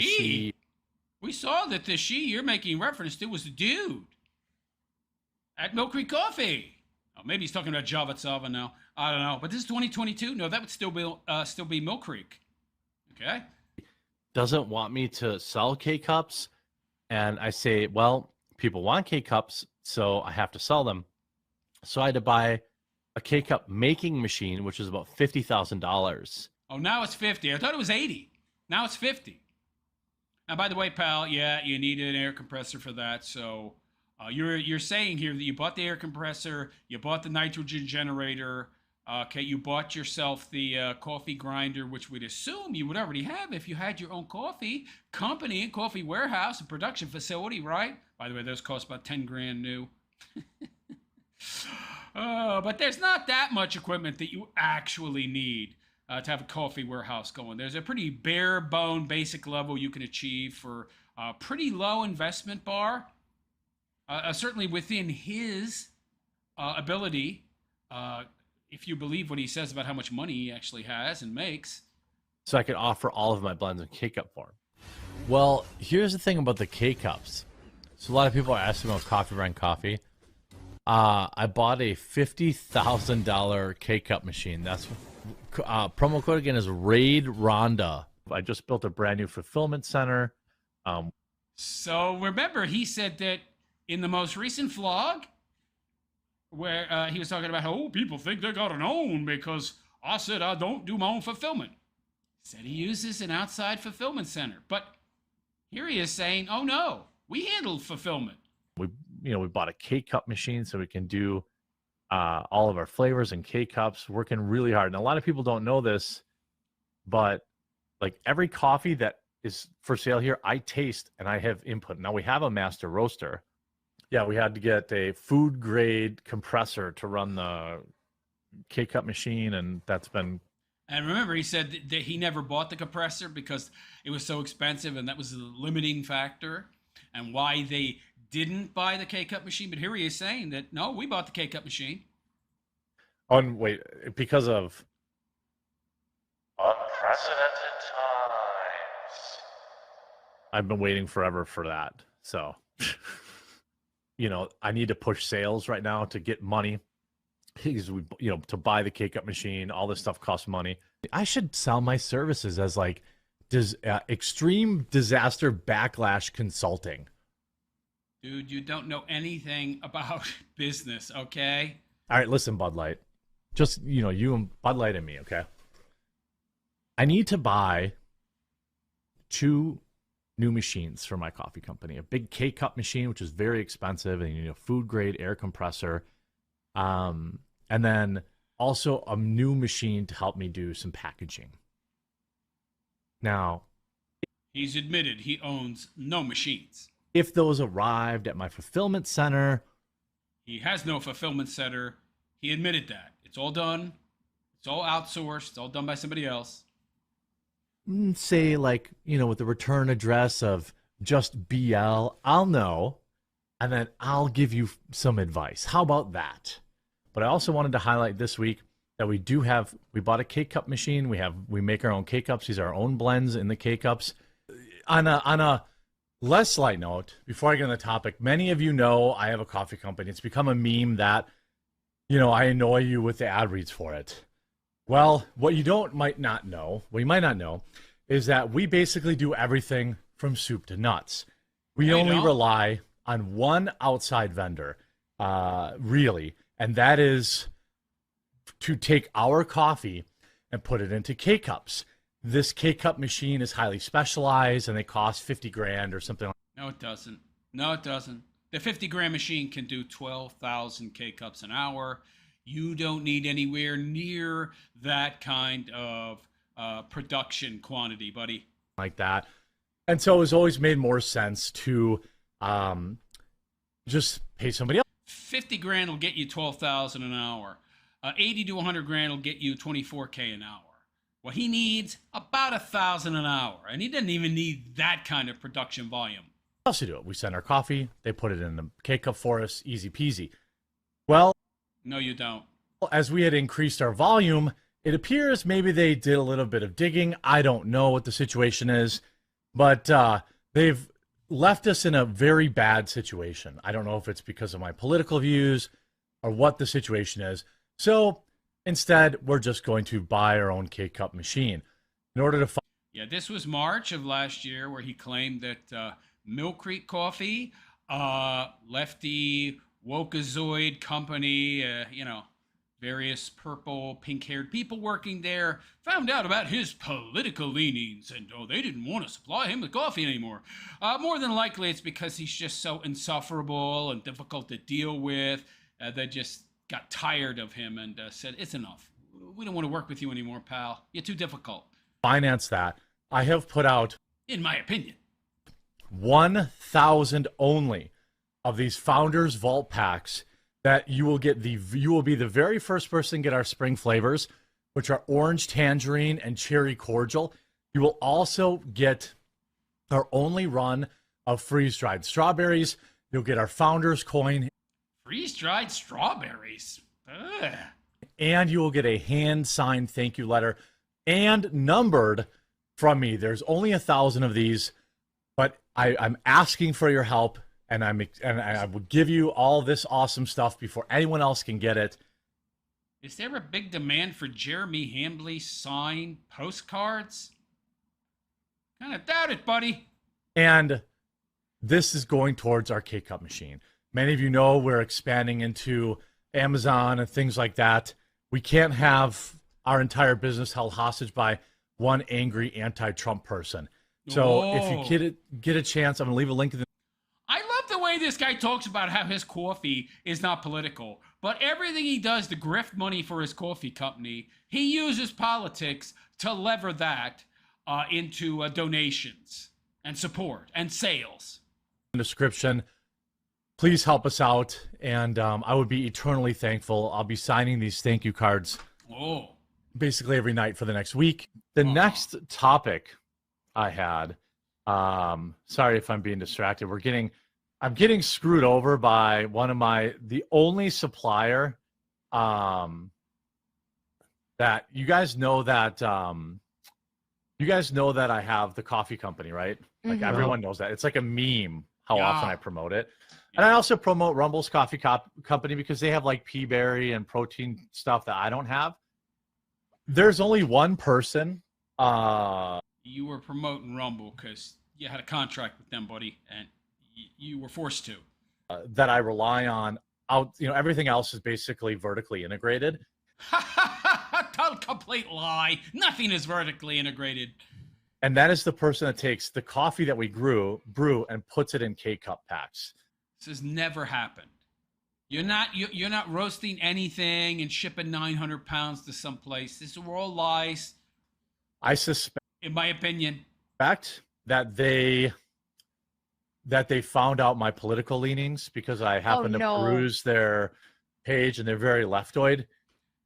We saw that the she you're making reference to was a dude at Mill Creek Coffee. Oh, maybe he's talking about Java Sava now. I don't know. But this is 2022. No, that would still be Mill Creek. Okay. doesn't want me to sell K-Cups. And I say, well, people want K-Cups, so I have to sell them. So I had to buy a K-Cup making machine, which is about $50,000. Oh, now it's 50. I thought it was 80. Now it's 50. Now, by the way, pal, yeah, you need an air compressor for that. So you're saying here that you bought the air compressor, you bought the nitrogen generator, okay, you bought yourself the coffee grinder, which we'd assume you would already have if you had your own coffee company and coffee warehouse and production facility, right? By the way, those cost about 10 grand new. But there's not that much equipment that you actually need to have a coffee warehouse going. There's a pretty bare bone basic level you can achieve for a pretty low investment bar. Certainly within his ability, if you believe what he says about how much money he actually has and makes. So I could offer all of my blends in K-Cup form. Well, here's the thing about the K-Cups. So a lot of people are asking about Coffee Brand Coffee. I bought a $50,000 K-Cup machine. That's promo code again is Raid Rhonda. I just built a brand new fulfillment center. So remember, he said that in the most recent vlog, where he was talking about how people think they got an own because I said I don't do my own fulfillment. He said he uses an outside fulfillment center, but here he is saying, "Oh no, we handle fulfillment." We bought a K-Cup machine so we can do all of our flavors and K-Cups, working really hard. And a lot of people don't know this, but like every coffee that is for sale here, I taste and I have input. Now we have a master roaster. Yeah, we had to get a food grade compressor to run the K-Cup machine, and that's been. And remember, he said that he never bought the compressor because it was so expensive, and that was the limiting factor, and why they didn't buy the K-Cup machine. But here he is saying that, no, we bought the K-Cup machine. Wait, because of unprecedented times. I've been waiting forever for that. So, I need to push sales right now to get money. Because to buy the K-Cup machine, all this stuff costs money. I should sell my services as extreme disaster backlash consulting. Dude, you don't know anything about business, okay? All right, listen, Bud Light. Just, you and Bud Light and me, okay? I need to buy 2 new machines for my coffee company. A big K-Cup machine, which is very expensive, and a food grade air compressor. And then also a new machine to help me do some packaging. Now, he's admitted he owns no machines. If those arrived at my fulfillment center. He has no fulfillment center. He admitted that. It's all done. It's all outsourced. It's all done by somebody else. Say with the return address of just BL, I'll know, and then I'll give you some advice. How about that? But I also wanted to highlight this week that we bought a K-Cup machine. We make our own K-Cups. These are our own blends in the K-Cups. On a less light note, before I get on the topic, many of you know I have a coffee company. It's become a meme that, I annoy you with the ad reads for it. Well, what you might not know is that we basically do everything from soup to nuts. We only rely on one outside vendor, really, and that is to take our coffee and put it into K-Cups. This K-Cup machine is highly specialized, and they cost 50 grand or something. No, it doesn't. No, it doesn't. The 50 grand machine can do 12,000 K-Cups an hour. You don't need anywhere near that kind of production quantity, buddy. Like that. And so it's always made more sense to just pay somebody else. 50 grand will get you 12,000 an hour. 80 to 100 grand will get you 24K an hour. Well, he needs about 1,000 an hour, and he doesn't even need that kind of production volume. What else do do it? We send our coffee, they put it in the K-Cup for us, easy peasy. Well, no, you don't. As we had increased our volume, it appears maybe they did a little bit of digging. I don't know what the situation is, but they've left us in a very bad situation. I don't know if it's because of my political views or what the situation is. So instead, we're just going to buy our own K-Cup machine. In order to Yeah, this was March of last year where he claimed that Mill Creek Coffee, lefty wokeazoid company, various purple, pink-haired people working there found out about his political leanings, and they didn't want to supply him with coffee anymore. More than likely, it's because he's just so insufferable and difficult to deal with. They just got tired of him and said, "It's enough. We don't want to work with you anymore, pal. You're too difficult." Finance that. I have put out, in my opinion, 1,000 only of these Founders Vault packs that you will be the very first person to get our spring flavors, which are orange tangerine and cherry cordial. You will also get our only run of freeze-dried strawberries. You'll get our Founders coin. Freeze-dried strawberries. Ugh. And you will get a hand-signed thank you letter and numbered from me. There's only 1,000 of these, but I'm asking for your help, and I will give you all this awesome stuff before anyone else can get it. Is there a big demand for Jeremy Hambley signed postcards? Kind of doubt it, buddy. And this is going towards our K-Cup machine. Many of you know we're expanding into Amazon and things like that. We can't have our entire business held hostage by one angry anti-Trump person. So if you get a chance, I'm going to leave a link in the... I love the way this guy talks about how his coffee is not political, but everything he does to grift money for his coffee company, he uses politics to lever that into donations and support and sales. Description. Please help us out, and I would be eternally thankful. I'll be signing these thank you cards basically every night for the next week. The next topic I had, sorry if I'm being distracted. I'm getting screwed over by the only supplier that you guys know that I have the coffee company, right? Like everyone knows that. It's like a meme how often I promote it. And I also promote Rumble's Coffee Company because they have like pea berry and protein stuff that I don't have. There's only one person. You were promoting Rumble because you had a contract with them, buddy, and you were forced to. That I rely on. Everything else is basically vertically integrated. Total complete lie. Nothing is vertically integrated. And that is the person that takes the coffee that we brew, and puts it in K-Cup packs. This has never happened. You're not roasting anything and shipping 900 pounds to someplace. These are all lies. I suspect, in my opinion, that they found out my political leanings because I happened to peruse their page, and they're very leftoid.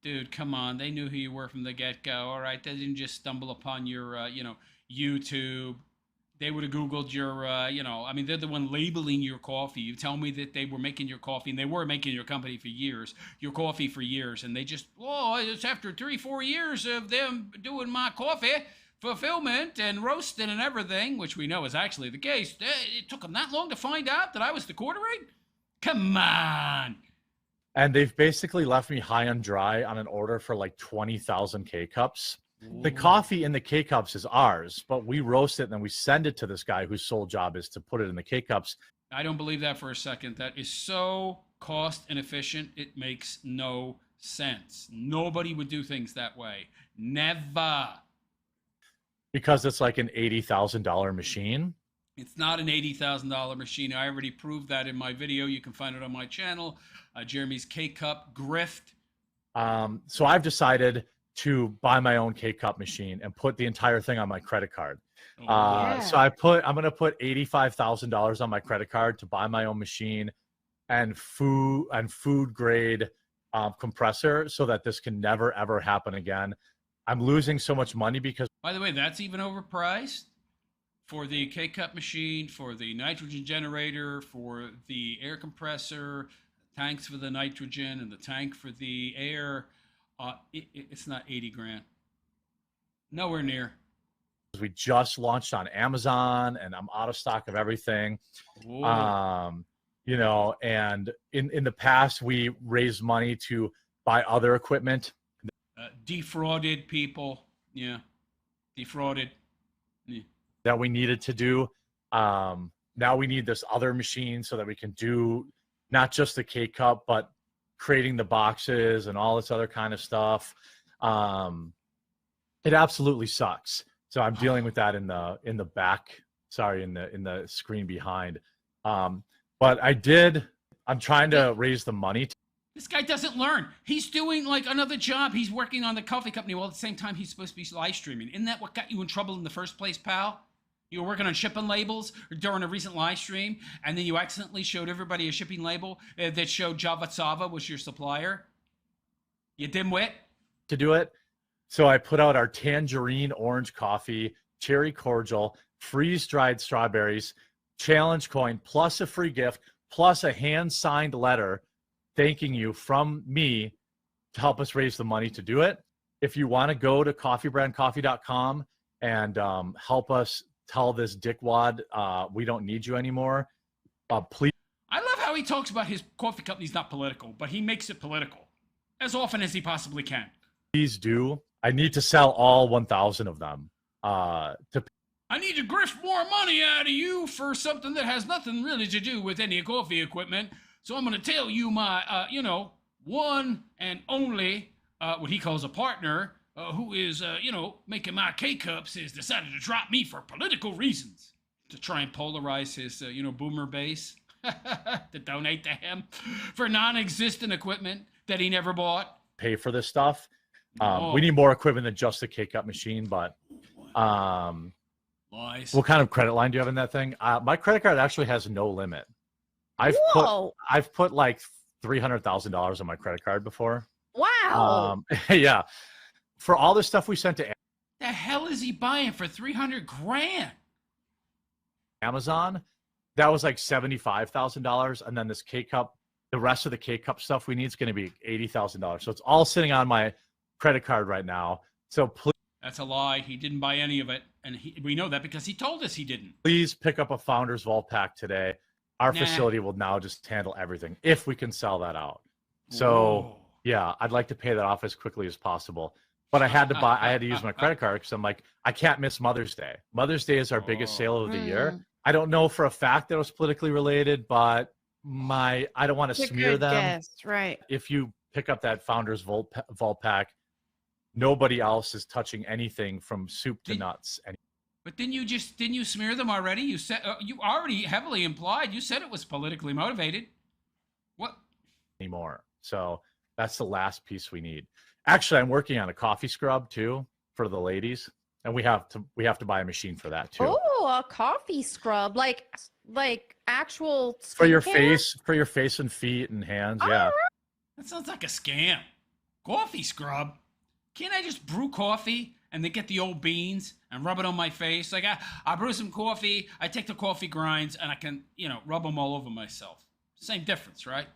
Dude, come on. They knew who you were from the get-go, all right? They didn't just stumble upon your, YouTube. They would have Googled your, they're the one labeling your coffee. You tell me that they were making your coffee, and they were making your coffee for years, and they just, it's after 3-4 years of them doing my coffee fulfillment and roasting and everything, which we know is actually the case. It took them that long to find out that I was the quartering? Come on. And they've basically left me high and dry on an order for like 20,000 K-Cups. The coffee in the K-Cups is ours, but we roast it and then we send it to this guy whose sole job is to put it in the K-Cups. I don't believe that for a second. That is so cost inefficient, it makes no sense. Nobody would do things that way. Never. Because it's like an $80,000 machine. It's not an $80,000 machine. I already proved that in my video. You can find it on my channel, Jeremy's K-Cup Grift. So I've decided to buy my own K-Cup machine and put the entire thing on my credit card. So I'm going to put $85,000 on my credit card to buy my own machine and food grade compressor so that this can never, ever happen again. I'm losing so much money because... By the way, that's even overpriced for the K-Cup machine, for the nitrogen generator, for the air compressor, tanks for the nitrogen, and the tank for the air. It's not 80 grand. Nowhere near. We just launched on Amazon, and I'm out of stock of everything. And in the past, we raised money to buy other equipment. Defrauded people. Yeah. Defrauded. that we needed to do. Now we need this other machine so that we can do not just the K-Cup, but creating the boxes and all this other kind of stuff. It absolutely sucks. So I'm dealing with that in the back. Sorry, in the screen behind. But I'm trying to raise the money. This guy doesn't learn. He's doing like another job. He's working on the coffee company while at the same time he's supposed to be live streaming. Isn't that what got you in trouble in the first place, pal? You were working on shipping labels during a recent live stream, and then you accidentally showed everybody a shipping label that showed Java Sava was your supplier. You dimwit. To do it. So I put out our tangerine orange coffee, cherry cordial, freeze-dried strawberries, challenge coin, plus a free gift, plus a hand-signed letter thanking you from me to help us raise the money to do it. If you want to go to coffeebrandcoffee.com and help us tell this dickwad we don't need you anymore, please. I love how he talks about his coffee company's not political, but he makes it political as often as he possibly can. Please do. I need to sell all 1,000 of them. I need to grift more money out of you for something that has nothing really to do with any coffee equipment. So I'm going to tell you my, one and only, what he calls a partner, who is, making my K-Cups, has decided to drop me for political reasons. To try and polarize his, boomer base. To donate to him for non-existent equipment that he never bought. Pay for this stuff. We need more equipment than just the K-Cup machine, but lies. What kind of credit line do you have in that thing? My credit card actually has no limit. I've put like $300,000 on my credit card before. Wow. Yeah. For all the stuff we sent to the hell is he buying for $300,000? Amazon, that was like $75,000, and then this K-Cup, the rest of the K-Cup stuff we need is going to be $80,000. So it's all sitting on my credit card right now. So please. That's a lie. He didn't buy any of it, and we know that because he told us he didn't. Please pick up a Founders Vault pack today. Our facility will now just handle everything if we can sell that out. So yeah, I'd like to pay that off as quickly as possible. But I had to use my credit card because I'm like, I can't miss Mother's Day. Mother's Day is our biggest sale of the year. I don't know for a fact that it was politically related, but I don't want to smear them. Guess, right. If you pick up that Founders Vault pack, nobody else is touching anything from soup to nuts. But didn't you smear them already? You said you already heavily implied. You said it was politically motivated. What? Anymore. So that's the last piece we need. Actually, I'm working on a coffee scrub too for the ladies, and we have to buy a machine for that too. Oh, a coffee scrub, like actual for your face and feet and hands. Yeah. Right. That sounds like a scam. Coffee scrub. Can't I just brew coffee and then get the old beans and rub it on my face? Like I brew some coffee, I take the coffee grinds, and I can, rub them all over myself. Same difference, right?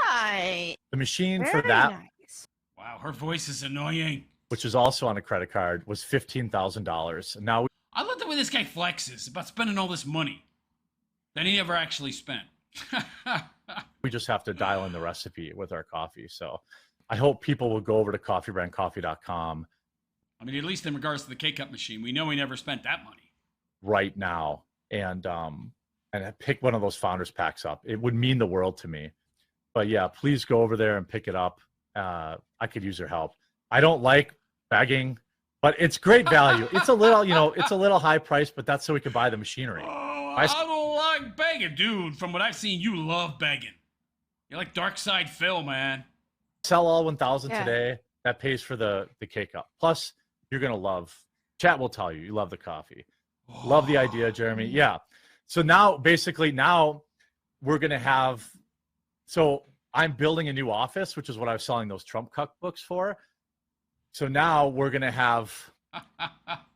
Right. The machine Very for that, nice. Wow, her voice is annoying. which is also on a credit card, was $15,000. Now I love the way this guy flexes about spending all this money that he never actually spent. we just have to dial in the recipe with our coffee. So I hope people will go over to coffeebrandcoffee.com. I mean, at least in regards to the K-Cup machine, we know he never spent that money. Right now. And pick one of those founders packs up. It would mean the world to me. But yeah, please go over there and pick it up. I could use your help. I don't like begging, but it's great value. It's a little high price, but that's so we can buy the machinery. Oh, I don't like begging, dude. From what I've seen, you love begging. You're like Dark Side Phil, man. Sell all 1,000 today. That pays for the K-Cup. Plus, you're gonna love. Chat will tell you you love the coffee. Love the idea, Jeremy. Yeah. So now, basically, we're gonna have. So I'm building a new office, which is what I was selling those Trump cuck books for. So now we're gonna have.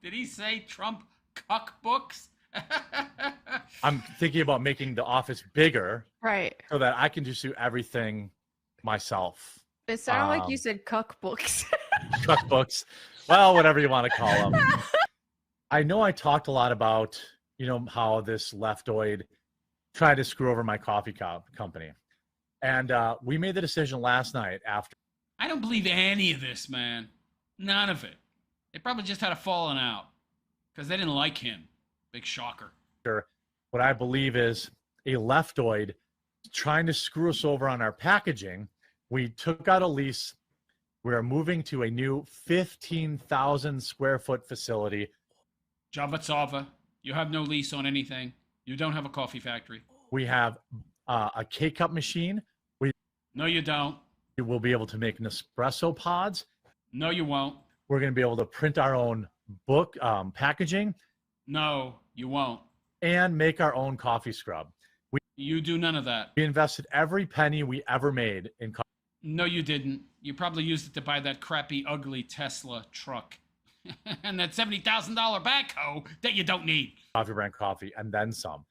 Did he say Trump cuck books? I'm thinking about making the office bigger, Right. so that I can just do everything myself. It sounded like you said cuck books. Cuck books, well, whatever you want to call them. I know I talked a lot about how this leftoid tried to screw over my coffee company, and we made the decision last night after. I don't believe any of this, man. None of it. They probably just had a falling out. because they didn't like him. Big shocker. What I believe is a leftoid trying to screw us over on our packaging. We took out a lease. We are moving to a new 15,000 square foot facility. Javatsava, you have no lease on anything. You don't have a coffee factory. We have a K-cup machine. No, you don't. We will be able to make Nespresso pods. No, you won't. We're going to be able to print our own book packaging. No, you won't. And make our own coffee scrub. You do none of that. We invested every penny we ever made in coffee. No, you didn't. You probably used it to buy that crappy, ugly Tesla truck. And that $70,000 backhoe that you don't need. Coffee brand coffee, and then some.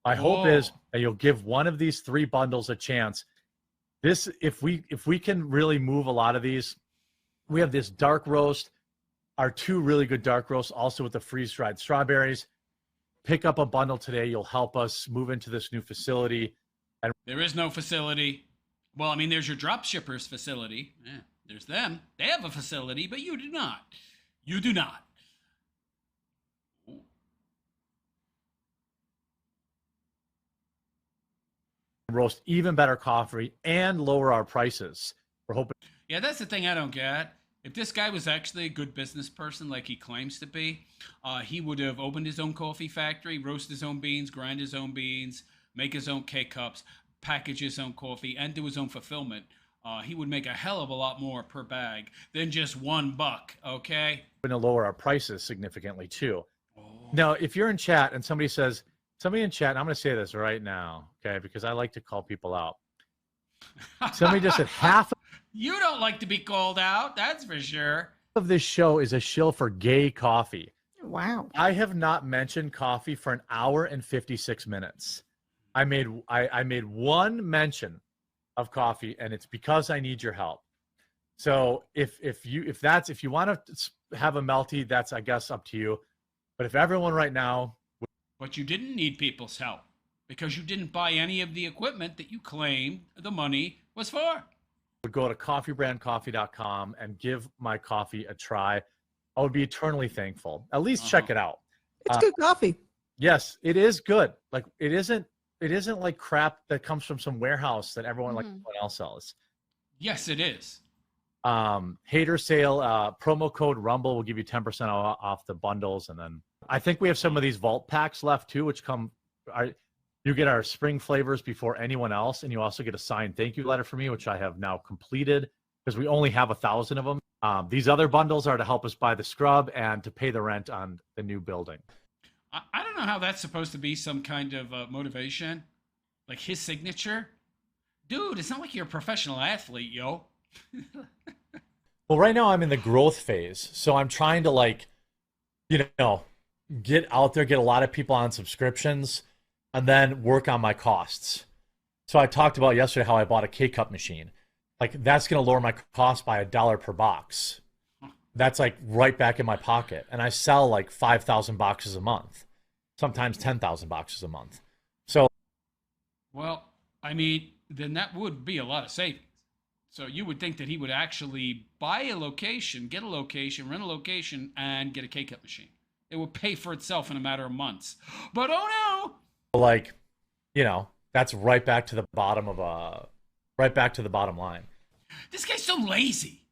My hope is that you'll give one of these 3 bundles a chance. This, if we can really move a lot of these, we have this dark roast, our 2 really good dark roasts, also with the freeze-dried strawberries. Pick up a bundle today. You'll help us move into this new facility. And there is no facility. Well, I mean, there's your drop shippers facility. Yeah, there's them. They have a facility, but you do not. You do not. roast even better coffee and lower our prices. We're hoping. Yeah, that's the thing I don't get. If this guy was actually a good business person like he claims to be, he would have opened his own coffee factory, roast his own beans, grind his own beans, make his own K-cups, package his own coffee, and do his own fulfillment. He would make a hell of a lot more per bag than just $1, okay? Going to lower our prices significantly too. Oh. Now, if you're in chat and somebody in chat, and I'm going to say this right now, okay, because I like to call people out. Somebody just said half. You don't like to be called out, that's for sure. Of this show is a shill for gay coffee. Wow. I have not mentioned coffee for an hour and 56 minutes. I made one mention of coffee, and it's because I need your help. So if you want to have a melty, that's, I guess, up to you. But if everyone right now, but you didn't need people's help because you didn't buy any of the equipment that you claimed the money was for. Would go to coffeebrandcoffee.com and give my coffee a try, I would be eternally thankful. At least check it out. It's good coffee. Yes, it is good. Like it isn't like crap that comes from some warehouse that everyone like everyone else sells. Yes, it is. Hater sale, promo code Rumble will give you 10% off the bundles. And then I think we have some of these vault packs left too, which you get our spring flavors before anyone else. And you also get a signed thank you letter from me, which I have now completed because we only have 1,000 of them. These other bundles are to help us buy the scrub and to pay the rent on the new building. I don't know how that's supposed to be some kind of motivation, like his signature. Dude, it's not like you're a professional athlete, yo. Well, right now I'm in the growth phase. So I'm trying to get out there, get a lot of people on subscriptions, and then work on my costs. So I talked about yesterday how I bought a K-cup machine. Like that's going to lower my cost by $1 per box. That's like right back in my pocket. And I sell like 5,000 boxes a month, sometimes 10,000 boxes a month. So, well, I mean, then that would be a lot of savings. So you would think that he would actually buy a location, get a location, rent a location, and get a K-cup machine. It would pay for itself in a matter of months. But oh no! Like, that's right back to the bottom line. This guy's so lazy.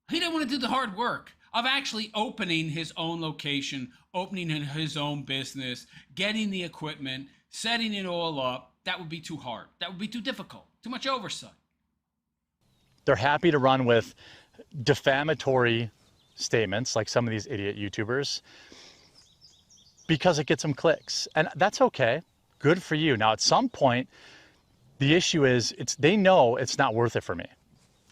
He didn't want to do the hard work of actually opening his own location, opening his own business, getting the equipment, setting it all up. That would be too hard. That would be too difficult. Too much oversight. They're happy to run with defamatory statements like some of these idiot YouTubers because it gets them clicks. And that's okay. Good for you. Now, at some point, the issue is they know it's not worth it for me.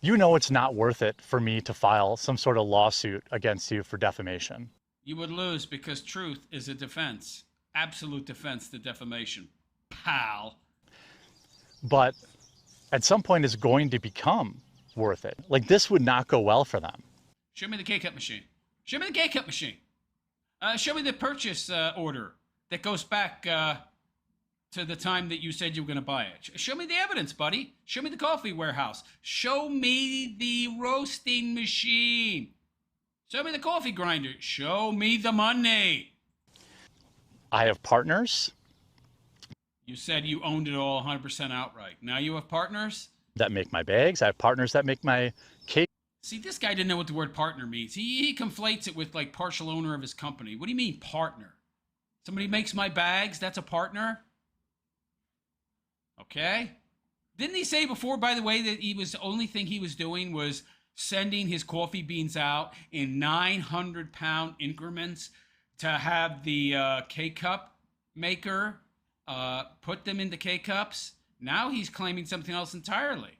You know it's not worth it for me to file some sort of lawsuit against you for defamation. You would lose because truth is a defense. Absolute defense to defamation. Pal. But at some point, it's going to become worth it. Like, this would not go well for them. Show me the K-cup machine. Show me the K-cup machine. Show me the purchase order that goes back to the time that you said you were going to buy it. Show me the evidence, buddy. Show me the coffee warehouse. Show me the roasting machine. Show me the coffee grinder. Show me the money. I have partners You said you owned it all 100% outright. Now you have partners? that make my bags. I have partners that make my cake. See, this guy didn't know what the word partner means. He conflates it with like partial owner of his company. What do you mean partner? Somebody makes my bags, that's a partner? Okay. Didn't he say before, by the way, that the only thing he was doing was sending his coffee beans out in 900-pound increments to have the K-cup maker put them into K-cups? Now he's claiming something else entirely.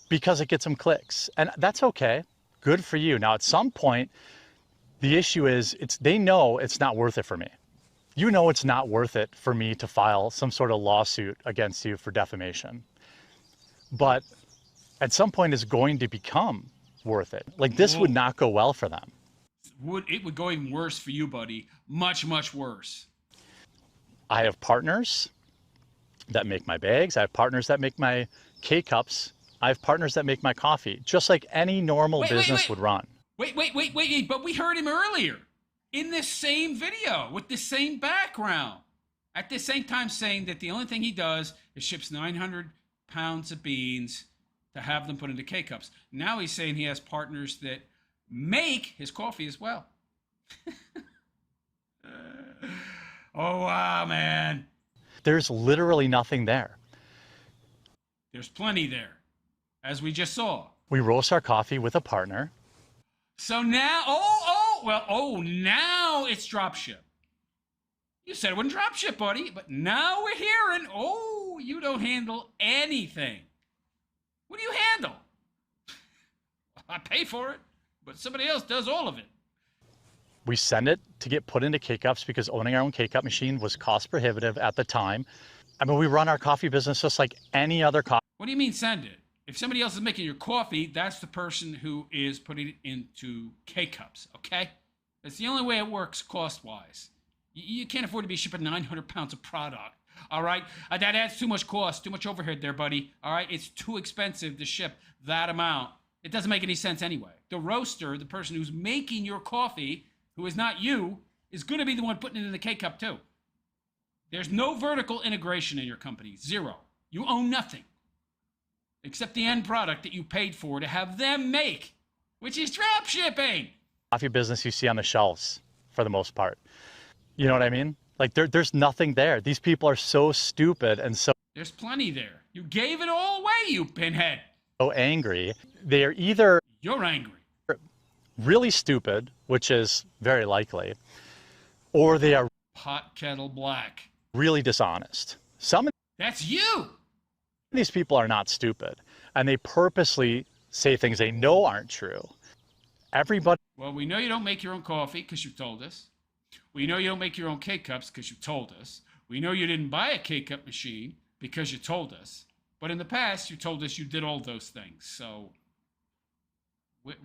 Because it gets them clicks. And that's okay. Good for you. Now, at some point, the issue is they know it's not worth it for me. You know it's not worth it for me to file some sort of lawsuit against you for defamation. But at some point, it's going to become worth it. Like, this would not go well for them. It would go even worse for you, buddy. Much, much worse. I have partners that make my bags. I have partners that make my K-cups. I have partners that make my coffee, just like any normal business would run. Wait, but we heard him earlier in this same video with the same background. At the same time saying that the only thing he does is ships 900 pounds of beans to have them put into K-cups. Now he's saying he has partners that make his coffee as well. Oh, wow, man. There's literally nothing there. There's plenty there, as we just saw. We roast our coffee with a partner. So now, now it's dropship. You said it wasn't dropship, buddy, but now we're hearing, you don't handle anything. What do you handle? I pay for it, but somebody else does all of it. We send it to get put into K-cups because owning our own K-cup machine was cost prohibitive at the time. I mean, we run our coffee business just like any other coffee. What do you mean send it? If somebody else is making your coffee, that's the person who is putting it into K-cups, okay? That's the only way it works cost-wise. You can't afford to be shipping 900 pounds of product, all right? That adds too much cost, too much overhead there, buddy, all right? It's too expensive to ship that amount. It doesn't make any sense anyway. The roaster, the person who's making your coffee, who is not you, is going to be the one putting it in the K-cup too. There's no vertical integration in your company. Zero. You own nothing except the end product that you paid for to have them make, which is drop shipping. Coffee business you see on the shelves for the most part. You know what I mean? Like there's nothing there. These people are so stupid and so... There's plenty there. You gave it all away, you pinhead. So angry. They are either... You're angry. Really stupid, which is very likely, or they are pot kettle black. Really dishonest. That's you. These people are not stupid, and they purposely say things they know aren't true. Everybody. Well, we know you don't make your own coffee because you told us. We know you don't make your own K-cups because you told us. We know you didn't buy a K-cup machine because you told us. But in the past, you told us you did all those things. So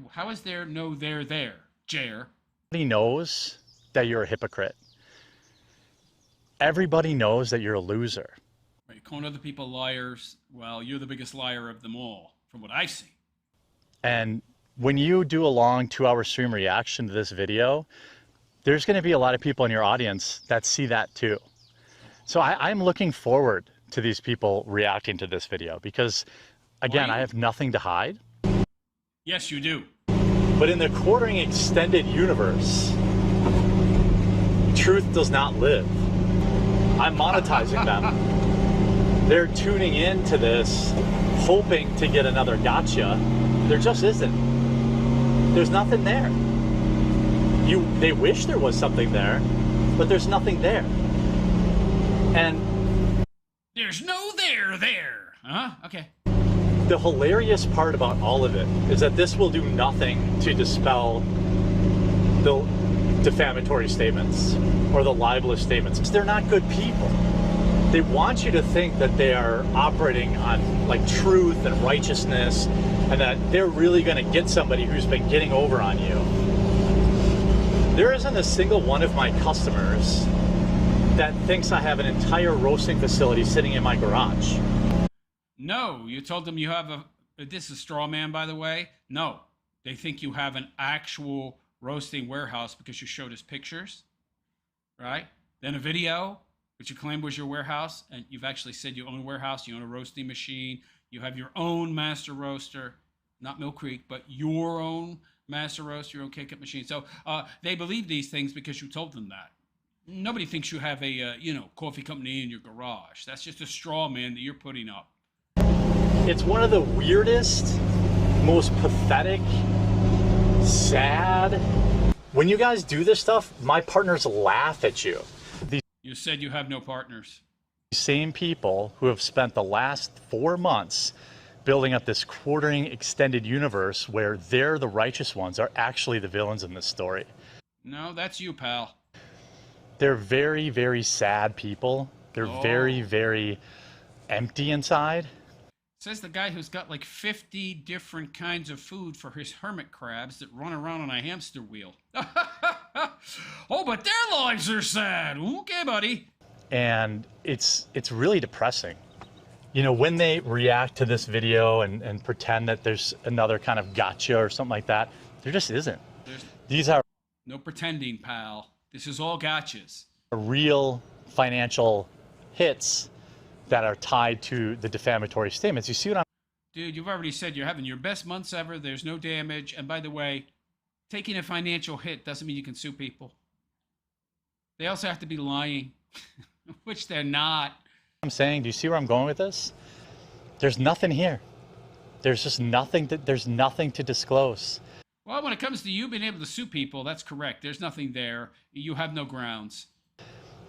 how is there no there, Jer? Everybody knows that you're a hypocrite. Everybody knows that you're a loser. Right, calling other people liars. Well, you're the biggest liar of them all, from what I see. And when you do a long 2-hour stream reaction to this video, there's going to be a lot of people in your audience that see that too. So I'm looking forward to these people reacting to this video because, again, I have nothing to hide. Yes, you do. But in the quartering extended universe, truth does not live. I'm monetizing them. They're tuning in to this, hoping to get another gotcha. There just isn't. There's nothing there. They wish there was something there, but there's nothing there. And there's no there. Huh? Okay. The hilarious part about all of it is that this will do nothing to dispel the defamatory statements or the libelous statements. They're not good people. They want you to think that they are operating on like truth and righteousness and that they're really going to get somebody who's been getting over on you. There isn't a single one of my customers that thinks I have an entire roasting facility sitting in my garage. No, you told them you have this is straw man, by the way. No, They think you have an actual roasting warehouse because you showed us pictures, right? Then a video, which you claimed was your warehouse, and you've actually said you own a warehouse, you own a roasting machine, you have your own master roaster, not Mill Creek, but your own master roaster, your own K-Cup machine. So they believe these things because you told them that. Nobody thinks you have a coffee company in your garage. That's just a straw man that you're putting up. It's one of the weirdest, most pathetic, sad. When you guys do this stuff, my partners laugh at you. You said you have no partners. Same people who have spent the last 4 months building up this quartering extended universe where they're the righteous ones are actually the villains in this story. No, that's you, pal. They're very, very sad people. They're very, very empty inside. Says the guy who's got like 50 different kinds of food for his hermit crabs that run around on a hamster wheel. Oh, but their lives are sad. Okay, buddy. And it's really depressing. You know, when they react to this video and pretend that there's another kind of gotcha or something like that, there just isn't. These are no pretending, pal. This is all gotchas. Real financial hits that are tied to the defamatory statements. You see what I'm... Dude, you've already said you're having your best months ever. There's no damage. And by the way, taking a financial hit doesn't mean you can sue people. They also have to be lying, which they're not. I'm saying, do you see where I'm going with this? There's nothing here. There's just nothing to disclose. Well, when it comes to you being able to sue people, that's correct. There's nothing there. You have no grounds.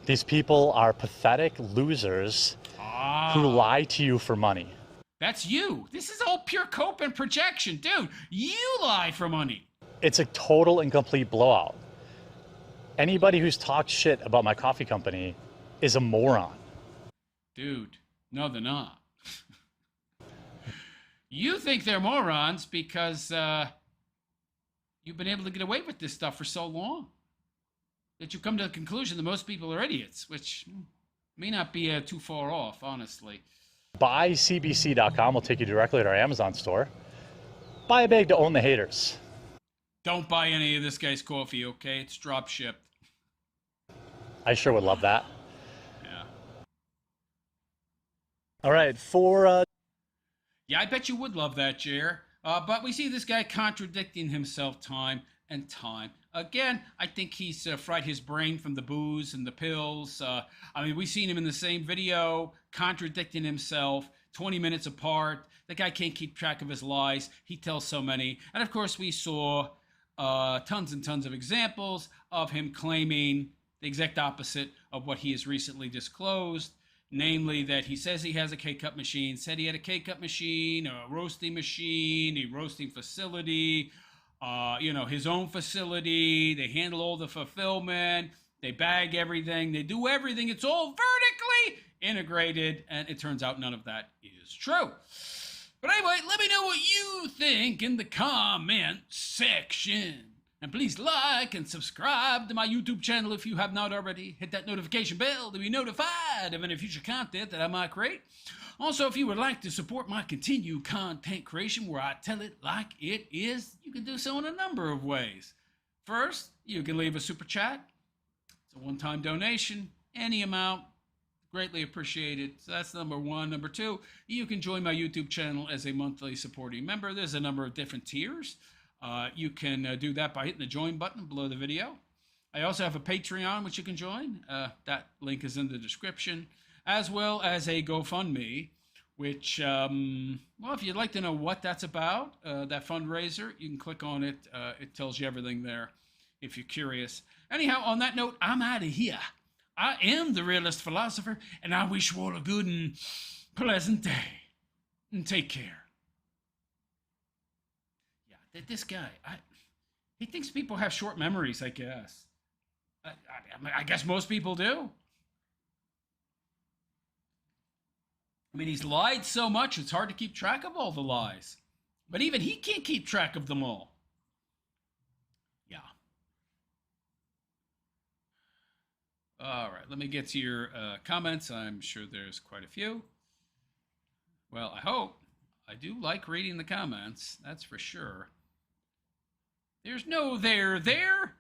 These people are pathetic losers who lie to you for money. That's you. This is all pure cope and projection. Dude, you lie for money. It's a total and complete blowout. Anybody who's talked shit about my coffee company is a moron. Dude, no, they're not. You think they're morons because you've been able to get away with this stuff for so long that you come to the conclusion that most people are idiots, which may not be too far off, honestly. BuyCBC.com will take you directly to our Amazon store. Buy a bag to own the haters. Don't buy any of this guy's coffee, okay? It's drop shipped. I sure would love that. Yeah. All right, for... Yeah, I bet you would love that, Jer. But we see this guy contradicting himself time and time again. I think he's fried his brain from the booze and the pills. I mean, we've seen him in the same video contradicting himself 20 minutes apart. The guy can't keep track of his lies. He tells so many. And of course, we saw tons and tons of examples of him claiming the exact opposite of what he has recently disclosed. Namely, that he says he has a K-Cup machine, said he had a K-Cup machine, a roasting machine, a roasting facility, his own facility. They handle all the fulfillment. They bag everything. They do everything. It's all vertically integrated. And it turns out none of that is true. But anyway, let me know what you think in the comment section. And please like and subscribe to my YouTube channel if you have not already. Hit that notification bell to be notified of any future content that I might create. Also, if you would like to support my continued content creation where I tell it like it is, you can do so in a number of ways. First, you can leave a super chat. It's a one-time donation, any amount, greatly appreciated. So that's number one. Number two, you can join my YouTube channel as a monthly supporting member. There's a number of different tiers. You can do that by hitting the join button below the video. I also have a Patreon, which you can join. That link is in the description, as well as a GoFundMe, which, if you'd like to know what that's about, that fundraiser, you can click on it. It tells you everything there if you're curious. Anyhow, on that note, I'm out of here. I am the Realist Philosopher, and I wish you all a good and pleasant day. And take care. This guy, he thinks people have short memories, I guess. I guess most people do. I mean, he's lied so much, it's hard to keep track of all the lies. But even he can't keep track of them all. Yeah. All right, let me get to your comments. I'm sure there's quite a few. Well, I hope. I do like reading the comments, that's for sure. There's no there there.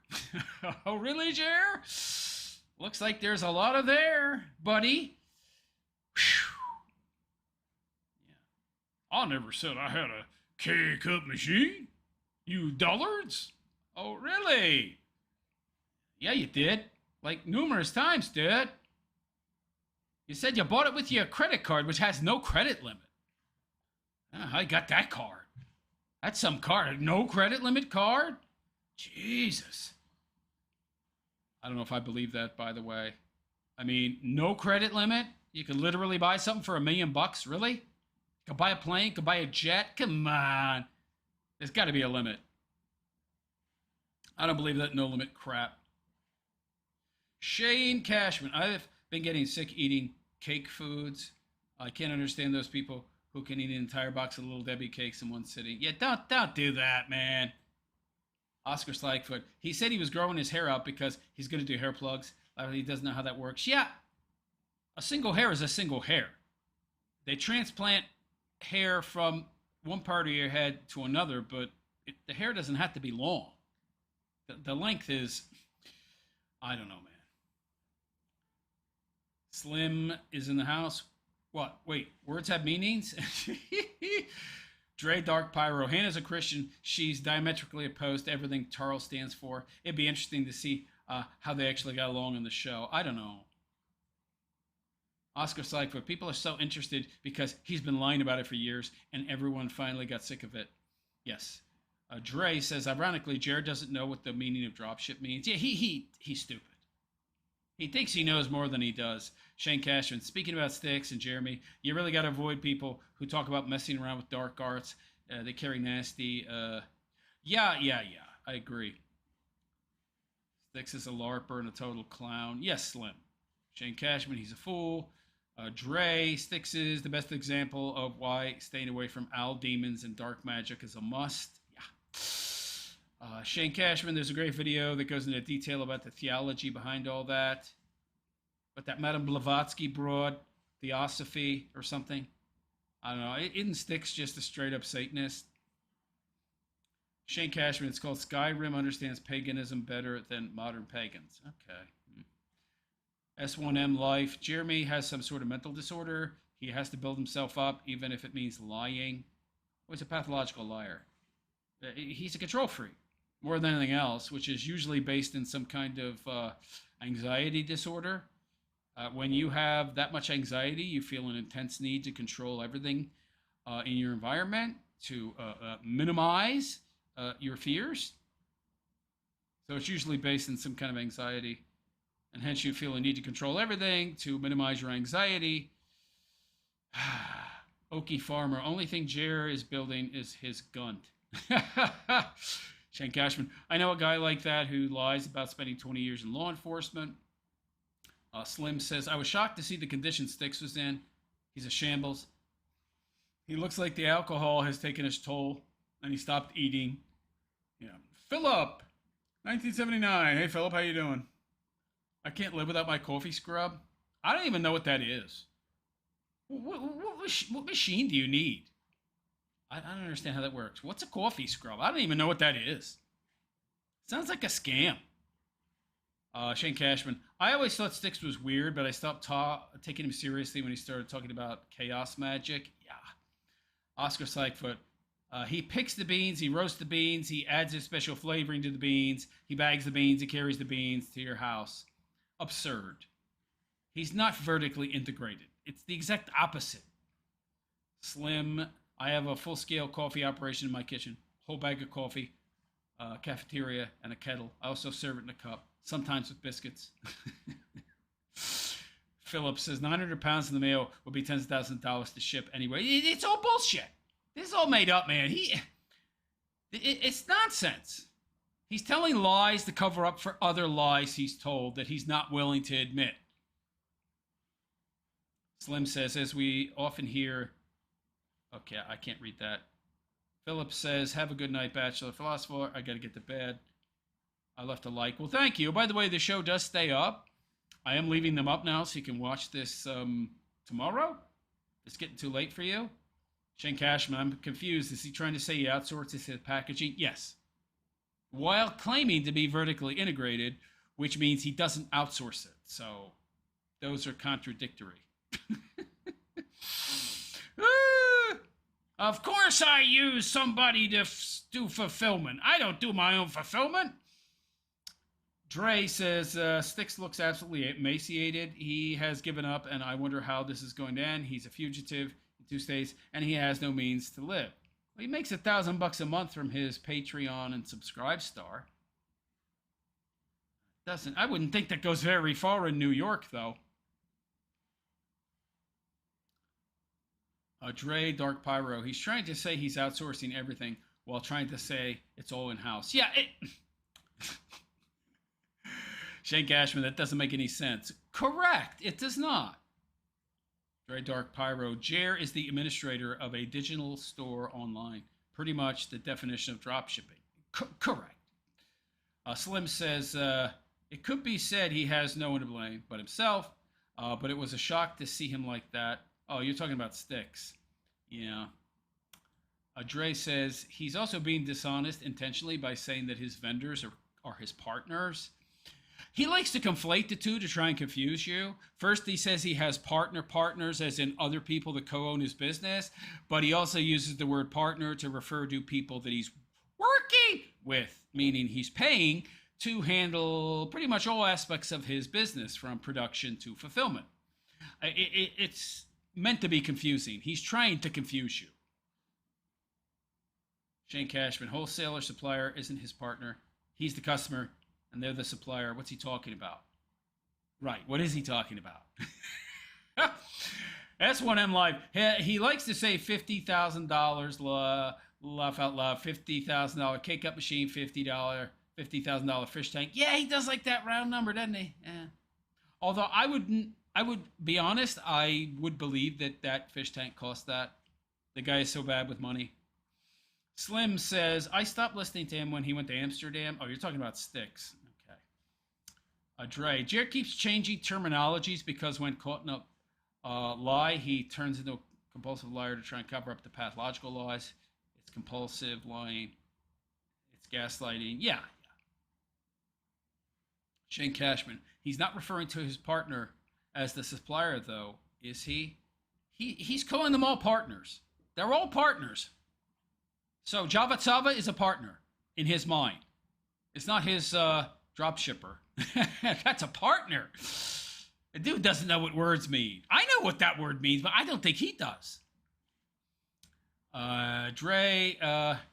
Oh, really, Jer? Looks like there's a lot of there, buddy. Whew. Yeah. I never said I had a K-cup machine. You dullards? Oh, really? Yeah, you did. Like numerous times, dude. You said you bought it with your credit card, which has no credit limit. I got that card. That's some card. No credit limit card? Jesus. I don't know if I believe that, by the way. I mean, no credit limit? You could literally buy something for $1 million bucks? Really? You could buy a plane? Could buy a jet? Come on. There's got to be a limit. I don't believe that no limit crap. Shane Cashman. I've been getting sick eating cake foods. I can't understand those people who can eat an entire box of Little Debbie cakes in one sitting. Yeah, don't do that, man. Oscar Slagfoot. He said he was growing his hair out because he's going to do hair plugs. He doesn't know how that works. Yeah, a single hair is a single hair. They transplant hair from one part of your head to another, but the hair doesn't have to be long. The length is, I don't know, man. Slim is in the house. What? Wait, words have meanings? Dre Dark Pyro. Hannah's a Christian. She's diametrically opposed to everything Charles stands for. It'd be interesting to see how they actually got along in the show. I don't know. Oscar Slagfoot. People are so interested because he's been lying about it for years, and everyone finally got sick of it. Yes. Dre says, ironically, Jared doesn't know what the meaning of dropship means. Yeah, he's stupid. He thinks he knows more than he does. Shane Cashman, speaking about Sticks and Jeremy, you really got to avoid people who talk about messing around with dark arts. They carry nasty. Yeah, I agree. Sticks is a LARPer and a total clown. Yes, Slim. Shane Cashman, he's a fool. Dre, Sticks is the best example of why staying away from owl demons and dark magic is a must. Shane Cashman, there's a great video that goes into detail about the theology behind all that. But that Madame Blavatsky broad, Theosophy or something, I don't know. Isn't Sticks just a straight up Satanist? Shane Cashman, it's called Skyrim understands paganism better than modern pagans. Okay. S1M Life. Jeremy has some sort of mental disorder. He has to build himself up, even if it means lying. Well, he's a pathological liar. He's a control freak, more than anything else, which is usually based in some kind of anxiety disorder. When you have that much anxiety, you feel an intense need to control everything in your environment, to minimize your fears. So it's usually based in some kind of anxiety, and hence you feel a need to control everything to minimize your anxiety. Okie Farmer, only thing Jer is building is his gunt. Shane Cashman, I know a guy like that who lies about spending 20 years in law enforcement. Slim says, I was shocked to see the condition Sticks was in. He's a shambles. He looks like the alcohol has taken its toll, and he stopped eating. Yeah. Philip, 1979. Hey, Philip, how you doing? I can't live without my coffee scrub. I don't even know what that is. What machine do you need? I don't understand how that works. What's a coffee scrub? I don't even know what that is. Sounds like a scam. Shane Cashman. I always thought Sticks was weird, but I stopped taking him seriously when he started talking about chaos magic. Yeah. Oscar Sykefoot. He picks the beans, he roasts the beans, he adds his special flavoring to the beans, he bags the beans, he carries the beans to your house. Absurd. He's not vertically integrated. It's the exact opposite. Slim. I have a full-scale coffee operation in my kitchen. Whole bag of coffee, cafeteria, and a kettle. I also serve it in a cup, sometimes with biscuits. Philip says 900 pounds in the mail would be tens of thousands of dollars to ship anyway. It's all bullshit. This is all made up, man. It's nonsense. He's telling lies to cover up for other lies he's told that he's not willing to admit. Slim says, as we often hear... Okay, I can't read that. Philip says, have a good night, Bachelor Philosopher. I got to get to bed. I left a like. Well, thank you. By the way, the show does stay up. I am leaving them up now so you can watch this tomorrow. It's getting too late for you. Shane Cashman, I'm confused. Is he trying to say he outsources his packaging? Yes. while claiming to be vertically integrated, which means he doesn't outsource it. So those are contradictory. Of course I use somebody to do fulfillment. I don't do my own fulfillment. Dre says, Styx looks absolutely emaciated. He has given up, and I wonder how this is going to end. He's a fugitive in 2 states, and he has no means to live. Well, he makes $1,000 a month from his Patreon and Subscribe Star. I wouldn't think that goes very far in New York, though. Dre, Dark Pyro. He's trying to say he's outsourcing everything while trying to say it's all in-house. Yeah, Shane Cashman, that doesn't make any sense. Correct, it does not. Dre, Dark Pyro. Jer is the administrator of a digital store online. Pretty much the definition of drop shipping. Correct. Slim says, it could be said he has no one to blame but himself, but it was a shock to see him like that. Oh, you're talking about Styx. Yeah. Dre says he's also being dishonest intentionally by saying that his vendors are his partners. He likes to conflate the two to try and confuse you. First, he says he has partners, as in other people that co-own his business, but he also uses the word partner to refer to people that he's working with, meaning he's paying to handle pretty much all aspects of his business, from production to fulfillment. It's meant to be confusing. He's trying to confuse you. Shane Cashman, wholesaler, supplier isn't his partner. He's the customer, and they're the supplier. What's he talking about? Right, what is he talking about? S1M Live. He likes to say $50,000, laugh out loud, $50,000 K-Cup machine, $50,000 fish tank. Yeah, he does like that round number, doesn't he? Yeah. Although I would be honest, I would believe that fish tank cost that. The guy is so bad with money. Slim says, I stopped listening to him when he went to Amsterdam. Oh, you're talking about Styx. Okay. Dre, Jared keeps changing terminologies because when caught in a lie, he turns into a compulsive liar to try and cover up the pathological lies. It's compulsive lying. It's gaslighting. Yeah. Shane Cashman, he's not referring to his partner as the supplier, though, is he? He's calling them all partners. They're all partners. So Java Tsava is a partner in his mind. It's not his drop shipper. That's a partner. The dude doesn't know what words mean. I know what that word means, but I don't think he does. Dre,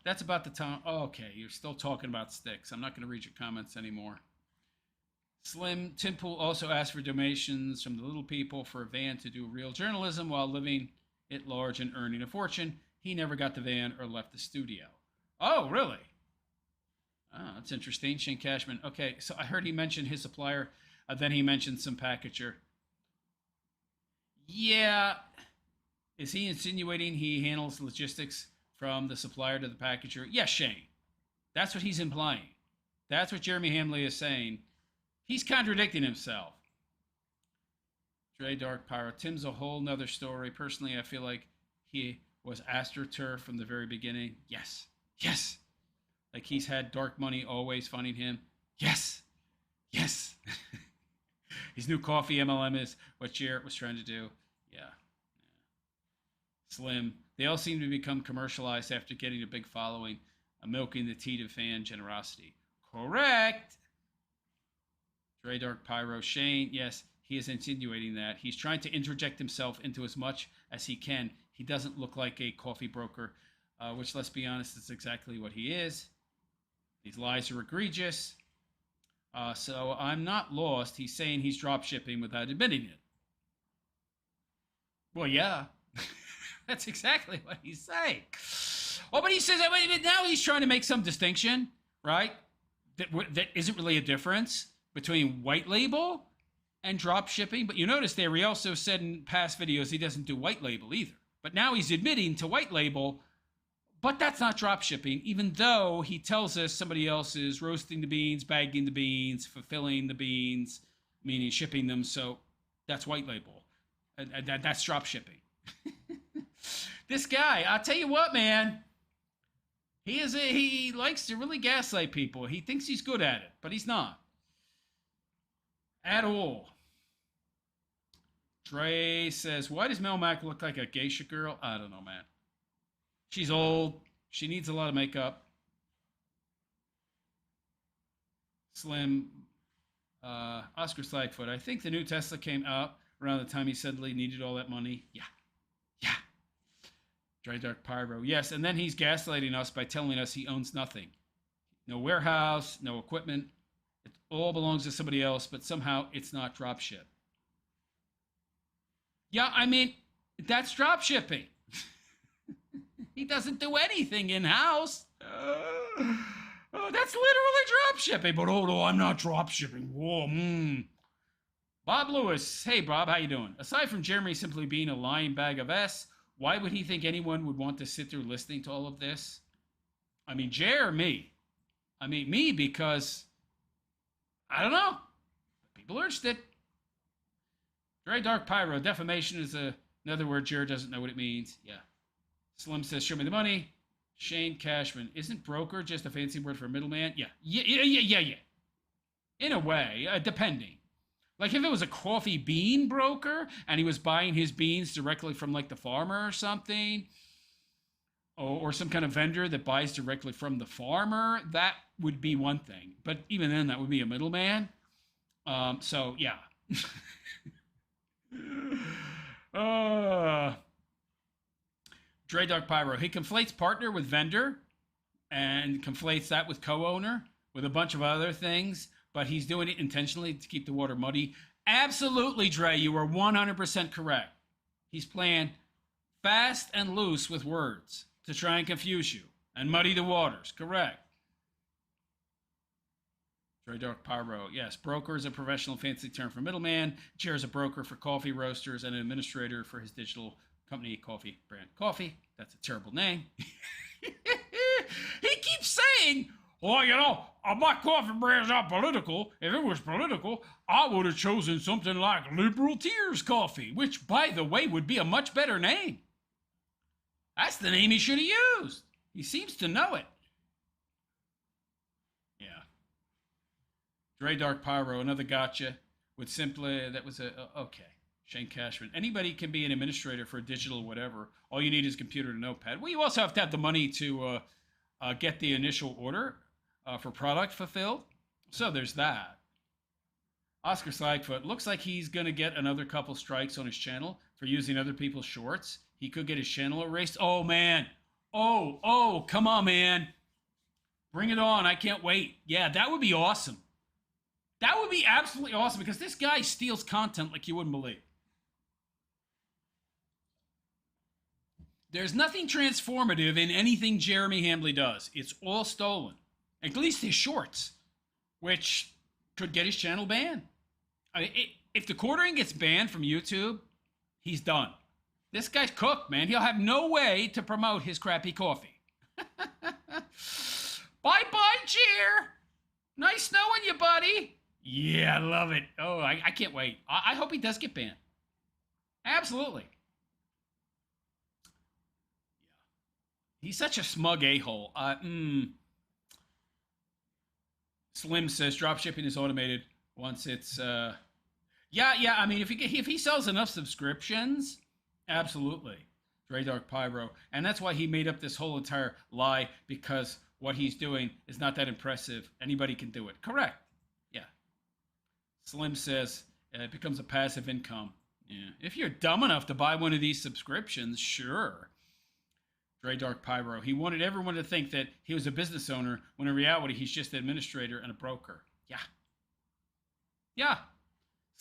that's about the time. Oh, okay, you're still talking about Styx. I'm not going to read your comments anymore. Slim Timpool also asked for donations from the little people for a van to do real journalism while living at large and earning a fortune. He never got the van or left the studio. Oh, really? Oh, that's interesting. Shane Cashman. Okay, so I heard he mentioned his supplier. Then he mentioned some packager. Yeah. Is he insinuating he handles logistics from the supplier to the packager? Yes, Shane. That's what he's implying. That's what Jeremy Hamley is saying. He's contradicting himself. Dre Dark Pyro. Tim's a whole nother story. Personally, I feel like he was AstroTurf from the very beginning. Yes. Yes. Like he's had dark money always funding him. Yes. Yes. His new coffee MLM is what Jarrett was trying to do. Yeah. Slim. They all seem to become commercialized after getting a big following, milking the teat of fan generosity. Correct. Dre Dark Pyro. Shane, yes, he is insinuating that. He's trying to interject himself into as much as he can. He doesn't look like a coffee broker, which, let's be honest, is exactly what he is. These lies are egregious. So I'm not lost. He's saying he's drop shipping without admitting it. Well, yeah. That's exactly what he's saying. Oh, but he says that now he's trying to make some distinction, right? That isn't really a difference between white label and drop shipping. But you notice there, he also said in past videos he doesn't do white label either. But now he's admitting to white label, but that's not drop shipping, even though he tells us somebody else is roasting the beans, bagging the beans, fulfilling the beans, meaning shipping them. So that's white label. That's drop shipping. This guy, I'll tell you what, man. He likes to really gaslight people. He thinks he's good at it, but he's not at all. Dre says, why does Mel Mac look like a geisha girl? I don't know, man. She's old. She needs a lot of makeup. Slim, Oscar Slagfoot. I think the new Tesla came out around the time he suddenly needed all that money. Yeah. Dry Dark Pyro. Yes, and then he's gaslighting us by telling us he owns nothing. No warehouse, no equipment. It all belongs to somebody else, but somehow it's not dropship. Yeah, I mean, that's dropshipping. He doesn't do anything in-house. That's literally dropshipping. But no, I'm not dropshipping. Whoa, Bob Lewis. Hey, Bob, how you doing? Aside from Jeremy simply being a lying bag of S, why would he think anyone would want to sit through listening to all of this? I mean, Jay or me? I mean, me, because, I don't know. People are interested. Dry Dark Pyro. Defamation is another word Jared doesn't know what it means. Yeah. Slim says, show me the money. Shane Cashman. Isn't broker just a fancy word for middleman? Yeah. In a way, depending. Like if it was a coffee bean broker and he was buying his beans directly from like the farmer or something, or some kind of vendor that buys directly from the farmer, that would be one thing. But even then, that would be a middleman. So, yeah. Dre Dark Pyro. He conflates partner with vendor and conflates that with co-owner with a bunch of other things, but he's doing it intentionally to keep the water muddy. Absolutely, Dre, you are 100% correct. He's playing fast and loose with words to try and confuse you and muddy the waters. Correct. Dre Dark Pyro. Yes, broker is a professional fancy term for middleman. Chair is a broker for coffee roasters and an administrator for his digital company coffee brand coffee. That's a terrible name. He keeps saying, well, you know, my coffee brand's not political. If it was political, I would have chosen something like Liberal Tears Coffee, which, by the way, would be a much better name. That's the name he should have used. He seems to know it. Yeah. Dre Dark Pyro, another gotcha. With simply, that was okay. Shane Cashman. Anybody can be an administrator for digital whatever. All you need is a computer and a notepad. Well, you also have to have the money to get the initial order for product fulfilled. So there's that. Oscar Slagfoot. Looks like he's going to get another couple strikes on his channel for using other people's shorts. He could get his channel erased. Oh, man. Oh, come on, man. Bring it on. I can't wait. Yeah, that would be awesome. That would be absolutely awesome because this guy steals content like you wouldn't believe. There's nothing transformative in anything Jeremy Hambley does. It's all stolen. At least his shorts, which could get his channel banned. If the quartering gets banned from YouTube, he's done. This guy's cooked, man. He'll have no way to promote his crappy coffee. Bye-bye, Jer. Nice knowing you, buddy. Yeah, I love it. Oh, I can't wait. I hope he does get banned. Absolutely. He's such a smug a-hole. Slim says dropshipping is automated once it's yeah. I mean, if he sells enough subscriptions, absolutely. Dre Dark Pyro, and that's why he made up this whole entire lie because what he's doing is not that impressive. Anybody can do it. Correct. Yeah. Slim says it becomes a passive income. Yeah. If you're dumb enough to buy one of these subscriptions, sure. Dre Dark Pyro. He wanted everyone to think that he was a business owner when in reality he's just an administrator and a broker. Yeah.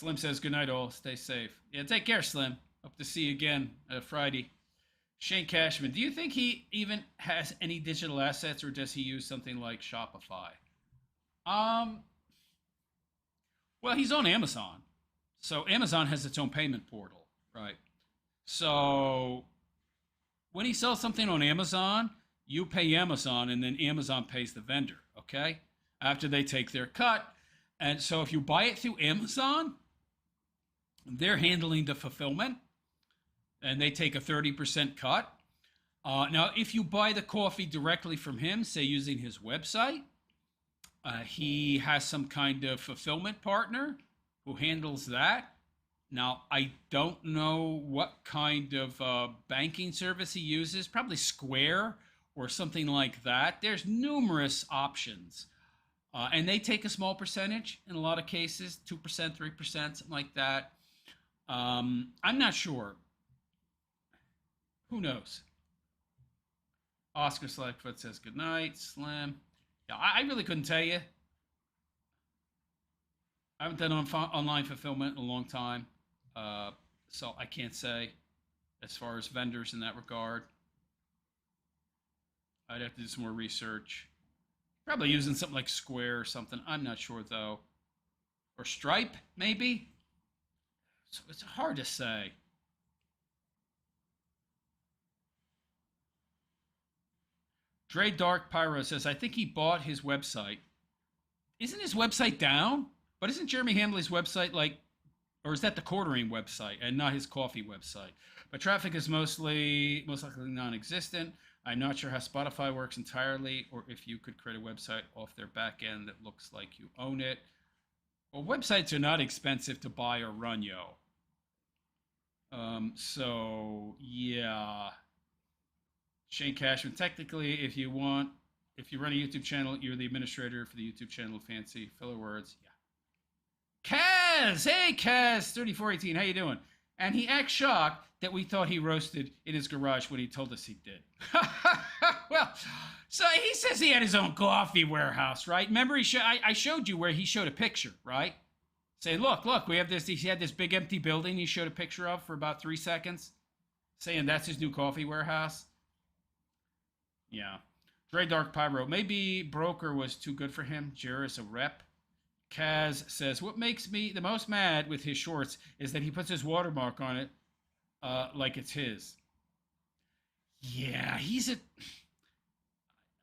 Slim says, good night all. Stay safe. Yeah, take care, Slim. Hope to see you again Friday. Shane Cashman. Do you think he even has any digital assets or does he use something like Shopify? Well, he's on Amazon. So Amazon has its own payment portal, right? So when he sells something on Amazon, you pay Amazon and then Amazon pays the vendor, okay? After they take their cut. And so if you buy it through Amazon, they're handling the fulfillment and they take a 30% cut. Now, if you buy the coffee directly from him, say using his website, he has some kind of fulfillment partner who handles that. Now, I don't know what kind of banking service he uses, probably Square or something like that. There's numerous options. And they take a small percentage in a lot of cases, 2%, 3%, something like that. I'm not sure. Who knows? Oscar Slackfoot says good night. Slim. Yeah, I really couldn't tell you. I haven't done online fulfillment in a long time. So I can't say as far as vendors in that regard. I'd have to do some more research. Probably using something like Square or something. I'm not sure, though. Or Stripe, maybe? So it's hard to say. Dre Dark Pyro says, I think he bought his website. Isn't his website down? But isn't Jeremy Hambley's website like, or is that the Quartering website and not his coffee website? But traffic is most likely non-existent. I'm not sure how Spotify works entirely, or if you could create a website off their back end that looks like you own it. Well, websites are not expensive to buy or run, yo. So yeah. Shane Cashman, technically, if you run a YouTube channel, you're the administrator for the YouTube channel. Fancy filler words, yeah. Kaz, hey Kaz, 3418, how you doing? And he acts shocked that we thought he roasted in his garage when he told us he did. Well, so he says he had his own coffee warehouse, right? Remember, I showed you where he showed a picture, right? Saying, look, we have this. He had this big empty building he showed a picture of for about 3 seconds, saying that's his new coffee warehouse. Yeah. Dre Dark Pyro, maybe broker was too good for him. Jerry's a rep. Kaz says, what makes me the most mad with his shorts is that he puts his watermark on it like it's his. Yeah,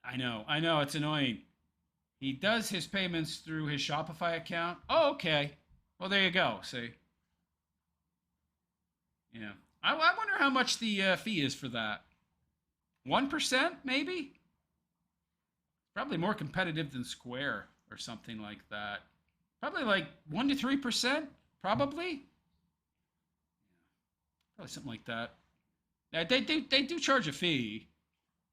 I know, it's annoying. He does his payments through his Shopify account. Oh, okay. Well, there you go, see? Yeah. I wonder how much the fee is for that. 1%, maybe? Probably more competitive than Square or something like that. Probably like 1 to 3%, probably. Probably something like that. They do charge a fee.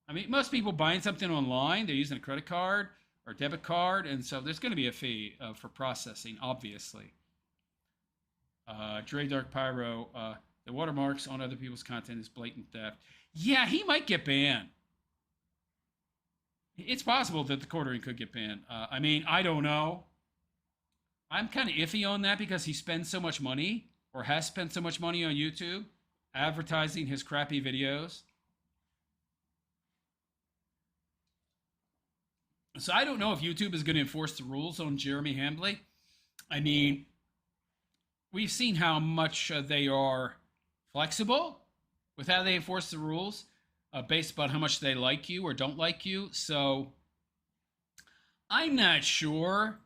I mean, most people buying something online, they're using a credit card or debit card, and so there's going to be a fee for processing, obviously. Dre Dark Pyro, the watermarks on other people's content is blatant theft. Yeah, he might get banned. It's possible that the Quartering could get banned. I mean, I don't know. I'm kind of iffy on that because he spends so much money, or has spent so much money on YouTube, advertising his crappy videos. So I don't know if YouTube is going to enforce the rules on Jeremy Hambley. I mean, we've seen how much they are flexible with how they enforce the rules based upon how much they like you or don't like you. So I'm not sure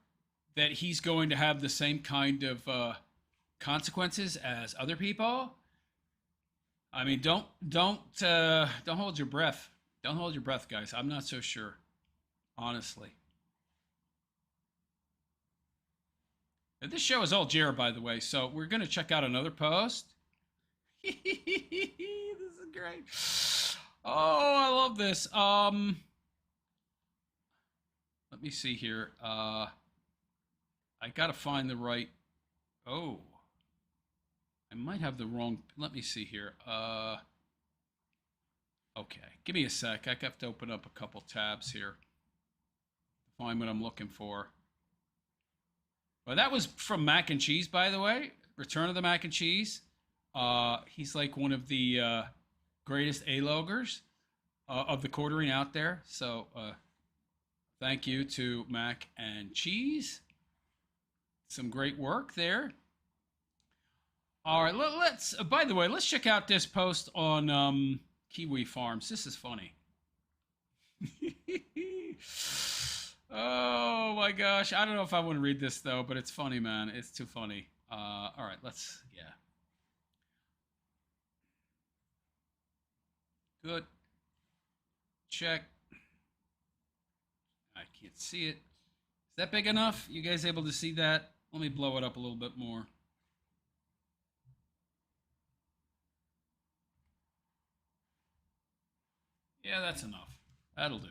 that he's going to have the same kind of consequences as other people. I mean, don't hold your breath. Don't hold your breath, guys. I'm not so sure, honestly. And this show is all Jared, by the way, so we're going to check out another post. This is great. Oh, I love this. Let me see here. I got to find the right... Oh. I might have the wrong... Let me see here. Okay. Give me a sec. I have to open up a couple tabs here to find what I'm looking for. Well, that was from Mac and Cheese, by the way. Return of the Mac and Cheese. He's like one of the greatest A-logers of the Quartering out there. So thank you to Mac and Cheese. Some great work there. All right, let's. By the way, let's check out this post on Kiwi Farms. This is funny. Oh my gosh, I don't know if I want to read this though, but it's funny, man. It's too funny. All right, yeah. Good. check. I can't see it. Is that big enough? You guys able to see that? Let me blow it up a little bit more. Yeah, that's enough. That'll do.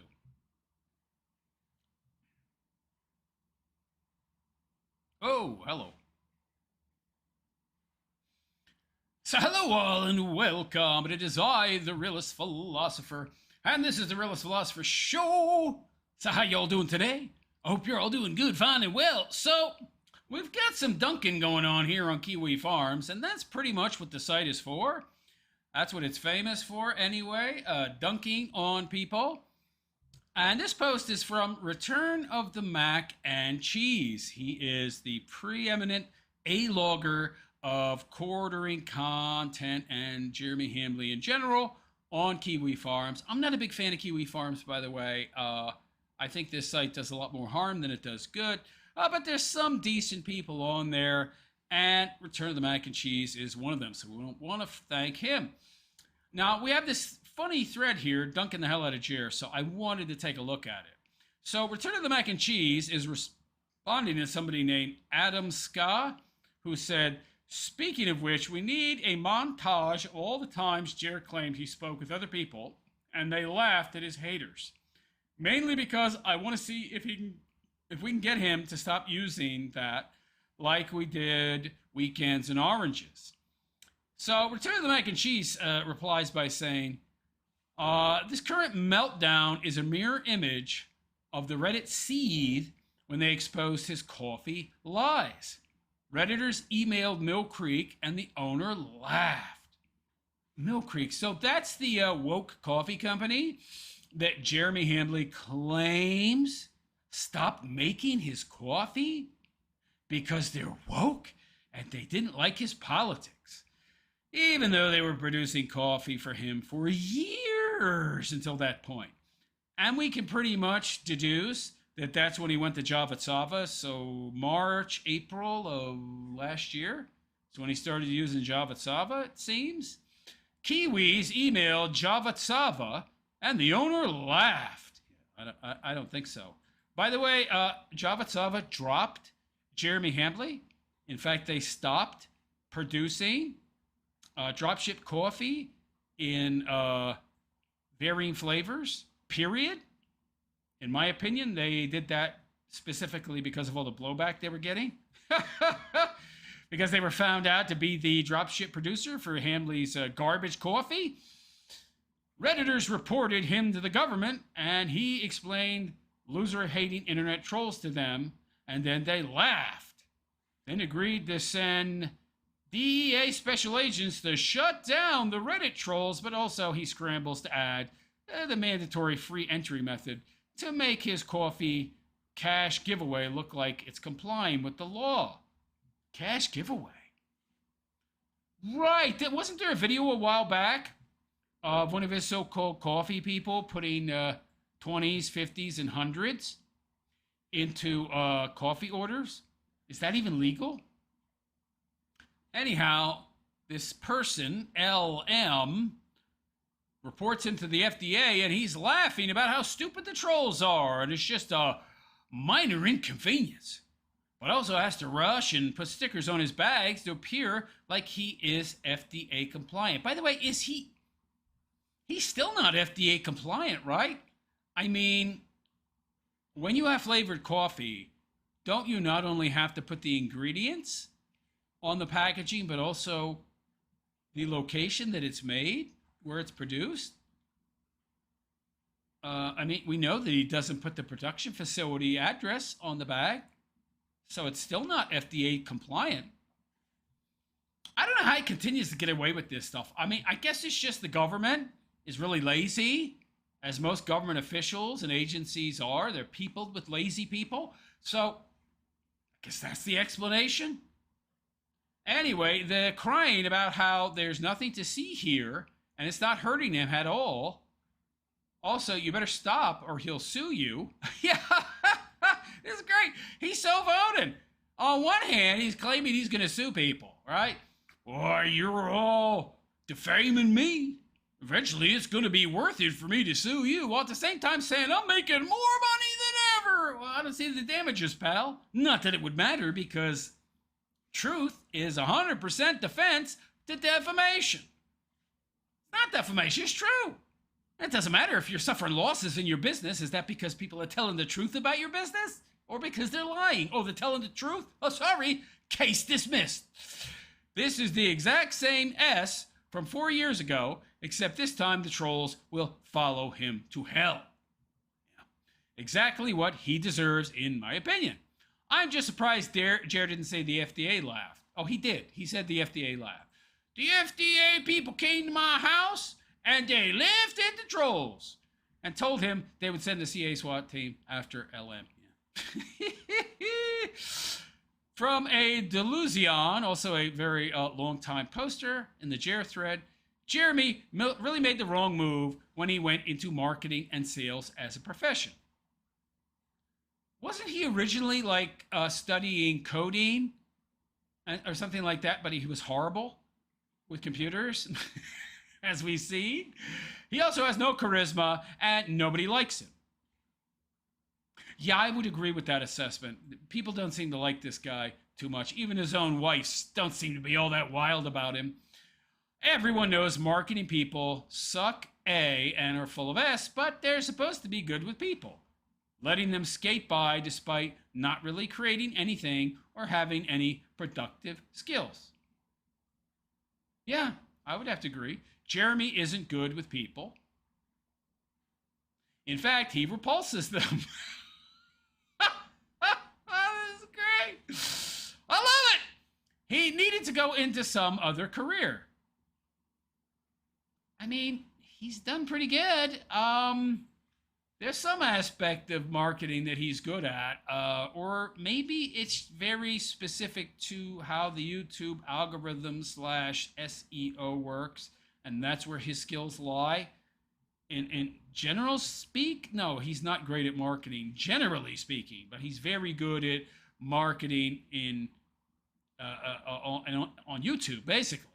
Oh, hello. So hello all and welcome. It is I, the Realist Philosopher, and this is the Realist Philosopher Show. So how y'all doing today? I hope you're all doing good, fine, and well. So we've got some dunking going on here on Kiwi Farms, and that's pretty much what the site is for. That's what it's famous for anyway, dunking on people. And this post is from Return of the Mac and Cheese. He is the preeminent A-logger of quartering content and Jeremy Hambley in general on Kiwi Farms. I'm not a big fan of Kiwi Farms, by the way. I think this site does a lot more harm than it does good. But there's some decent people on there, and Return of the Mac and Cheese is one of them. So we want to thank him. Now, we have this funny thread here, dunking the hell out of Jer, so I wanted to take a look at it. So Return of the Mac and Cheese is responding to somebody named Adam Ska, who said, speaking of which, we need a montage of all the times Jer claimed he spoke with other people, and they laughed at his haters. Mainly because I want to see if we can get him to stop using that like we did Weekends and Oranges. So Return of the Mac and Cheese replies by saying, this current meltdown is a mirror image of the Reddit seed when they exposed his coffee lies. Redditors emailed Mill Creek and the owner laughed. Mill Creek, so that's the woke coffee company that Jeremy Hambley claims stopped making his coffee because they're woke and they didn't like his politics. Even though they were producing coffee for him for years until that point. And we can pretty much deduce that that's when he went to Java, so March, April of last year. So when he started using Java, it seems. Kiwis emailed Java, and the owner laughed. I don't think so. By the way, Java dropped Jeremy Hambley. In fact, they stopped producing dropship coffee in varying flavors, period. In my opinion, they did that specifically because of all the blowback they were getting. Because they were found out to be the dropship producer for Hambley's garbage coffee. Redditors reported him to the government, and he explained loser-hating internet trolls to them, and then they laughed. Then agreed to send DEA special agents to shut down the Reddit trolls, but also he scrambles to add the mandatory free entry method to make his coffee cash giveaway look like it's complying with the law. Cash giveaway. Right. Wasn't there a video a while back of one of his so-called coffee people putting 20s, 50s, and 100s into coffee orders? Is that even legal? Anyhow, this person, LM, reports into the FDA, and he's laughing about how stupid the trolls are, and it's just a minor inconvenience. But also has to rush and put stickers on his bags to appear like he is FDA compliant. By the way, is he's still not FDA compliant, right? I mean, when you have flavored coffee, don't you not only have to put the ingredients on the packaging, but also the location that it's made, where it's produced? I mean, we know that he doesn't put the production facility address on the bag, so it's still not FDA compliant. I don't know how he continues to get away with this stuff. I mean, I guess it's just the government is really lazy, as most government officials and agencies are. They're peopled with lazy people. So I guess that's the explanation. Anyway, they're crying about how there's nothing to see here, and it's not hurting him at all. Also, you better stop or he'll sue you. Yeah, this is great. He's so voting. On one hand, he's claiming he's going to sue people, right? Boy, you're all defaming me. Eventually, it's going to be worth it for me to sue you, while at the same time saying I'm making more money than ever. Well, I don't see the damages, pal. Not that it would matter, because truth is 100% defense to defamation. Not defamation, it's true. It doesn't matter if you're suffering losses in your business. Is that because people are telling the truth about your business? Or because they're lying? Oh, they're telling the truth? Oh, sorry. Case dismissed. This is the exact same S from 4 years ago, except this time the trolls will follow him to hell. Yeah. Exactly what he deserves, in my opinion. I'm just surprised Jared didn't say the FDA laughed. Oh, he did. He said the FDA laughed. The FDA people came to my house and they laughed at the trolls and told him they would send the CA SWAT team after LM. Yeah. From a Delusion, also a very long-time poster in the Jer thread, Jeremy really made the wrong move when he went into marketing and sales as a profession. Wasn't he originally like studying coding or something like that, but he was horrible with computers, as we see? He also has no charisma and nobody likes him. Yeah, I would agree with that assessment. People don't seem to like this guy too much. Even his own wives don't seem to be all that wild about him. Everyone knows marketing people suck A and are full of S, but they're supposed to be good with people, letting them skate by despite not really creating anything or having any productive skills. Yeah, I would have to agree. Jeremy isn't good with people. In fact, he repulses them. This is great. I love it. He needed to go into some other career. I mean, he's done pretty good. There's some aspect of marketing that he's good at, or maybe it's very specific to how the YouTube algorithm / SEO works, and that's where his skills lie. In general speak, no, he's not great at marketing, generally speaking, but he's very good at marketing on YouTube, basically.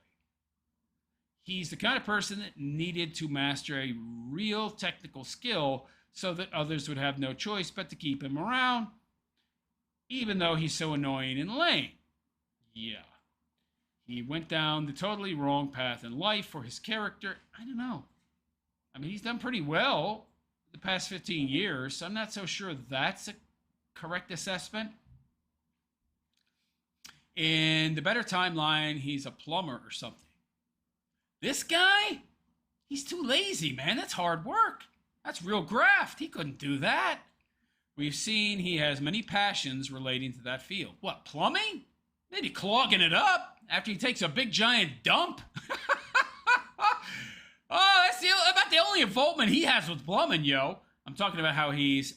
He's the kind of person that needed to master a real technical skill so that others would have no choice but to keep him around, even though he's so annoying and lame. Yeah. He went down the totally wrong path in life for his character. I don't know. I mean, he's done pretty well the past 15 years, so I'm not so sure that's a correct assessment. In the better timeline, he's a plumber or something. This guy, he's too lazy, man. That's hard work. That's real graft. He couldn't do that. We've seen he has many passions relating to that field. What, plumbing? Maybe clogging it up after he takes a big giant dump. Oh, that's about the only involvement he has with plumbing, yo. I'm talking about how he's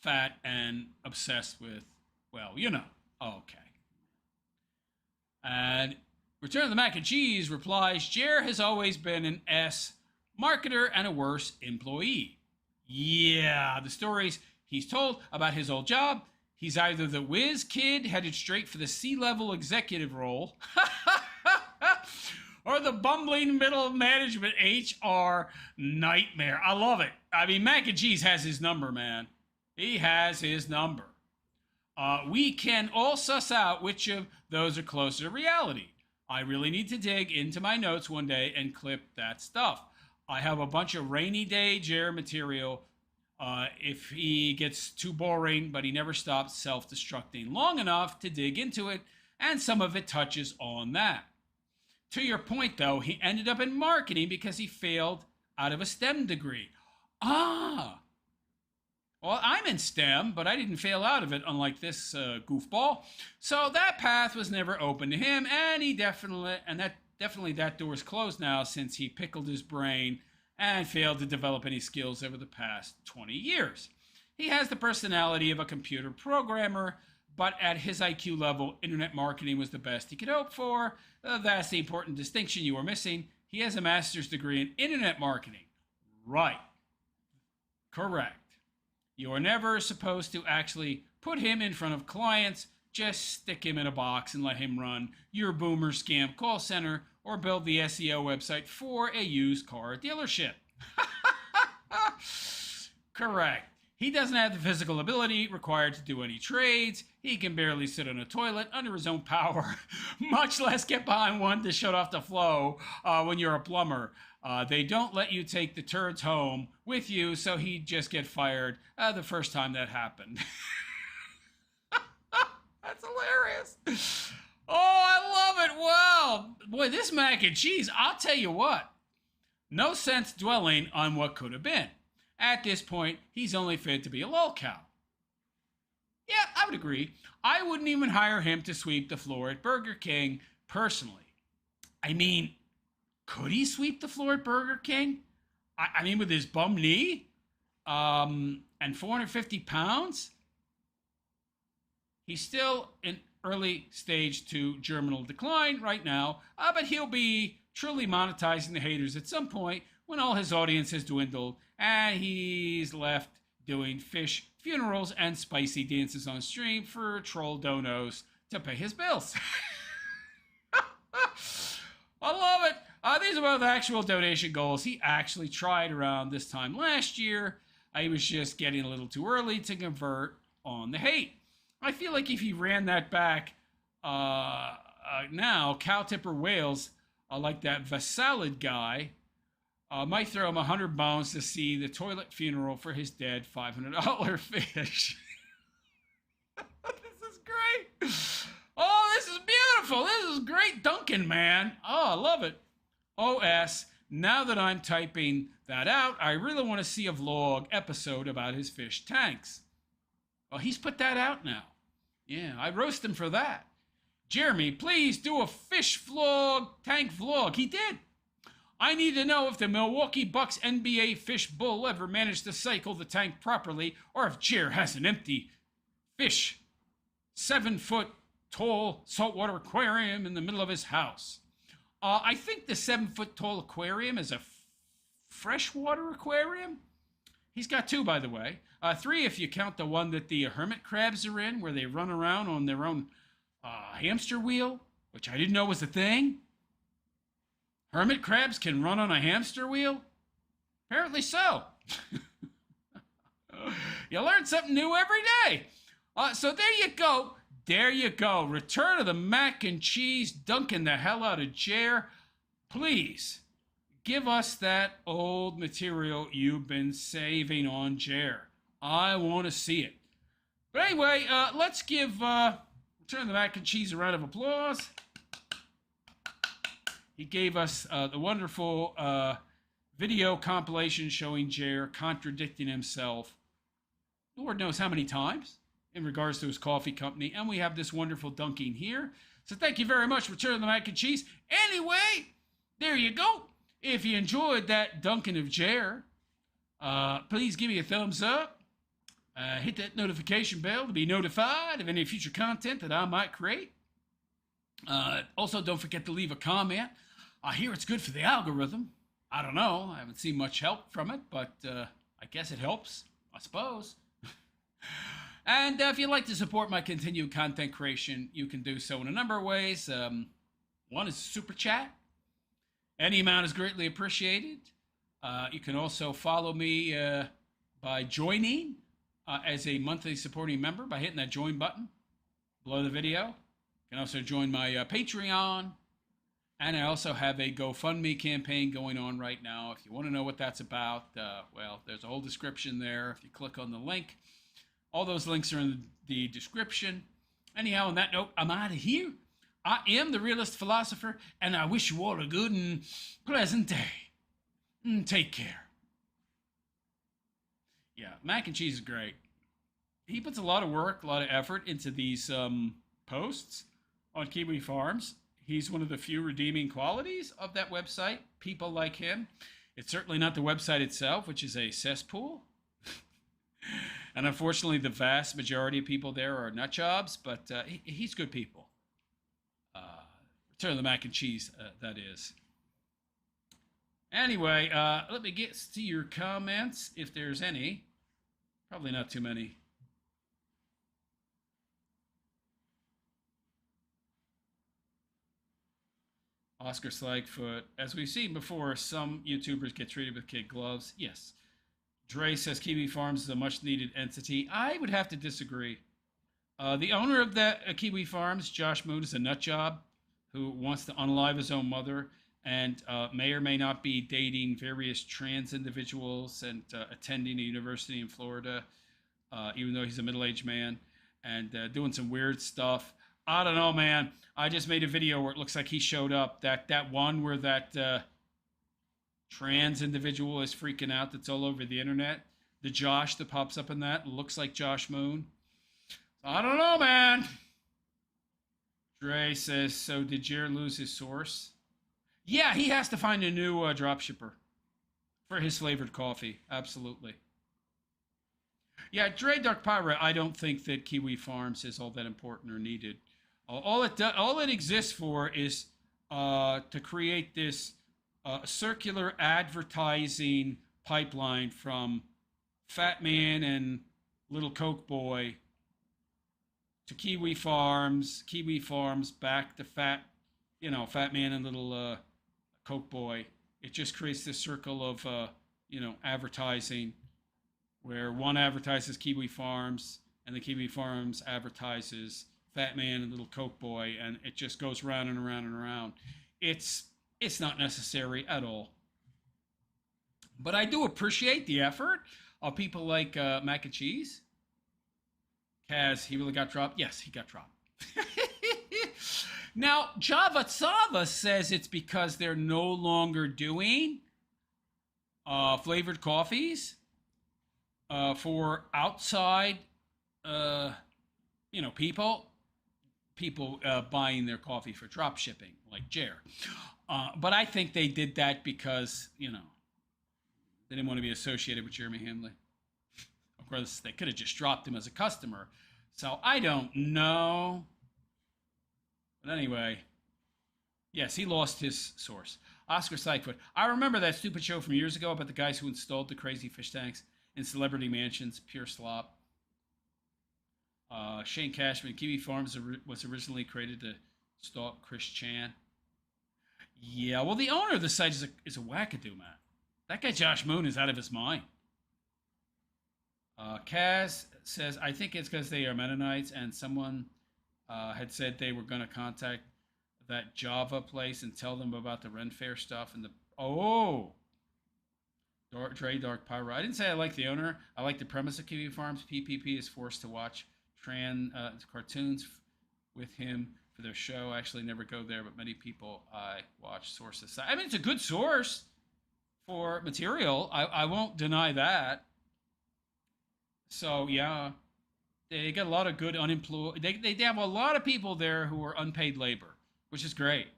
fat and obsessed with, well, you know. Okay. And Return of the Mac and Cheese replies, Jer has always been an S marketer and a worse employee. Yeah, the stories he's told about his old job, he's either the whiz kid headed straight for the C-level executive role, or the bumbling middle management HR nightmare. I love it. I mean, Mac and Cheese has his number, man. He has his number. We can all suss out which of those are closer to reality. I really need to dig into my notes one day and clip that stuff. I have a bunch of rainy day Jer material if he gets too boring, but he never stops self-destructing long enough to dig into it, and some of it touches on that. To your point, though, he ended up in marketing because he failed out of a STEM degree. Ah! Well, I'm in STEM, but I didn't fail out of it, unlike this goofball. So that path was never open to him, and that door's closed now since he pickled his brain and failed to develop any skills over the past 20 years. He has the personality of a computer programmer, but at his IQ level, internet marketing was the best he could hope for. That's the important distinction you are missing. He has a master's degree in internet marketing. Right. Correct. You are never supposed to actually put him in front of clients. Just stick him in a box and let him run your boomer scam call center or build the SEO website for a used car dealership. Correct. He doesn't have the physical ability required to do any trades. He can barely sit on a toilet under his own power, much less get behind one to shut off the flow when you're a plumber. They don't let you take the turds home with you, so he'd just get fired the first time that happened. That's hilarious. Oh, I love it. Wow. Boy, this mac and cheese, I'll tell you what. No sense dwelling on what could have been. At this point, he's only fit to be a lolcow. Yeah, I would agree. I wouldn't even hire him to sweep the floor at Burger King personally. I mean, could he sweep the floor at Burger King? I mean, with his bum knee and 450 pounds? He's still in early stage 2 germinal decline right now, but he'll be truly monetizing the haters at some point when all his audience has dwindled and he's left doing fish funerals and spicy dances on stream for troll donos to pay his bills. I love it. These are both actual donation goals. He actually tried around this time last year. He was just getting a little too early to convert on the hate. I feel like if he ran that back now, cow tipper whales like that Vasalid guy might throw him 100 bones to see the toilet funeral for his dead $500 fish. This is great. Oh, this is beautiful. This is great Duncan, man. Oh, I love it. OS, now that I'm typing that out, I really want to see a vlog episode about his fish tanks. Well, he's put that out now. Yeah, I roast him for that. Jeremy, please do a fish vlog, tank vlog. He did. I need to know if the Milwaukee Bucks NBA fish bull ever managed to cycle the tank properly, or if Jer has an empty fish 7-foot tall saltwater aquarium in the middle of his house. I think the 7-foot tall aquarium is a freshwater aquarium. He's got 2, by the way. 3 if you count the one that the hermit crabs are in, where they run around on their own hamster wheel, which I didn't know was a thing. Hermit crabs can run on a hamster wheel? Apparently so. You learn something new every day. So there you go. There you go. Return of the mac and cheese, dunking the hell out of Jer. Please, give us that old material you've been saving on Jer. I want to see it. But anyway, let's give Return of the Mac and Cheese a round of applause. He gave us the wonderful video compilation showing Jer contradicting himself, Lord knows how many times, in regards to his coffee company. And we have this wonderful dunking here. So thank you very much, Return of the Mac and Cheese. Anyway, there you go. If you enjoyed that dunking of Jer, please give me a thumbs up. Hit that notification bell to be notified of any future content that I might create. Also, don't forget to leave a comment. I hear it's good for the algorithm. I don't know. I haven't seen much help from it, but I guess it helps, I suppose. And if you'd like to support my continued content creation, you can do so in a number of ways. One is super chat. Any amount is greatly appreciated. You can also follow me by joining as a monthly supporting member by hitting that join button below the video. You can also join my Patreon. And I also have a GoFundMe campaign going on right now. If you want to know what that's about, well, there's a whole description there. If you click on the link, all those links are in the description. Anyhow, on that note, I'm out of here. I am the Realist Philosopher, and I wish you all a good and pleasant day. Take care. Yeah, mac and cheese is great. He puts a lot of work, a lot of effort into these posts on Kiwi Farms. He's one of the few redeeming qualities of that website. People like him. It's certainly not the website itself, which is a cesspool. And unfortunately, the vast majority of people there are nut jobs, but he's good people. Return of the Mac and Cheese, that is. Anyway, let me get to your comments, if there's any. Probably not too many. Oscar Slagfoot. As we've seen before, some YouTubers get treated with kid gloves. Yes. Dre says Kiwi Farms is a much needed entity. I would have to disagree. The owner of that Kiwi Farms, Josh Moon, is a nut job who wants to unalive his own mother and may or may not be dating various trans individuals and attending a university in Florida, even though he's a middle-aged man, and doing some weird stuff. I don't know, man. I just made a video where it looks like he showed up. That one where that trans individual is freaking out that's all over the internet. The Josh that pops up in that looks like Josh Moon. I don't know, man. Dre says, so did Jared lose his source? Yeah, he has to find a new dropshipper for his flavored coffee. Absolutely. Yeah, Dre Dark Pirate, I don't think that Kiwi Farms is all that important or needed. All it exists for is to create this circular advertising pipeline from Fat Man and Little Coke Boy to Kiwi Farms back to Fat Man and Little Coke Boy. It just creates this circle of advertising where one advertises Kiwi Farms and the Kiwi Farms advertises Fat Man and Little Coke Boy, and it just goes round and around and around. It's not necessary at all. But I do appreciate the effort of people like Mac and Cheese. Kaz, he really got dropped? Yes, he got dropped. Now, Java Sava says it's because they're no longer doing flavored coffees for outside, people buying their coffee for drop shipping, like Jer. But I think they did that because, they didn't want to be associated with Jeremy Hamlin. Of course, they could have just dropped him as a customer. So I don't know. But anyway, yes, he lost his source. Oscar Sykefoot. I remember that stupid show from years ago about the guys who installed the crazy fish tanks in celebrity mansions. Pure slop. Shane Cashman. Kiwi Farms was originally created to stalk Chris Chan. Yeah, well, the owner of the site is a wackadoo, man. That guy Josh Moon is out of his mind. Kaz says, I think it's because they are Mennonites and someone had said they were going to contact that Java place and tell them about the Ren Fair stuff. And Dre Dark Pyro. I didn't say I like the owner. I like the premise of Kiwi Farms. PPP is forced to watch cartoons with him for their show. I actually never go there, but many people I watch sources. I mean, it's a good source for material. I won't deny that. So, yeah, they got a lot of good unemployed. They have a lot of people there who are unpaid labor, which is great.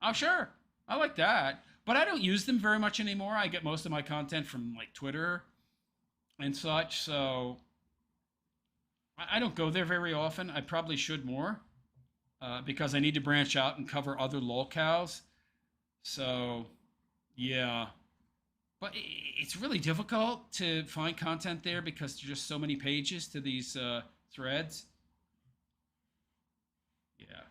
Oh, sure. I like that. But I don't use them very much anymore. I get most of my content from, like, Twitter and such. So I don't go there very often. I probably should more because I need to branch out and cover other lolcows. So, yeah. But it's really difficult to find content there because there's just so many pages to these threads. Yeah.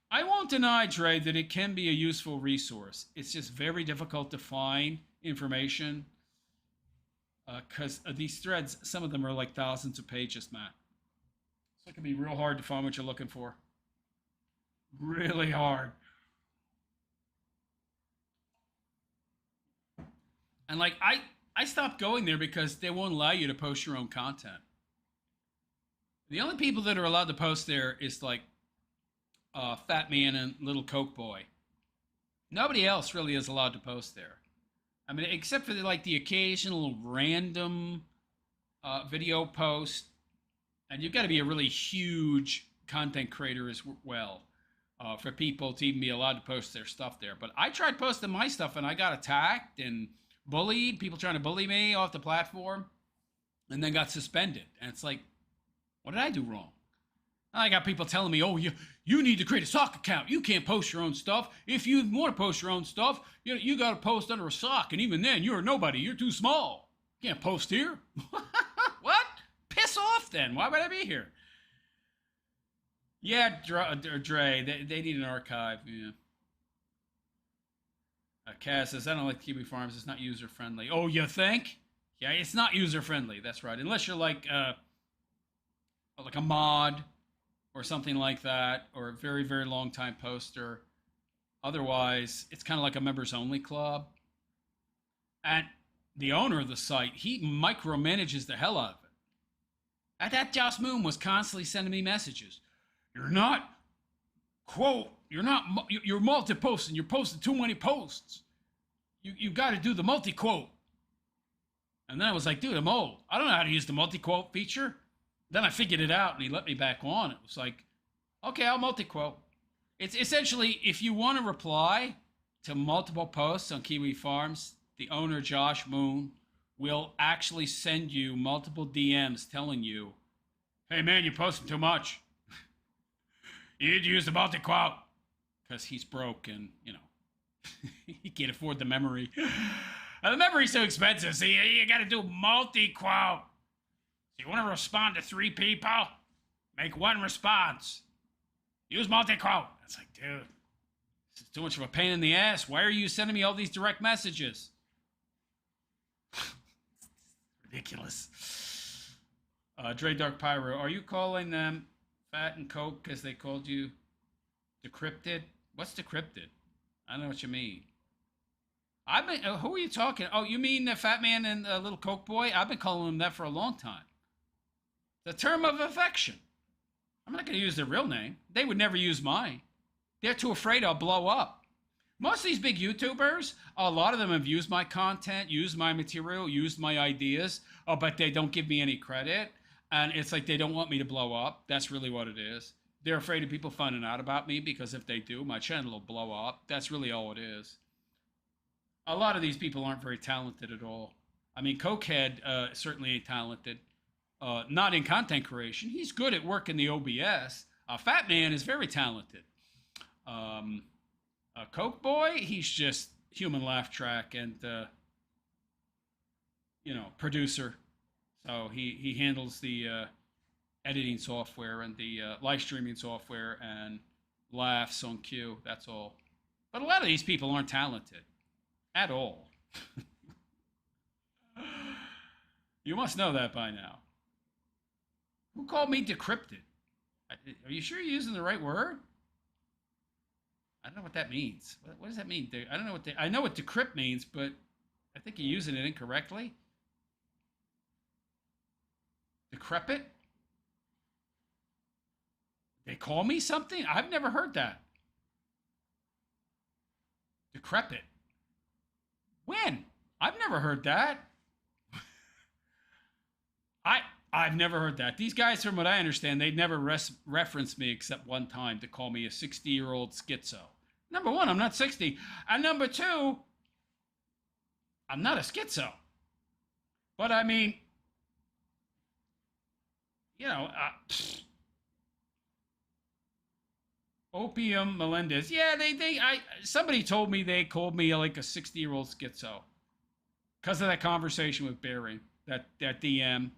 I won't deny, Dre, that it can be a useful resource. It's just very difficult to find information because these threads, some of them are like thousands of pages, Matt. So it can be real hard to find what you're looking for. Really hard. And like I stopped going there because they won't allow you to post your own content. The only people that are allowed to post there is like Fat Man and Little Coke Boy. Nobody else really is allowed to post there. I mean, except for the occasional random video post. And you've got to be a really huge content creator as well for people to even be allowed to post their stuff there. But I tried posting my stuff and I got attacked and bullied, people trying to bully me off the platform, and then got suspended. And it's like, what did I do wrong? I got people telling me, oh, you need to create a sock account. You can't post your own stuff. If you want to post your own stuff, you got to post under a sock. And even then, you're nobody. You're too small. You can't post here. What? Piss off then. Why would I be here? Yeah, Dre, they need an archive. Yeah. Kaz says, I don't like Kiwi Farms. It's not user friendly. Oh, you think? Yeah, it's not user friendly. That's right. Unless you're like a mod or something like that, or a very, very long time poster. Otherwise, it's kind of like a members only club. And the owner of the site, he micromanages the hell out of it. And that Josh Moon was constantly sending me messages. You're not, quote, you're multi-posting. You're posting too many posts. You got to do the multi-quote. And then I was like, dude, I'm old. I don't know how to use the multi-quote feature. Then I figured it out, and he let me back on. It was like, okay, I'll multi-quote. It's essentially, if you want to reply to multiple posts on Kiwi Farms, the owner, Josh Moon, will actually send you multiple DMs telling you, hey, man, you're posting too much. You need to use the multi-quote. Because he's broke and, he can't afford the memory. The memory's so expensive, so you got to do multi-quote. So you want to respond to 3 people? Make 1 response. Use multi-quote. It's like, dude, this is too much of a pain in the ass. Why are you sending me all these direct messages? Ridiculous. Dre Dark Pyro, are you calling them fat and coke because they called you decrypted? What's decrypted? I don't know what you mean. I've been. Who are you talking? Oh, you mean the fat man and the little coke boy? I've been calling him that for a long time. The term of affection. I'm not going to use their real name. They would never use mine. They're too afraid I'll blow up. Most of these big YouTubers, a lot of them have used my content, used my material, used my ideas, but they don't give me any credit. And it's like they don't want me to blow up. That's really what it is. They're afraid of people finding out about me because if they do, my channel will blow up. That's really all it is. A lot of these people aren't very talented at all. I mean, Cokehead certainly ain't talented. Not in content creation. He's good at working the OBS. Fat Man is very talented. Coke Boy, he's just human laugh track and, producer. So he handles the editing software and the live streaming software and laughs on cue. That's all. But a lot of these people aren't talented at all. You must know that by now. Who called me decrypted? Are you sure you're using the right word? I don't know what that means. What does that mean? I don't know what I know what decrypt means, but I think you're using it incorrectly. Decrepit? They call me something? I've never heard that. Decrepit. When? I've never heard that. I've never heard that. These guys, from what I understand, they'd never referenced me except one time to call me a 60-year-old schizo. Number one, I'm not 60. And number two, I'm not a schizo. But I mean, Opium Melendez. Yeah, somebody told me they called me like a 60-year-old schizo because of that conversation with Barry, that DM.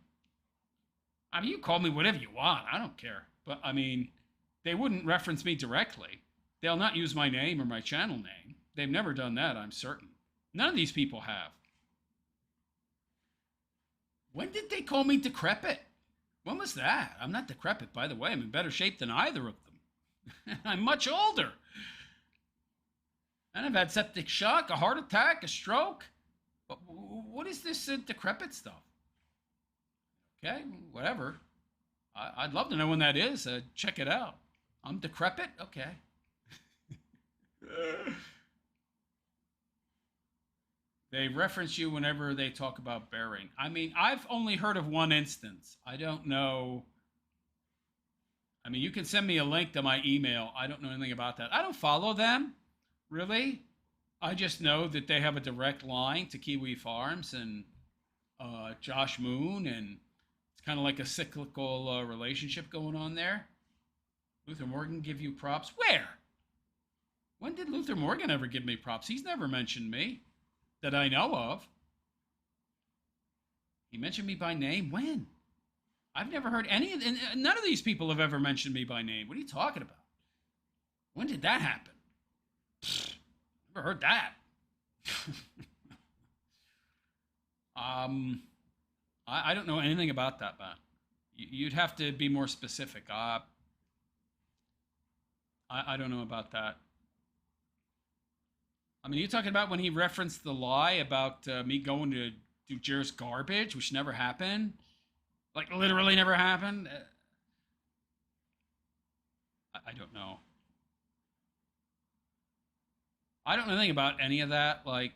I mean, you call me whatever you want. I don't care. But I mean, they wouldn't reference me directly. They'll not use my name or my channel name. They've never done that, I'm certain. None of these people have. When did they call me decrepit? When was that? I'm not decrepit, by the way. I'm in better shape than either of them. I'm much older. And I've had septic shock, a heart attack, a stroke. But what is this decrepit stuff? Okay, whatever. I'd love to know when that is. Check it out. I'm decrepit? Okay. They reference you whenever they talk about bearing. I mean, I've only heard of one instance. I don't know. I mean, you can send me a link to my email. I don't know anything about that. I don't follow them, really. I just know that they have a direct line to Kiwi Farms and Josh Moon, and it's kind of like a cyclical relationship going on there. Luther Morgan give you props? Where? When did Luther Morgan ever give me props? He's never mentioned me that I know of. He mentioned me by name? When? I've never heard none of these people have ever mentioned me by name. What are you talking about? When did that happen? Never heard that. I don't know anything about that, man. You'd have to be more specific. I don't know about that. I mean, you talking about when he referenced the lie about me going to do Jer's garbage, which never happened? Like, literally never happened? I don't know. I don't know anything about any of that. Like,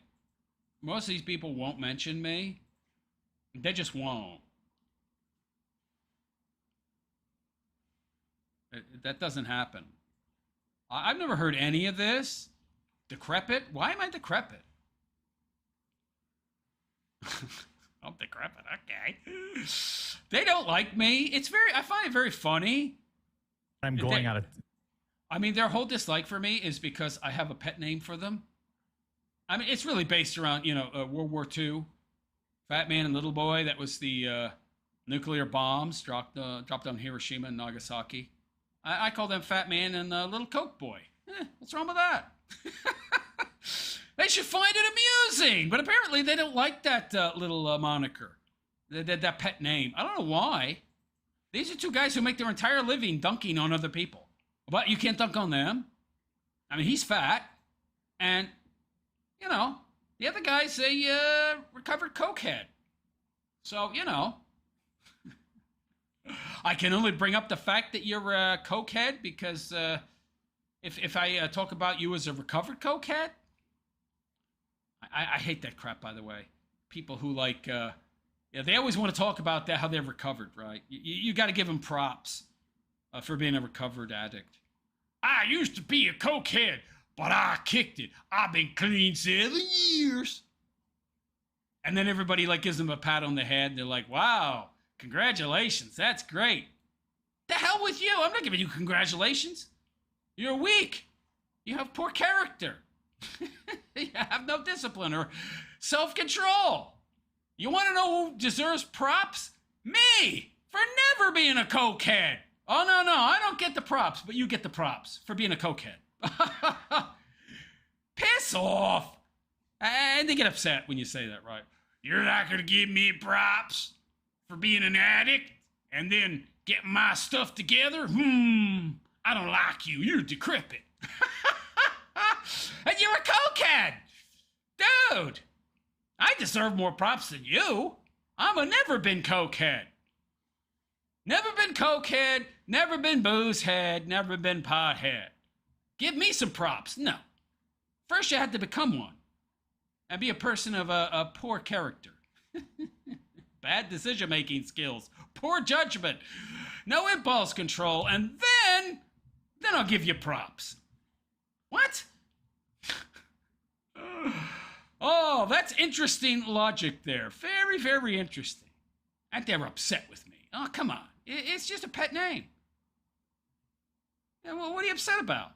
most of these people won't mention me. They just won't. That doesn't happen. I've never heard any of this. Decrepit? Why am I decrepit? I'm decrepit. Okay. They don't like me. I find it very funny. I'm going out of. I mean, their whole dislike for me is because I have a pet name for them. I mean, it's really based around, World War II. Fat Man and Little Boy. That was the nuclear bombs dropped on Hiroshima and Nagasaki. I call them Fat Man and Little Coke Boy. What's wrong with that? They should find it amusing, but apparently they don't like that little moniker, that pet name. I don't know why. These are two guys who make their entire living dunking on other people. But you can't dunk on them. I mean, he's fat, and the other guy's a recovered cokehead. So I can only bring up the fact that you're a cokehead because if I talk about you as a recovered cokehead, I hate that crap, by the way. People who they always want to talk about that, how they're recovered, right? You got to give them props for being a recovered addict. I used to be a cokehead, but I kicked it. I've been clean 7 years. And then everybody gives them a pat on the head. They're like, wow, congratulations. That's great. The hell with you. I'm not giving you congratulations. You're weak. You have poor character. You have no discipline or self-control. You want to know who deserves props? Me, for never being a cokehead. Oh, no, I don't get the props, but you get the props for being a cokehead. Piss off. And they get upset when you say that, right? You're not going to give me props for being an addict and then getting my stuff together? I don't like you. You're decrepit. And you're a cokehead. Dude, I deserve more props than you. I'm a never been cokehead. Never been cokehead, never been boozehead, never been pothead. Give me some props. No. First you had to become one and be a person of a poor character. Bad decision-making skills, poor judgment, no impulse control, and then I'll give you props. What? Oh, that's interesting logic there. Very, very interesting. And they're upset with me. Oh, come on. It's just a pet name. Yeah, well, what are you upset about?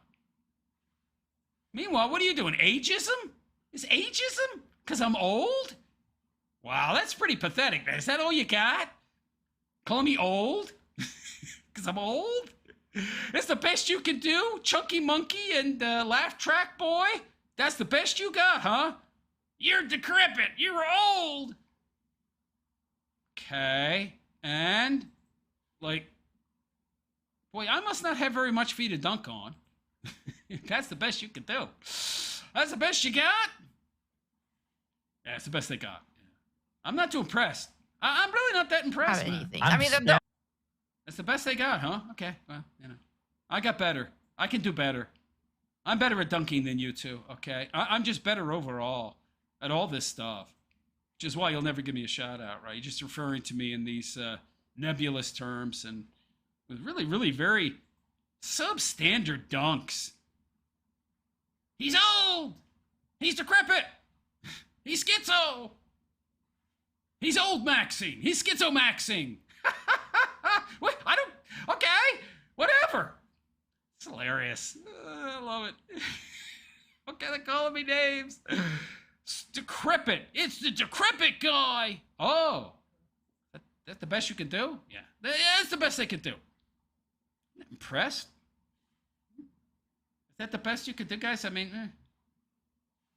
Meanwhile, what are you doing? Ageism? Is ageism? Because I'm old? Wow, that's pretty pathetic. Is that all you got? Calling me old? Because I'm old? That's the best you can do? Chunky Monkey and Laugh Track Boy? That's the best you got, huh? You're decrepit. You're old. Okay. And, boy, I must not have very much for you to dunk on. That's the best you can do. That's the best you got? Yeah, that's the best they got. I'm not too impressed. I'm really not that impressed, man. Anything. I mean, That's the best they got, huh? Okay, well, I got better. I can do better. I'm better at dunking than you two, okay? I'm just better overall at all this stuff, which is why you'll never give me a shout out, right? You're just referring to me in these nebulous terms and with really, really very substandard dunks. He's old. He's decrepit. He's schizo. He's old maxing. He's schizo maxing. What? Okay, whatever. It's hilarious. I love it. What kind of calling me names? It's decrepit. It's the decrepit guy. Oh, that's the best you can do? Yeah, that's the best they can do. Impressed? Is that the best you could do, guys? I mean,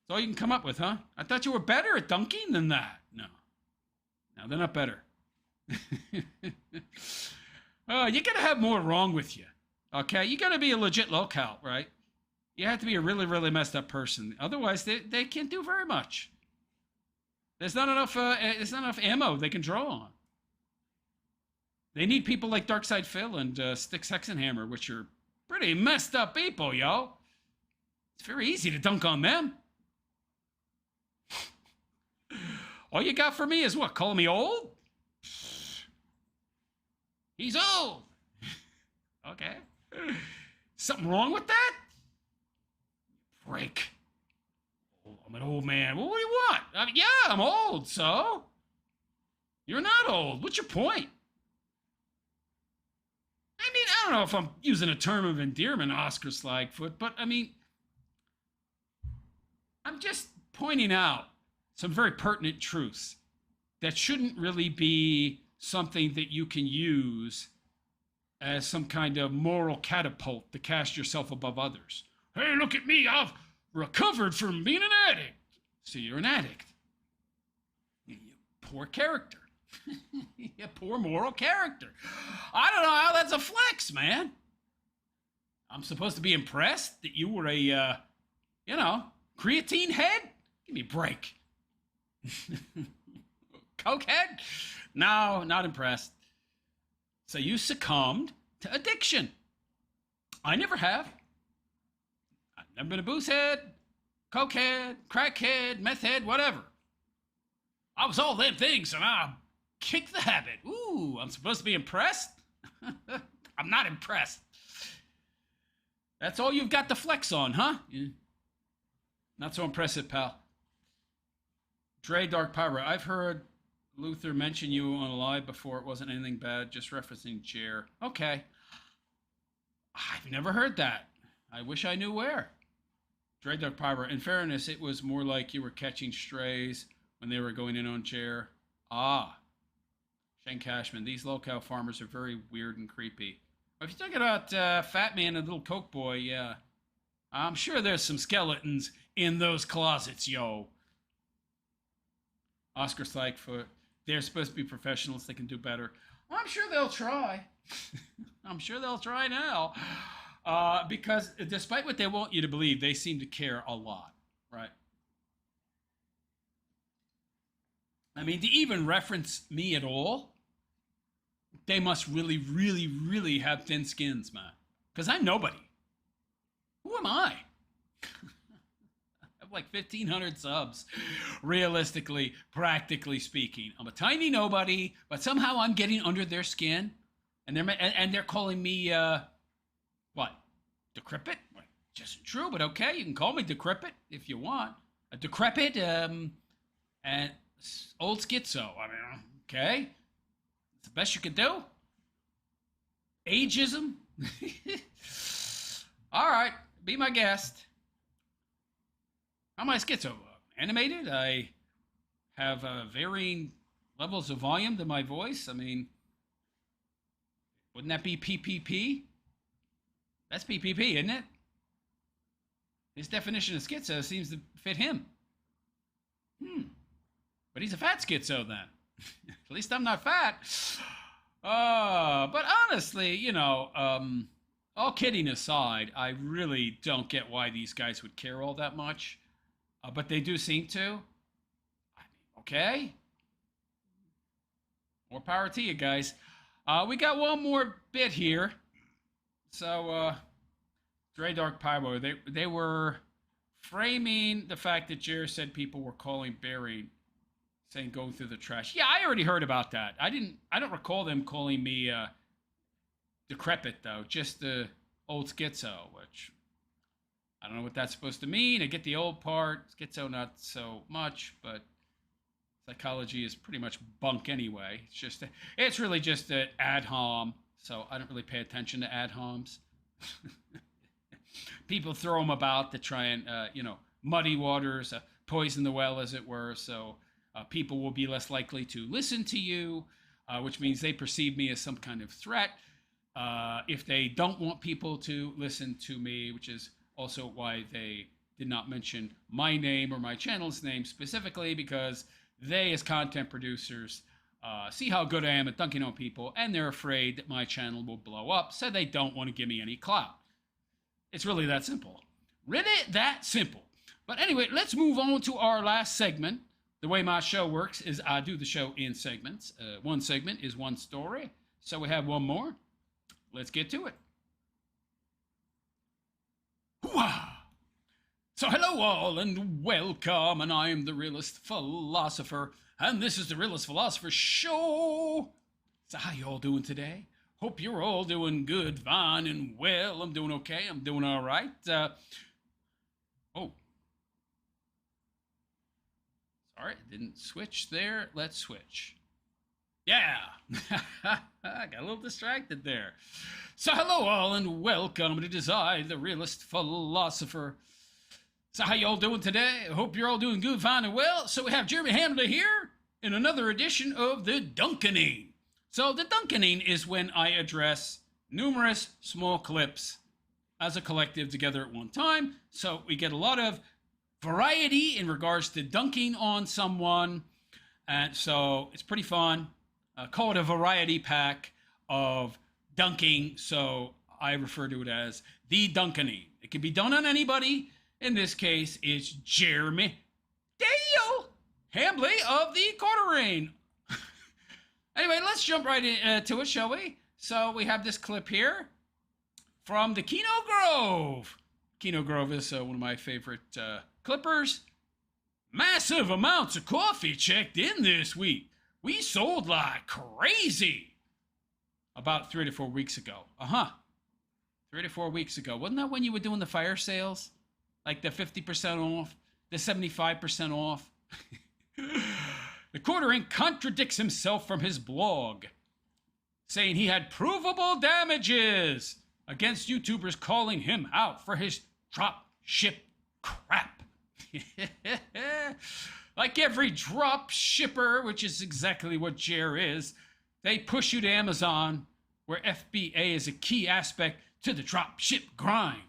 That's all you can come up with, huh? I thought you were better at dunking than that. No, they're not better. You gotta have more wrong with you. Okay, you gotta be a legit locale, right? You have to be a really, really messed up person. Otherwise, they can't do very much. There's not enough ammo they can draw on. They need people like Darkside Phil and Styx Hexenhammer, which are pretty messed up people, yo. It's very easy to dunk on them. All you got for me is what? Calling me old? He's old. Okay. Something wrong with that? Break. I'm an old man. Well, what do you want? I mean, yeah, I'm old, so? You're not old. What's your point? I mean, I don't know if I'm using a term of endearment, Oscar Slagfoot, but I mean, I'm just pointing out some very pertinent truths that shouldn't really be something that you can use as some kind of moral catapult to cast yourself above others. Hey, look at me, I've recovered from being an addict. So you're an addict. You poor character. You poor moral character. I don't know how that's a flex, man. I'm supposed to be impressed that you were a, creatine head? Give me a break. Cokehead? No, not impressed. So you succumbed to addiction. I never have. I've never been a booze head, cokehead, crackhead, meth head, whatever. I was all them things, and I kicked the habit. Ooh, I'm supposed to be impressed? I'm not impressed. That's all you've got to flex on, huh? Yeah. Not so impressive, pal. Dre Dark Pyro, I've heard Luther mention you on a live before. It wasn't anything bad, just referencing Jer. Okay. I've never heard that. I wish I knew where. Dre Dark Pyro, in fairness, it was more like you were catching strays when they were going in on Jer. Ah. Shane Cashman, these locale farmers are very weird and creepy. If you're talking about Fat Man and Little Coke Boy, yeah. I'm sure there's some skeletons in those closets, yo. Oscar Slagfoot, they're supposed to be professionals. They can do better. I'm sure they'll try. I'm sure they'll try now. Because despite what they want you to believe, they seem to care a lot, right? I mean, to even reference me at all, they must really, really, really have thin skins, man. Because I'm nobody. Who am I? I have like 1,500 subs, realistically, practically speaking. I'm a tiny nobody, but somehow I'm getting under their skin, and they're calling me what? Decrepit? Just isn't true, but okay, you can call me decrepit if you want. A decrepit and old schizo. I mean, okay, it's the best you could do. Ageism. All right, be my guest. How am I schizo? Animated? I have varying levels of volume to my voice. I mean, wouldn't that be PPP? That's PPP, isn't it? His definition of schizo seems to fit him. But he's a fat schizo then. At least I'm not fat. But honestly, all kidding aside, I really don't get why these guys would care all that much. But they do seem to. I mean, okay. More power to you guys. We got one more bit here. So, Dre Dark Pyro, they were framing the fact that Jer said people were calling Barry, saying going through the trash. Yeah, I already heard about that. I don't recall them calling me decrepit though, just the old schizo, which I don't know what that's supposed to mean. I get the old part, schizo not so much, but psychology is pretty much bunk anyway. It's really just an ad hom, so I don't really pay attention to ad homs. People throw them about to try and muddy waters, poison the well, as it were. So people will be less likely to listen to you, which means they perceive me as some kind of threat. If they don't want people to listen to me, which is also why they did not mention my name or my channel's name specifically because they, as content producers, see how good I am at dunking on people, and they're afraid that my channel will blow up, so they don't want to give me any clout. It's really that simple. Really that simple. But anyway, let's move on to our last segment. The way my show works is I do the show in segments. One segment is one story. So we have one more. Let's get to it. Hoo-ah! So hello all and welcome, and I am the Realist Philosopher, and this is the Realist Philosopher Show. So how you all doing today? Hope you're all doing good, fine, and well. I'm doing okay. I'm doing all right. Sorry, it didn't switch there. Let's switch. Yeah. I got a little distracted there. So hello all and welcome. It is I, the Realist Philosopher. So how you all doing today? I hope you're all doing good, fine, and well. So we have Jeremy Hamler here in another edition of the Duncanine. So the Duncanine is when I address numerous small clips as a collective together at one time. So we get a lot of variety in regards to dunking on someone. And so it's pretty fun. Call it a variety pack of dunking. So I refer to it as the Duncanine. It can be done on anybody. In this case, it's Jeremy Dale Hambley of the Quartering. Anyway, let's jump right into it, shall we? So we have this clip here from the Keno Grove. Keno Grove is one of my favorite clippers. Massive amounts of coffee checked in this week. We sold like crazy. About 3 to 4 weeks ago. 3 to 4 weeks ago. Wasn't that when you were doing the fire sales? Like the 50% off, the 75% off. The Quartering contradicts himself from his blog, saying he had provable damages against YouTubers calling him out for his drop ship crap. Like every drop shipper, which is exactly what Jer is, they push you to Amazon, where FBA is a key aspect to the drop ship grind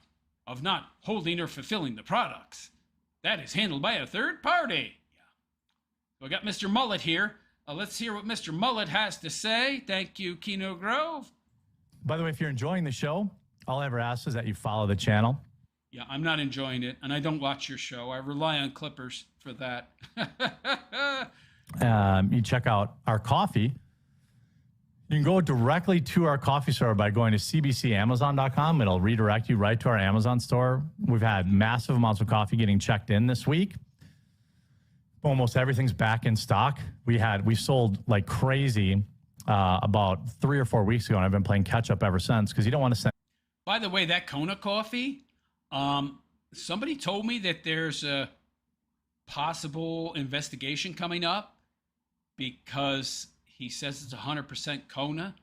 of not holding or fulfilling the products. That is handled by a third party. So I got Mr. Mullet here. Let's hear what Mr. Mullet has to say. Thank you, Keno Grove. By the way, if you're enjoying the show, all I ever ask is that you follow the channel. Yeah, I'm not enjoying it, and I don't watch your show. I rely on clippers for that. You check out our coffee. You can go directly to our coffee store by going to cbcamazon.com. It'll redirect you right to our Amazon store. We've had massive amounts of coffee getting checked in this week. Almost everything's back in stock. We sold like crazy about 3 or 4 weeks ago, and I've been playing catch up ever since because you don't want to send. By the way, that Kona coffee, somebody told me that there's a possible investigation coming up because he says it's 100% Kona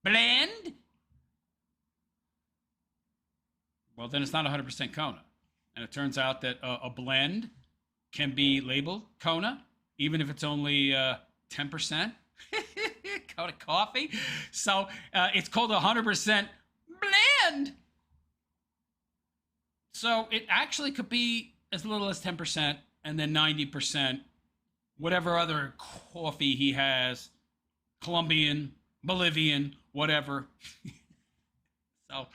blend. Well, then it's not 100% Kona. And it turns out that a blend can be labeled Kona, even if it's only 10% Kona coffee. So it's called 100% blend. So it actually could be as little as 10% and then 90%, whatever other coffee he has, Colombian, Bolivian, whatever. So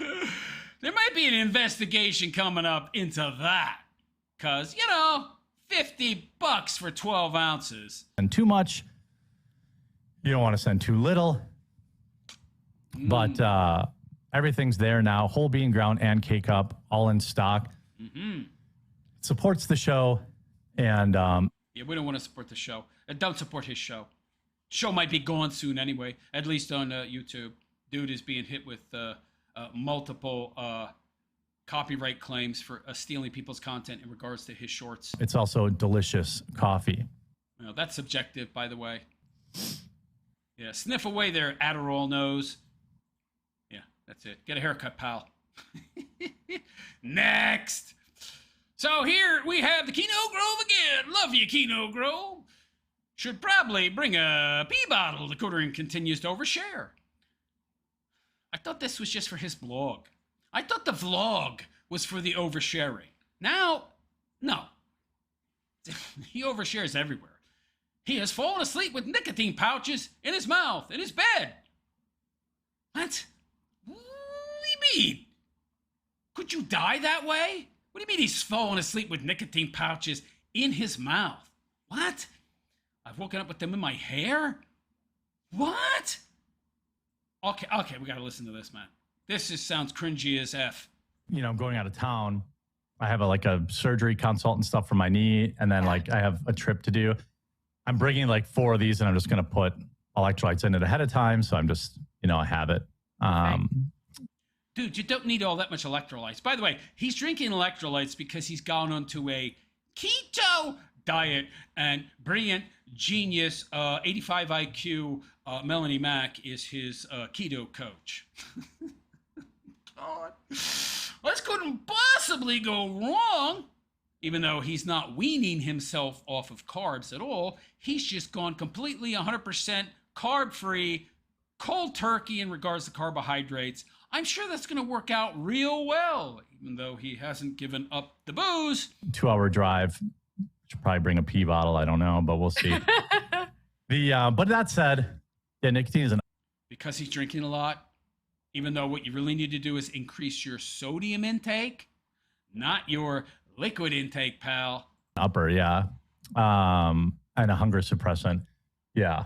there might be an investigation coming up into that. Because, $50 for 12 ounces. And too much. You don't want to send too little. But everything's there now. Whole bean, ground, and K-Cup, all in stock. Mm-hmm. It supports the show. And yeah, we don't want to support the show. Don't support his show. Show might be gone soon anyway, at least on YouTube. Dude is being hit with multiple copyright claims for stealing people's content in regards to his shorts. it's also delicious coffee. That's subjective, by the way. Yeah, sniff away their Adderall nose. Yeah, that's it. Get a haircut, pal. Next. So here we have the Keno Grove again. Love you, Keno Grove. Should probably bring a pee bottle. The Quartering continues to overshare. I thought this was just for his blog. I thought the vlog was for the oversharing. Now, no. He overshares everywhere. He has fallen asleep with nicotine pouches in his mouth, in his bed. What? What do you mean? Could you die that way? What do you mean he's fallen asleep with nicotine pouches in his mouth? What? I've woken up with them in my hair? What? Okay, we gotta listen to this, man. This just sounds cringy as F. You know, I'm going out of town. I have a surgery consult and stuff for my knee, and then I have a trip to do. I'm bringing 4 of these, and I'm just gonna put electrolytes in it ahead of time, so I'm just, I have it. Dude, you don't need all that much electrolytes. By the way, he's drinking electrolytes because he's gone onto a keto diet, and brilliant, genius, 85 IQ Melanie Mack is his keto coach. God. This couldn't possibly go wrong. Even though he's not weaning himself off of carbs at all, he's just gone completely 100% carb-free, cold turkey in regards to carbohydrates. I'm sure that's going to work out real well, even though he hasn't given up the booze. 2-hour drive. Should probably bring a pee bottle. I don't know, but we'll see. But that said, nicotine is because he's drinking a lot. Even though what you really need to do is increase your sodium intake, not your liquid intake, pal. Upper, yeah. And a hunger suppressant. Yeah.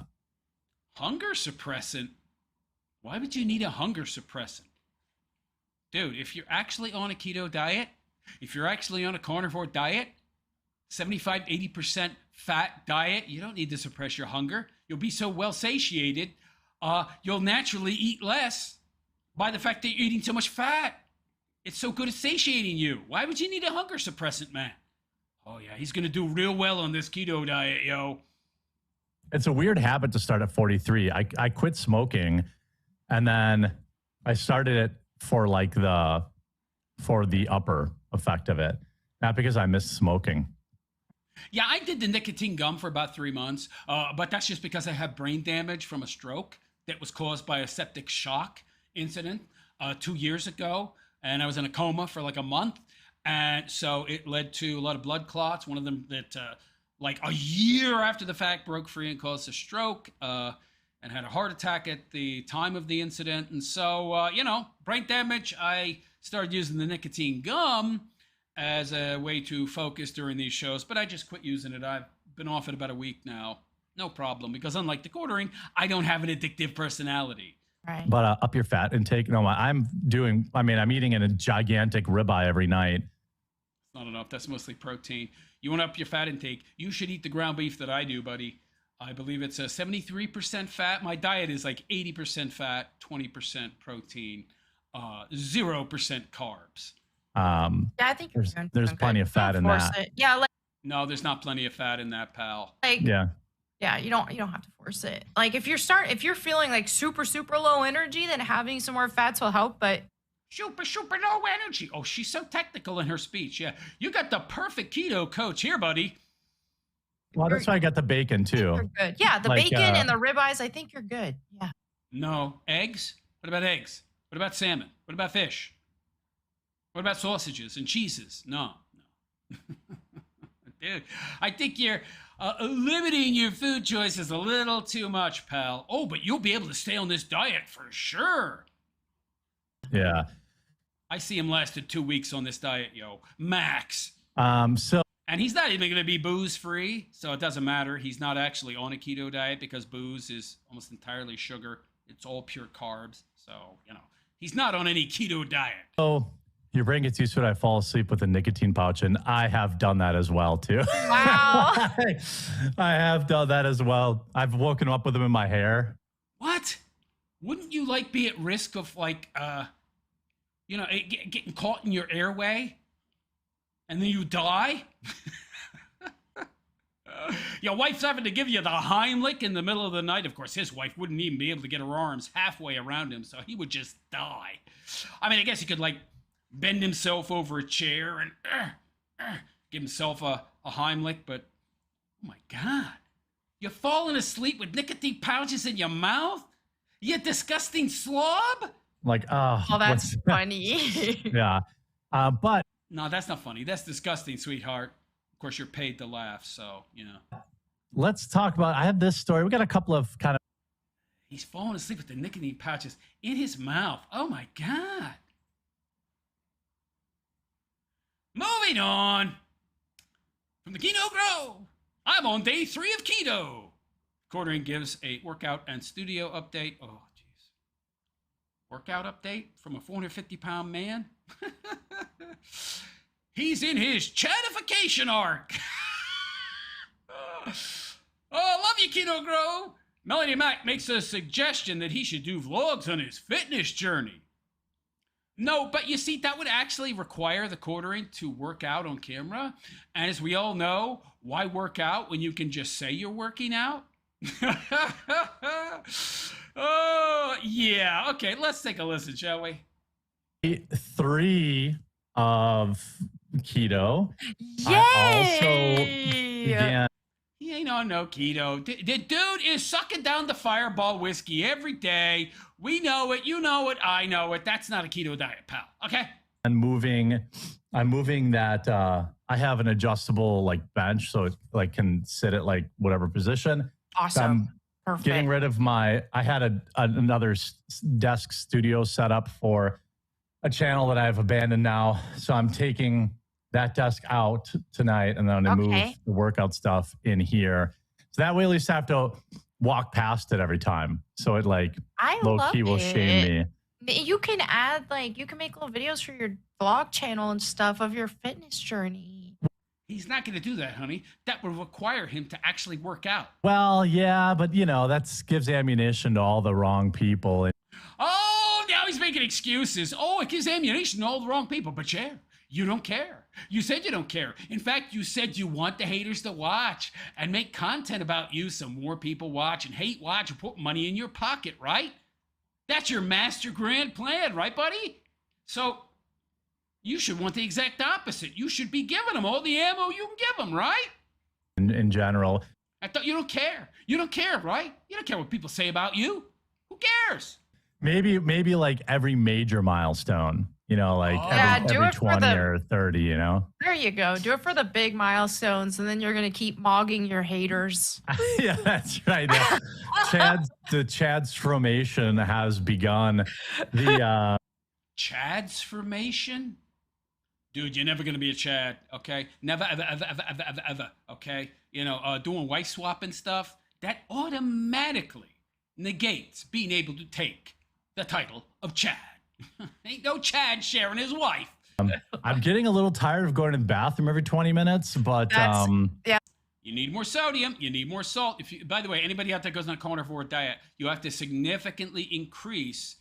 Hunger suppressant? Why would you need a hunger suppressant? Dude, if you're actually on a keto diet, if you're actually on a carnivore diet, 75, 80% fat diet, you don't need to suppress your hunger. You'll be so well satiated, you'll naturally eat less by the fact that you're eating so much fat. It's so good at satiating you. Why would you need a hunger suppressant, man? Oh, yeah, he's going to do real well on this keto diet, yo. It's a weird habit to start at 43. I quit smoking, and then I started it for the upper effect of it, not because I miss smoking. Yeah, I did the nicotine gum for about 3 months, but that's just because I had brain damage from a stroke that was caused by a septic shock incident 2 years ago, and I was in a coma for a month, and so it led to a lot of blood clots. One of them that a year after the fact broke free and caused a stroke, and had a heart attack at the time of the incident. And so, brain damage, I started using the nicotine gum as a way to focus during these shows, but I just quit using it. I've been off it about a week now. No problem, because unlike the quartering, I don't have an addictive personality. Right. But up your fat intake. No, I'm eating a gigantic ribeye every night. Not enough. That's mostly protein. You want to up your fat intake, you should eat the ground beef that I do, buddy. I believe it's a 73% fat. My diet is 80% fat, 20% protein, 0% carbs. I think there's plenty of fat in that. Yeah, No, there's not plenty of fat in that, pal. Yeah, you don't have to force it. If you're feeling super low energy, then having some more fats will help. But super low energy. Oh, she's so technical in her speech. Yeah, you got the perfect keto coach here, buddy. Well, that's why I got the bacon too. You're good. Yeah, the bacon and the ribeyes. I think you're good. Yeah. No eggs. What about eggs? What about salmon? What about fish? What about sausages and cheeses? No. Dude, I think you're limiting your food choices a little too much, pal. Oh, but you'll be able to stay on this diet for sure. Yeah. I see him lasted 2 weeks on this diet, yo. Max. And he's not even going to be booze free, so it doesn't matter. He's not actually on a keto diet because booze is almost entirely sugar. It's all pure carbs. So, he's not on any keto diet. Oh, your brain gets used to it. I fall asleep with a nicotine pouch, and I have done that as well, too. Wow. I have done that as well. I've woken up with them in my hair. What? Wouldn't you be at risk of getting caught in your airway and then you die? Your wife's having to give you the Heimlich in the middle of the night. Of course, his wife wouldn't even be able to get her arms halfway around him, so he would just die. I guess he could bend himself over a chair and give himself a Heimlich, but oh my God, you're falling asleep with nicotine pouches in your mouth? You disgusting slob? Oh, that's funny. Yeah. But No, that's not funny. That's disgusting, sweetheart. Of course, you're paid to laugh, so, you know. let's talk about, I have this story. We got a couple of kind of, He's falling asleep with the nicotine pouches in his mouth. Oh, my God. Moving on. From the Keto Grow, I'm on day 3 of keto. Quartering gives a workout and studio update. Oh, jeez. Workout update from a 450-pound man? He's in his chatification arc. Oh, love you, Keto Grow. Melody Mac makes a suggestion that he should do vlogs on his fitness journey. No, but you see, that would actually require the quartering to work out on camera. And as we all know, why work out when you can just say you're working out? Oh, yeah. Okay, let's take a listen, shall we? 3 of keto. Yay! I also began. He ain't on no keto. The dude is sucking down the Fireball whiskey every day. We know it. You know it. I know it. That's not a keto diet, pal. Okay? I'm moving that I have an adjustable like bench, so it like can sit at like whatever position. Awesome. Perfect. Getting rid of I had another desk studio set up for a channel that I've abandoned now. So I'm taking that desk out tonight, and then I'm going to move the workout stuff in here. So that way at least I have to walk past it every time. So it like low key will shame me. You can add you can make little videos for your vlog channel and stuff of your fitness journey. He's not going to do that, honey. That would require him to actually work out. Well, yeah, but you know, that gives ammunition to all the wrong people. Oh, now he's making excuses. Oh, it gives ammunition to all the wrong people. But yeah, you don't care. You said you don't care. In fact, you said you want the haters to watch and make content about you so more people watch and hate watch and put money in your pocket, right? That's your master grand plan, right, buddy? So you should want the exact opposite. You should be giving them all the ammo you can give them, right? In general. I thought you don't care. You don't care, right? You don't care what people say about you. Who cares? Maybe like every major milestone, you know, like every 20 or 30, you know? There you go. Do it for the big milestones, and then you're going to keep mogging your haters. Yeah, that's right. The Chad's formation has begun. The Chad's formation? Dude, you're never going to be a Chad, okay? Never, ever, ever, ever, ever, ever, ever, okay? You know, doing wife swapping stuff, that automatically negates being able to take the title of Chad. Ain't no Chad sharing his wife. I'm getting a little tired of going to the bathroom every 20 minutes, but yeah. You need more sodium. You need more salt. If you, by the way, anybody out there goes on a carnivore diet, you have to significantly increase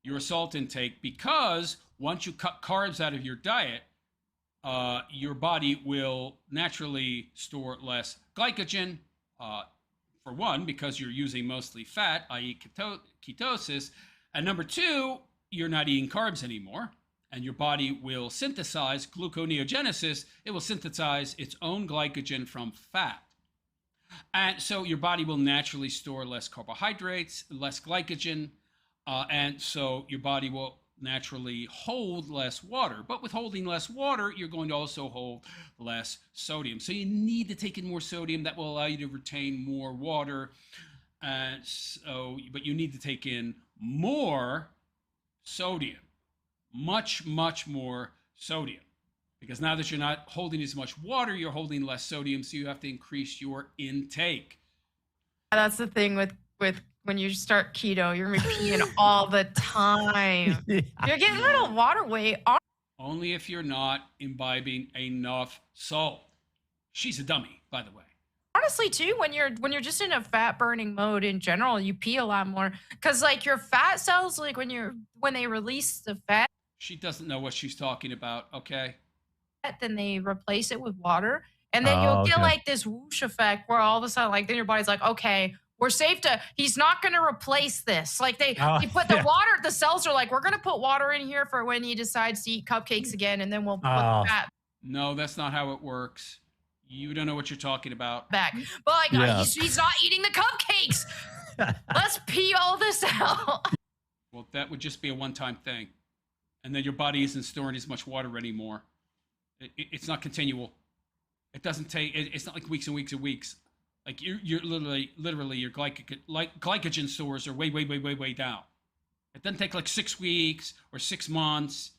your salt intake, because once you cut carbs out of your diet, your body will naturally store less glycogen, for one, because you're using mostly fat, i.e. ketosis, and number 2, you're not eating carbs anymore, and your body will synthesize gluconeogenesis. It will synthesize its own glycogen from fat. And so your body will naturally store less carbohydrates, less glycogen, and so your body will naturally hold less water. But with holding less water, you're going to also hold less sodium. So you need to take in more sodium. That will allow you to retain more water. But you need to take in more sodium, much, much more sodium. Because now that you're not holding as much water, you're holding less sodium, so you have to increase your intake. That's the thing with when you start keto, you're gonna be peeing all the time. Yeah. You're getting rid of water weight. Only if you're not imbibing enough salt. She's a dummy, by the way. Honestly, too, when you're just in a fat burning mode in general, you pee a lot more, because like your fat cells, like when they release the fat, She doesn't know what she's talking about, okay? then they replace it with water, and then you'll get like this whoosh effect where all of a sudden, like, then your body's like, okay, we're safe to. He's not going to replace this. Like they put the water. The cells are like, we're going to put water in here for when he decides to eat cupcakes again, and then we'll put the fat No, that's not how it works. You don't know what you're talking about. back. But like, he's not eating the cupcakes. Let's pee all this out. Well, that would just be a one-time thing. and then your body isn't storing as much water anymore. It's not continual. It doesn't take. It's not like weeks and weeks and weeks. Like you're literally your glycogen stores are way down. It doesn't take like 6 weeks or 6 months.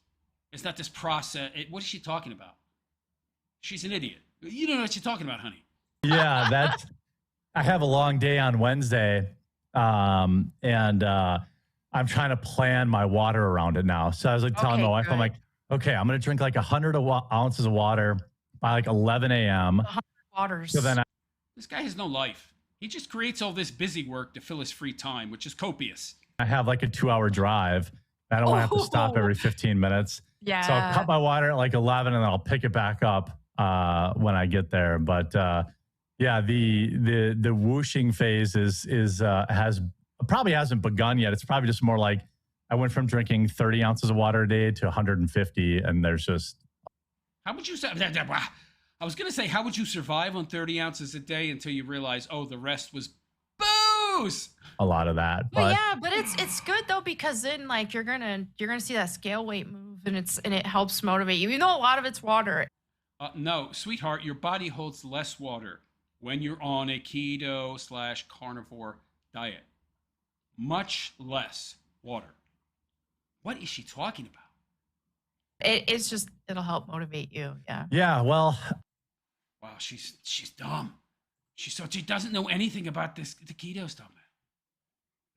It's not this process. What is she talking about? She's an idiot. You don't know what you're talking about, honey. Yeah, I have a long day on Wednesday, and I'm trying to plan my water around it now. So I was like telling my wife, I'm like, okay, I'm going to drink like 100 ounces of water by like 11 a.m. 100 waters. So then This guy has no life. He just creates all this busy work to fill his free time, which is copious. I have like a 2-hour drive. I don't want to have to stop every 15 minutes. Yeah. So I'll cut my water at like 11 and then I'll pick it back up when I get there. But yeah, the whooshing phase probably hasn't begun yet. It's probably just more like I went from drinking 30 ounces of water a day to 150, and there's just. How would you say? I was going to say, how would you survive on 30 ounces a day until you realize, oh, the rest was booze? A lot of that. But yeah, but it's good though, because then like you're gonna see that scale weight move, and it helps motivate you. You know, a lot of it's water. No, sweetheart, your body holds less water when you're on a keto/carnivore diet. Much less water. What is she talking about? It's just, it'll help motivate you. Yeah. Yeah. Well. Wow, she's dumb. She doesn't know anything about the keto stuff, man.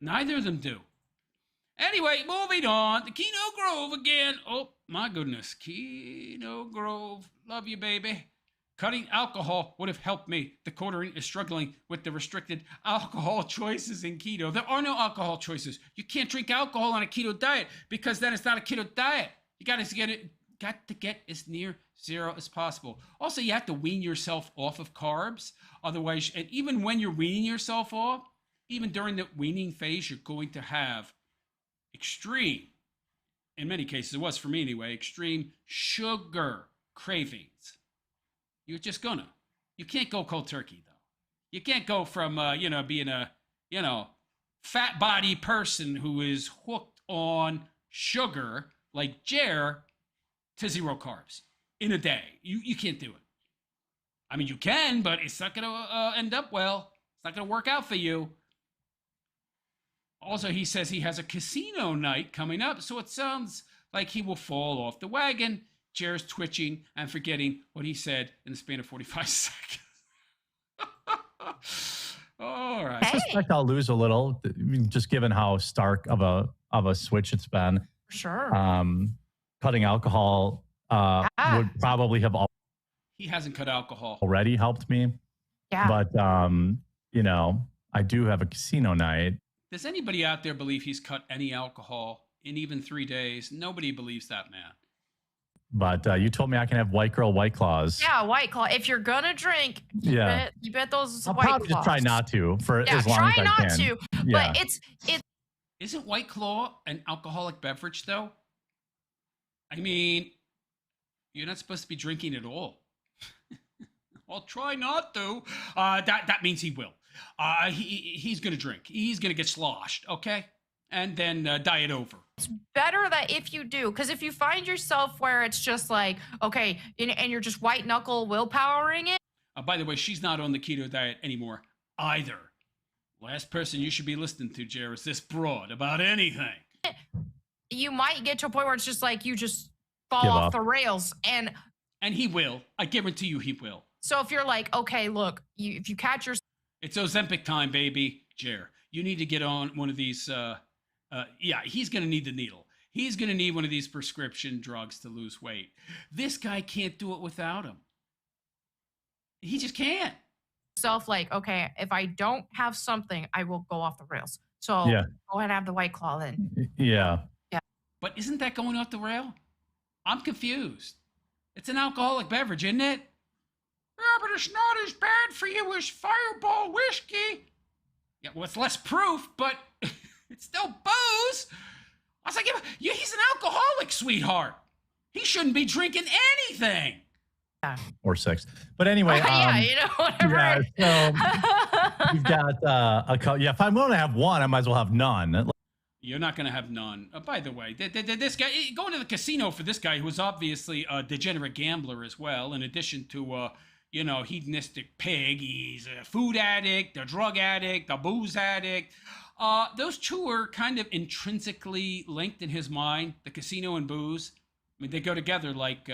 Neither of them do. Anyway, moving on. The Keno Grove again. Oh, my goodness. Keno Grove. Love you, baby. Cutting alcohol would have helped me. The quartering is struggling with the restricted alcohol choices in keto. There are no alcohol choices. You can't drink alcohol on a keto diet because then it's not a keto diet. You got to get as near zero as possible. Also, you have to wean yourself off of carbs. Otherwise, and even when you're weaning yourself off, even during the weaning phase, you're going to have extreme, in many cases, it was for me anyway, extreme sugar cravings. You're just gonna. You can't go cold turkey, though. You can't go from, being a, fat body person who is hooked on sugar like Jer to 0 carbs in a day. You can't do it. I mean, you can, but it's not going to end up well. It's not going to work out for you. Also, he says he has a casino night coming up, so it sounds like he will fall off the wagon. Jer's twitching and forgetting what he said in the span of 45 seconds. All right. I suspect I'll lose a little, just given how stark of a switch it's been. For sure. Cutting alcohol would probably have He hasn't cut alcohol. already helped me. Yeah. But, I do have a casino night. Does anybody out there believe he's cut any alcohol in even 3 days? Nobody believes that, man. But you told me I can have White Girl White Claws. Yeah, White Claw. If you're gonna drink, you bet those I'll White probably Claws. just try not to for as long as I can. Try not to. Yeah. But it's Isn't White Claw an alcoholic beverage, though? I mean, you're not supposed to be drinking at all. Well, try not to. That means he will. He's going to drink. He's going to get sloshed, okay? And then diet over. It's better that if you do, because if you find yourself where it's just like, okay, and you're just white knuckle willpowering it. By the way, she's not on the keto diet anymore either. Last person you should be listening to, Jer, is this broad about anything. You might get to a point where it's just like you just fall off the rails. And he will. I guarantee you he will. So if you're like, okay, look, if you catch yourself. It's Ozempic time, baby. Jer, you need to get on one of these. He's going to need the needle. He's going to need one of these prescription drugs to lose weight. This guy can't do it without him. He just can't. Self like, okay, if I don't have something, I will go off the rails. So go ahead and have the White Claw then. Yeah. But isn't that going off the rail? I'm confused. It's an alcoholic beverage, isn't it? Yeah, but it's not as bad for you as Fireball whiskey. Yeah, well, it's less proof, but it's still booze. I was like, he's an alcoholic, sweetheart. He shouldn't be drinking anything. Or 6. But anyway. Whatever. Yeah, so we've got a couple. Yeah, if I'm going to have one, I might as well have none. You're not going to have none. By the way, this guy, going to the casino for this guy who was obviously a degenerate gambler as well, in addition to, hedonistic pig, he's a food addict, a drug addict, a booze addict. Those two are kind of intrinsically linked in his mind, the casino and booze. I mean, they go together like,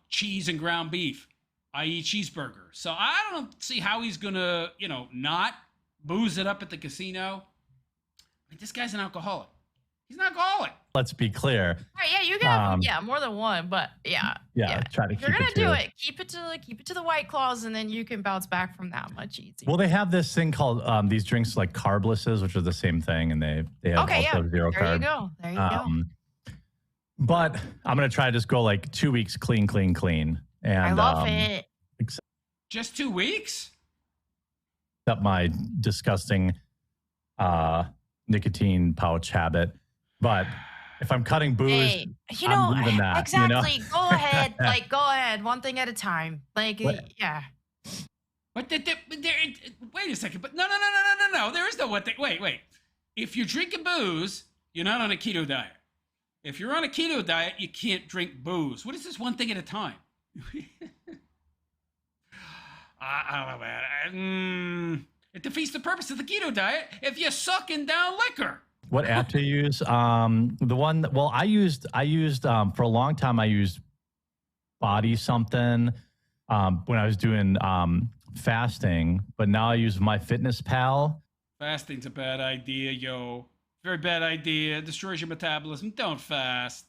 cheese and ground beef, i.e. cheeseburger. So I don't see how he's going to, not booze it up at the casino. This guy's an alcoholic. He's an alcoholic. Let's be clear. All right, yeah, you can have more than one, but yeah. Try to keep You're gonna do it. Keep it to the White Claws, and then you can bounce back from that much easier. Well, they have this thing called these drinks like carblesses, which are the same thing, and they have also zero there carb. You go. There you go. But I'm gonna try to just go like 2 weeks clean. And I love it. Just 2 weeks? Except my disgusting nicotine pouch habit. But if I'm cutting booze, hey, I'm leaving that. Exactly. Go ahead. Go ahead. One thing at a time. Yeah. But wait a second. But no. There is no one thing. Wait. If you're drinking booze, you're not on a keto diet. If you're on a keto diet, you can't drink booze. What is this one thing at a time? I don't know, man. It defeats the purpose of the keto diet if you're sucking down liquor. What app to use? The one. Well, I used for a long time. I used Body something when I was doing fasting, but now I use MyFitnessPal. Fasting's a bad idea, yo. Very bad idea. Destroys your metabolism. Don't fast.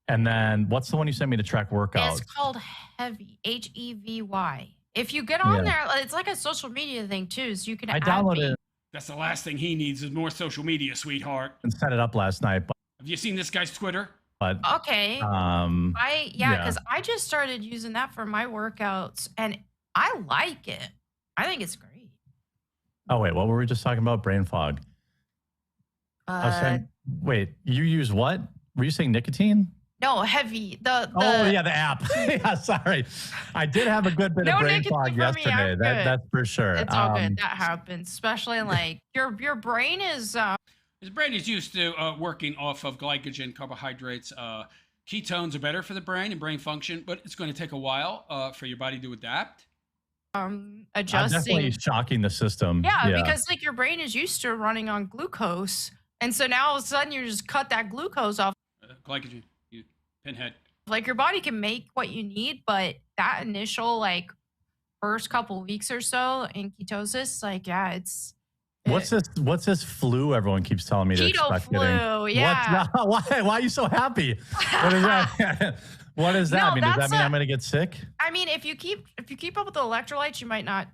And then what's the one you sent me to track workouts? It's called Heavy. Hevy. If you get on there, it's like a social media thing too, so you can. I downloaded it. That's the last thing he needs is more social media, sweetheart. And set it up last night. But, have you seen this guy's Twitter? But okay. Because I just started using that for my workouts, and I like it. I think it's great. Oh wait, what were we just talking about? Brain fog. I was saying, wait, you use what? Were you saying nicotine? No, Heavy. The app. Yeah, sorry. I did have a good bit of brain fog yesterday. That's for sure. It's all good. That happens, especially like your brain is. His brain is used to working off of glycogen, carbohydrates. Ketones are better for the brain and brain function, but it's going to take a while for your body to adapt. Adjusting. Definitely shocking the system. Yeah, because like your brain is used to running on glucose, and so now all of a sudden you just cut that glucose off. Glycogen. Pinhead. Like your body can make what you need, but that initial like first couple weeks or so in ketosis, it's what's this flu everyone keeps telling me to expect flu, getting? yeah. Why are you so happy? What is that? What does that mean? Does that mean I'm gonna get sick? I mean, if you keep up with the electrolytes, you might not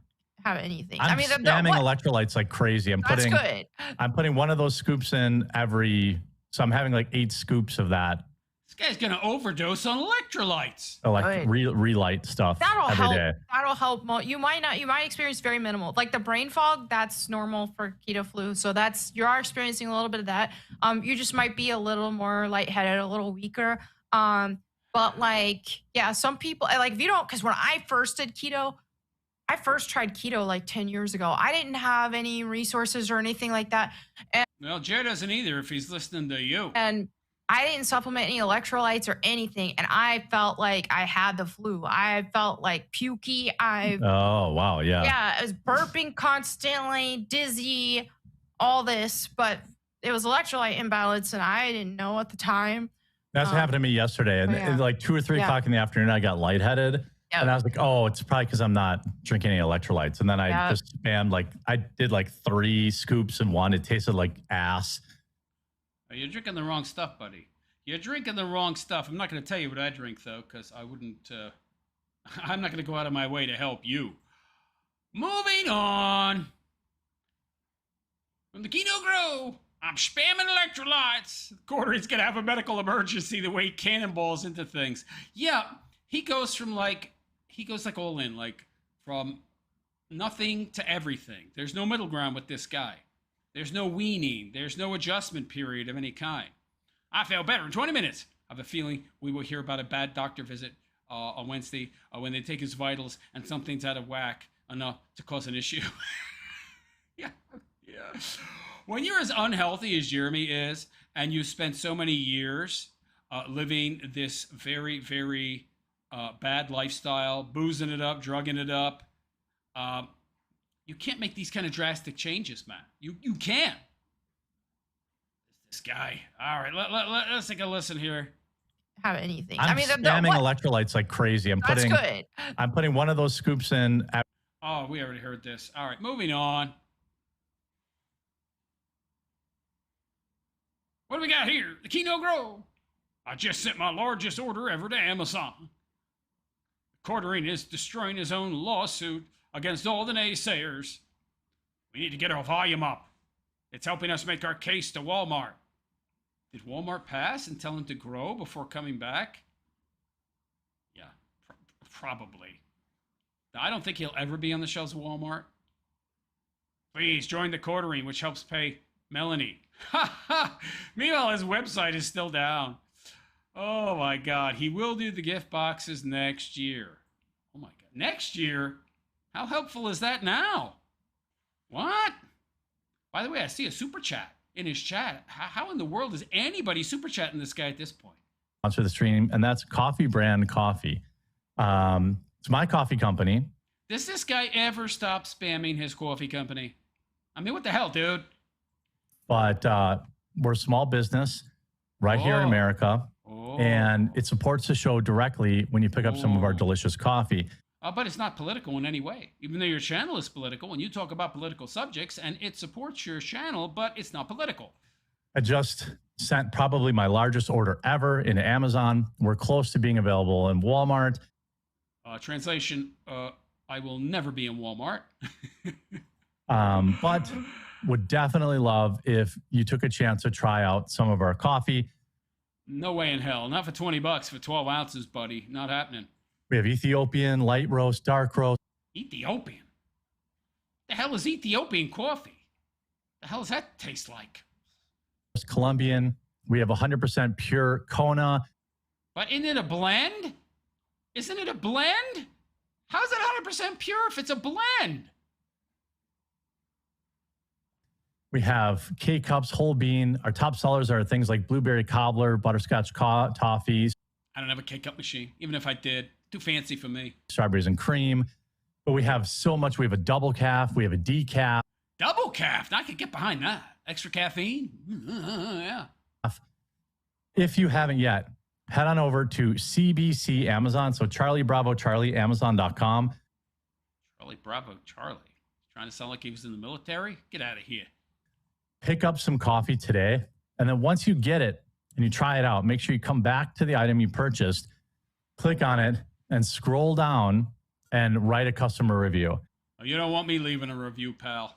have anything. I'm spamming electrolytes like crazy. That's good. I'm putting one of those scoops in so I'm having like 8 scoops of that. This guy's gonna overdose on electrolytes. Relight stuff. That'll every help. day. That'll help. You might experience very minimal, like the brain fog. That's normal for keto flu. So you are experiencing a little bit of that. You just might be a little more lightheaded, a little weaker. But some people if you don't, because when I first did keto, I first tried keto like 10 years ago. I didn't have any resources or anything like that. Well, Jared doesn't either if he's listening to you. And I didn't supplement any electrolytes or anything, and I felt like I had the flu. I felt like pukey. Oh, wow, yeah. Yeah, I was burping constantly, dizzy, all this, but it was electrolyte imbalance, and I didn't know at the time. That's what happened to me yesterday. And like 2 or 3 o'clock in the afternoon, I got lightheaded. Yep. And I was like, oh, it's probably because I'm not drinking any electrolytes. And then I just spammed, I did 3 scoops in one. It tasted like ass. You're drinking the wrong stuff, buddy. You're drinking the wrong stuff. I'm not going to tell you what I drink, though, because I wouldn't. I'm not going to go out of my way to help you. Moving on. From the Keto Grow, I'm spamming electrolytes. Corey's going to have a medical emergency the way he cannonballs into things. Yeah, he goes from all in, from nothing to everything. There's no middle ground with this guy. There's no weaning. There's no adjustment period of any kind. I feel better in 20 minutes. I have a feeling we will hear about a bad doctor visit on Wednesday when they take his vitals and something's out of whack enough to cause an issue. Yeah. when you're as unhealthy as Jeremy is, and you spent so many years living this very, very bad lifestyle, boozing it up, drugging it up, you can't make these kind of drastic changes, man. You can't. This guy. All right, let's take a listen here. Have anything. I'm spamming electrolytes like crazy. That's good. I'm putting one of those scoops in. Oh, we already heard this. All right, moving on. What do we got here? The Kino Grow. I just sent my largest order ever to Amazon. Quartering is destroying his own lawsuit against all the naysayers. We need to get our volume up. It's helping us make our case to Walmart. Did Walmart pass and tell him to grow before coming back? Yeah, probably. I don't think he'll ever be on the shelves of Walmart. Please join the quartering, which helps pay Melanie. Meanwhile, his website is still down. Oh my God. He will do the gift boxes next year. Oh my God. Next year? How helpful is that now? What? By the way, I see a super chat in his chat. How in the world is anybody super chatting this guy at this point? Sponsor the stream, and that's Coffee Brand Coffee. It's my coffee company. Does this guy ever stop spamming his coffee company? I mean, what the hell, dude? But we're a small business right here in America, and it supports the show directly when you pick up some of our delicious coffee. But it's not political in any way, even though your channel is political and you talk about political subjects and it supports your channel, but it's not political. I just sent probably my largest order ever into Amazon. We're close to being available in Walmart. Translation, I will never be in Walmart. But would definitely love if you took a chance to try out some of our coffee. No way in hell. Not for 20 bucks for 12 ounces, buddy. Not happening. We have Ethiopian, light roast, dark roast. Ethiopian? The hell is Ethiopian coffee? The hell does that taste like? Colombian. We have 100% pure Kona. But isn't it a blend? Isn't it a blend? How's that 100% pure if it's a blend? We have K-Cups, whole bean. Our top sellers are things like blueberry cobbler, butterscotch toffees. I don't have a K-Cup machine, even if I did. Too fancy for me. Strawberries and cream. But we have so much. We have a double calf. We have a decaf. Double calf? I could get behind that. Extra caffeine? Yeah. If you haven't yet, head on over to CBC Amazon. So Charlie Bravo Charlie, Amazon.com. Charlie Bravo Charlie. Trying to sound like he was in the military? Get out of here. Pick up some coffee today. And then once you get it and you try it out, make sure you come back to the item you purchased, click on it, and scroll down and write a customer review. Oh, you don't want me leaving a review, pal.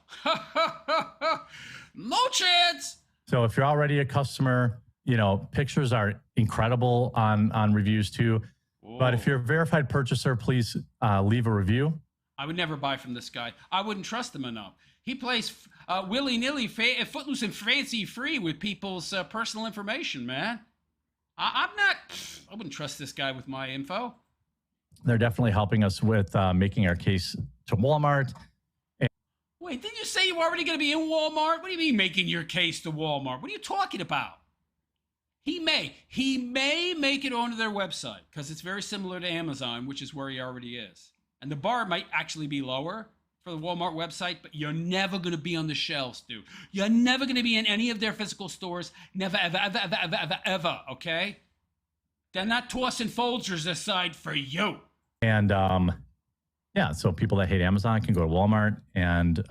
No chance. So if you're already a customer, you know, pictures are incredible on reviews too. Whoa. But if you're a verified purchaser, please leave a review. I would never buy from this guy. I wouldn't trust him enough. He plays willy-nilly, footloose and fancy free with people's personal information, man. I wouldn't trust this guy with my info. They're definitely helping us with making our case to Walmart. Wait, didn't you say you were already going to be in Walmart? What do you mean making your case to Walmart? What are you talking about? He may make it onto their website because it's very similar to Amazon, which is where he already is. And the bar might actually be lower for the Walmart website, but you're never going to be on the shelves, dude. You're never going to be in any of their physical stores. Never, ever, ever, ever, ever, ever, ever, okay? They're not tossing Folgers aside for you. And yeah, so people that hate Amazon can go to Walmart, and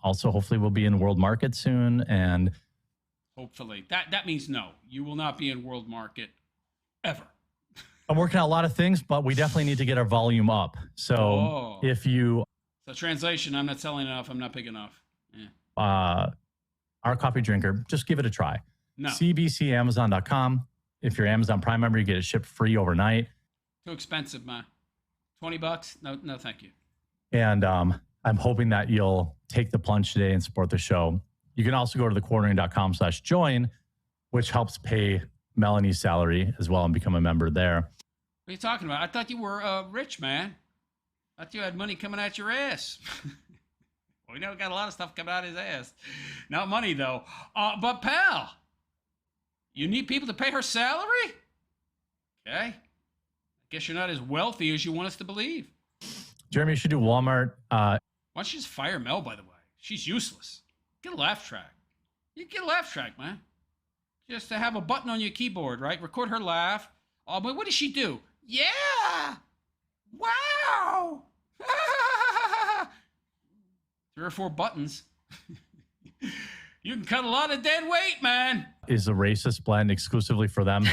also hopefully we'll be in World Market soon. And hopefully that means no, you will not be in World Market ever. I'm working on a lot of things, but we definitely need to get our volume up. So if you, so translation, I'm not selling enough. I'm not big enough. Yeah. Our coffee drinker, just give it a try. No. CBCAmazon.com. If you're Amazon Prime member, you get it shipped free overnight. Too expensive, man. $20? No, thank you. And I'm hoping that you'll take the plunge today and support the show. You can also go to thequartering.com/join, which helps pay Melanie's salary as well and become a member there. What are you talking about? I thought you were rich, man. I thought you had money coming out your ass. We know got a lot of stuff coming out of his ass. Not money, though. But, pal, you need people to pay her salary? Okay. I guess you're not as wealthy as you want us to believe. Jeremy, you should do Walmart. Why don't you just fire Mel, by the way? She's useless. Get a laugh track. You get a laugh track, man. Just to have a button on your keyboard, right? Record her laugh. Oh, but what does she do? Yeah! Wow! 3 or 4 buttons. You can cut a lot of dead weight, man. Is a racist blend exclusively for them?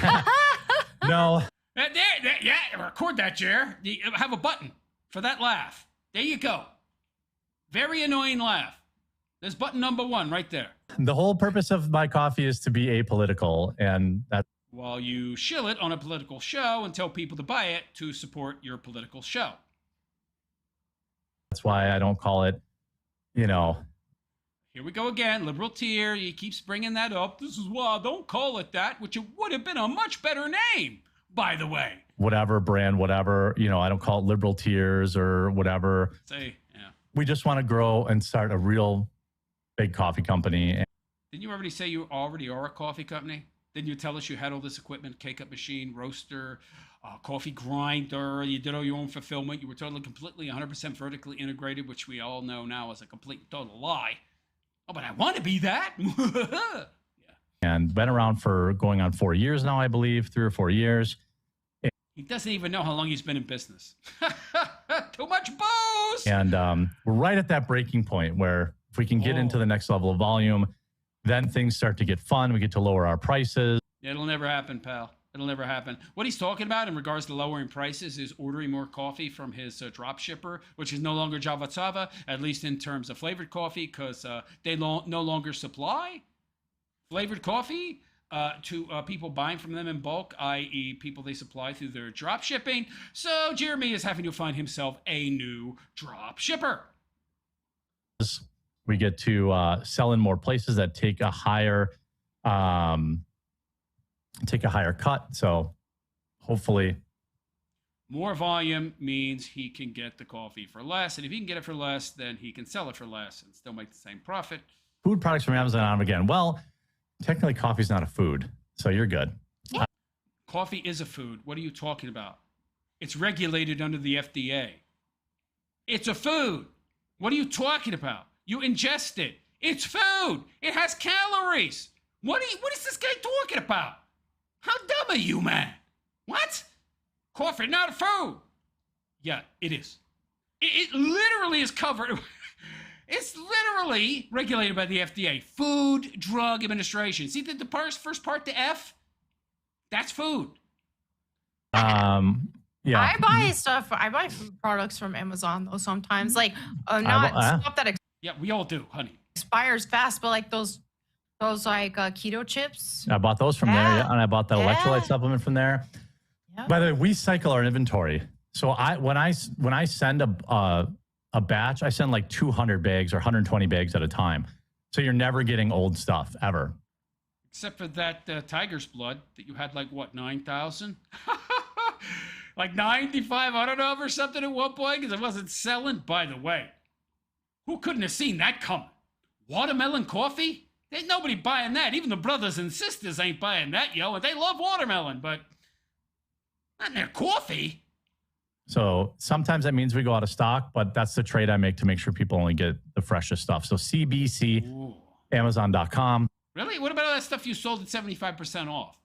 No. Yeah, record that, Jer. Have a button for that laugh. There you go. Very annoying laugh. There's button number 1 right there. The whole purpose of my coffee is to be apolitical, and that. While you shill it on a political show and tell people to buy it to support your political show. That's why I don't call it, Here we go again. Liberal tier. He keeps bringing that up. This is why I don't call it that, which it would have been a much better name, by the way. Whatever brand, whatever, I don't call it liberal tiers or whatever. Yeah. We just want to grow and start a real big coffee company. Didn't you already say you already are a coffee company? Didn't you tell us you had all this equipment, K-cup machine, roaster, coffee grinder, you did all your own fulfillment, you were totally, completely, 100% vertically integrated, which we all know now is a complete total lie. Oh, but I want to be that. Yeah. And been around for going on 4 years now, I believe, 3 or 4 years. He doesn't even know how long he's been in business. Too much booze. And we're right at that breaking point where if we can get into the next level of volume, then things start to get fun. We get to lower our prices. It'll never happen, pal. It'll never happen. What he's talking about in regards to lowering prices is ordering more coffee from his drop shipper, which is no longer Java Tsava, at least in terms of flavored coffee, because they no longer supply flavored coffee to people buying from them in bulk, i.e. people they supply through their drop shipping. So Jeremy is having to find himself a new drop shipper. We get to sell in more places that take a higher cut. So hopefully more volume means he can get the coffee for less. And if he can get it for less, then he can sell it for less and still make the same profit. Food products from Amazon on again. Well, technically coffee is not a food, so you're good. Coffee is a food. What are you talking about? It's regulated under the FDA. It's a food. What are you talking about? You ingest it. It's food. It has calories. What is this guy talking about? How dumb are you, man? What? Coffee, not a food. Yeah, it is. It literally is covered. It's literally regulated by the FDA. Food Drug Administration. See the first part, the F? That's food. Yeah. I buy food products from Amazon though sometimes. Like stuff that Yeah, we all do, honey. expires fast, but like those like keto chips. I bought those from there, and I bought the electrolyte supplement from there. Yep. By the way, we cycle our inventory. So when I send a batch, I send like 200 bags or 120 bags at a time. So you're never getting old stuff ever. Except for that tiger's blood that you had, like, what, 9,000? Like 9,500 of or something at one point because it wasn't selling. By the way, who couldn't have seen that coming? Watermelon coffee? Ain't nobody buying that. Even the brothers and sisters ain't buying that, yo. And they love watermelon, but not in their coffee. So sometimes that means we go out of stock, but that's the trade I make to make sure people only get the freshest stuff. So CBC, Ooh. Amazon.com. Really? What about all that stuff you sold at 75% off?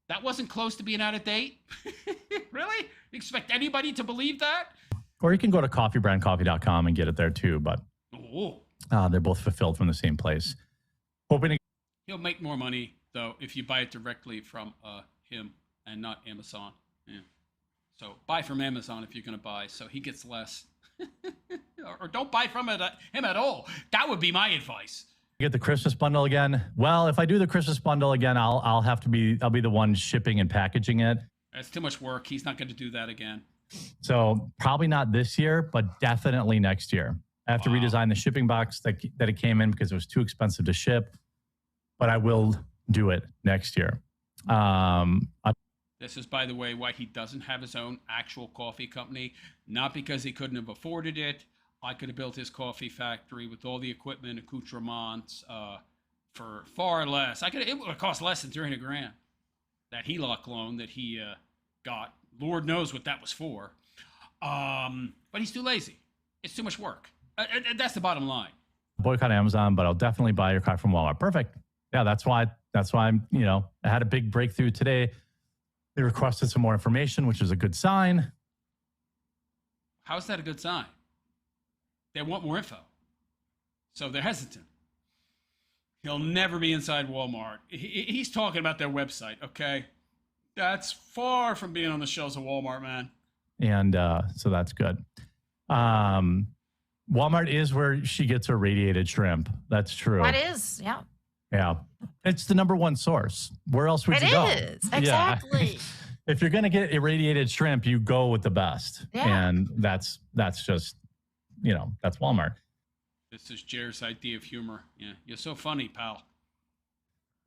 That wasn't close to being out of date? Really? You expect anybody to believe that? Or you can go to coffeebrandcoffee.com and get it there too, but they're both fulfilled from the same place. He'll make more money, though, if you buy it directly from him and not Amazon. Yeah. So buy from Amazon if you're going to buy, so he gets less. or don't buy from him at all. That would be my advice. Get the Christmas bundle again. Well, if I do the Christmas bundle again, I'll be the one shipping and packaging it. That's too much work. He's not going to do that again. So probably not this year, but definitely next year. I have to redesign the shipping box that it came in because it was too expensive to ship. But I will do it next year. This is, by the way, why he doesn't have his own actual coffee company. Not because he couldn't have afforded it. I could have built his coffee factory with all the equipment, accoutrements, for far less. It would have cost less than 300 grand. That HELOC loan that he got. Lord knows what that was for. But he's too lazy. It's too much work. That's the bottom line. Boycott Amazon, but I'll definitely buy your car from Walmart. Perfect. Yeah, that's why I'm, I had a big breakthrough today. They requested some more information, which is a good sign. How's that a good sign? They want more info. So they're hesitant. He'll never be inside Walmart. He's talking about their website, okay? That's far from being on the shelves of Walmart, man. And so that's good. Walmart is where she gets her radiated shrimp. That's true. That is, yeah. Yeah. It's the number one source. Where else would you go? It is, exactly. Yeah. If you're going to get irradiated shrimp, you go with the best. Yeah. And that's just, that's Walmart. This is Jer's idea of humor. Yeah, you're so funny, pal.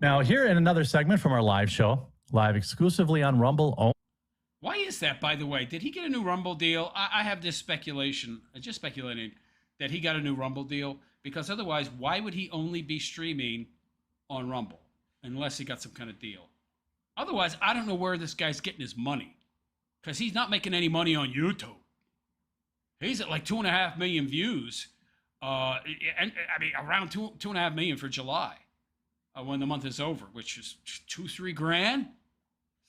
Now, here in another segment from our live show, live exclusively on Rumble. Why is that, by the way? Did he get a new Rumble deal? I have this speculation, just speculating, that he got a new Rumble deal, because otherwise, why would he only be streaming on Rumble unless he got some kind of deal? Otherwise, I don't know where this guy's getting his money, because he's not making any money on YouTube. He's at like 2.5 million views, and I mean around 2.5 million for July, when the month is over, which is 2-3 grand.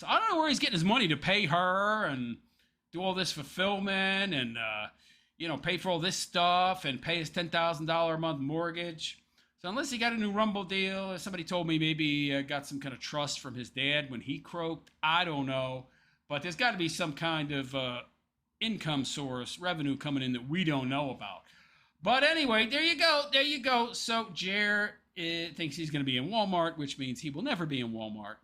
So I don't know where he's getting his money to pay her and do all this fulfillment and pay for all this stuff and pay his $10,000 a month mortgage. So unless he got a new Rumble deal, or somebody told me maybe he got some kind of trust from his dad when he croaked, I don't know. But there's got to be some kind of income source, revenue coming in that we don't know about. But anyway, there you go. So Jer thinks he's going to be in Walmart, which means he will never be in Walmart.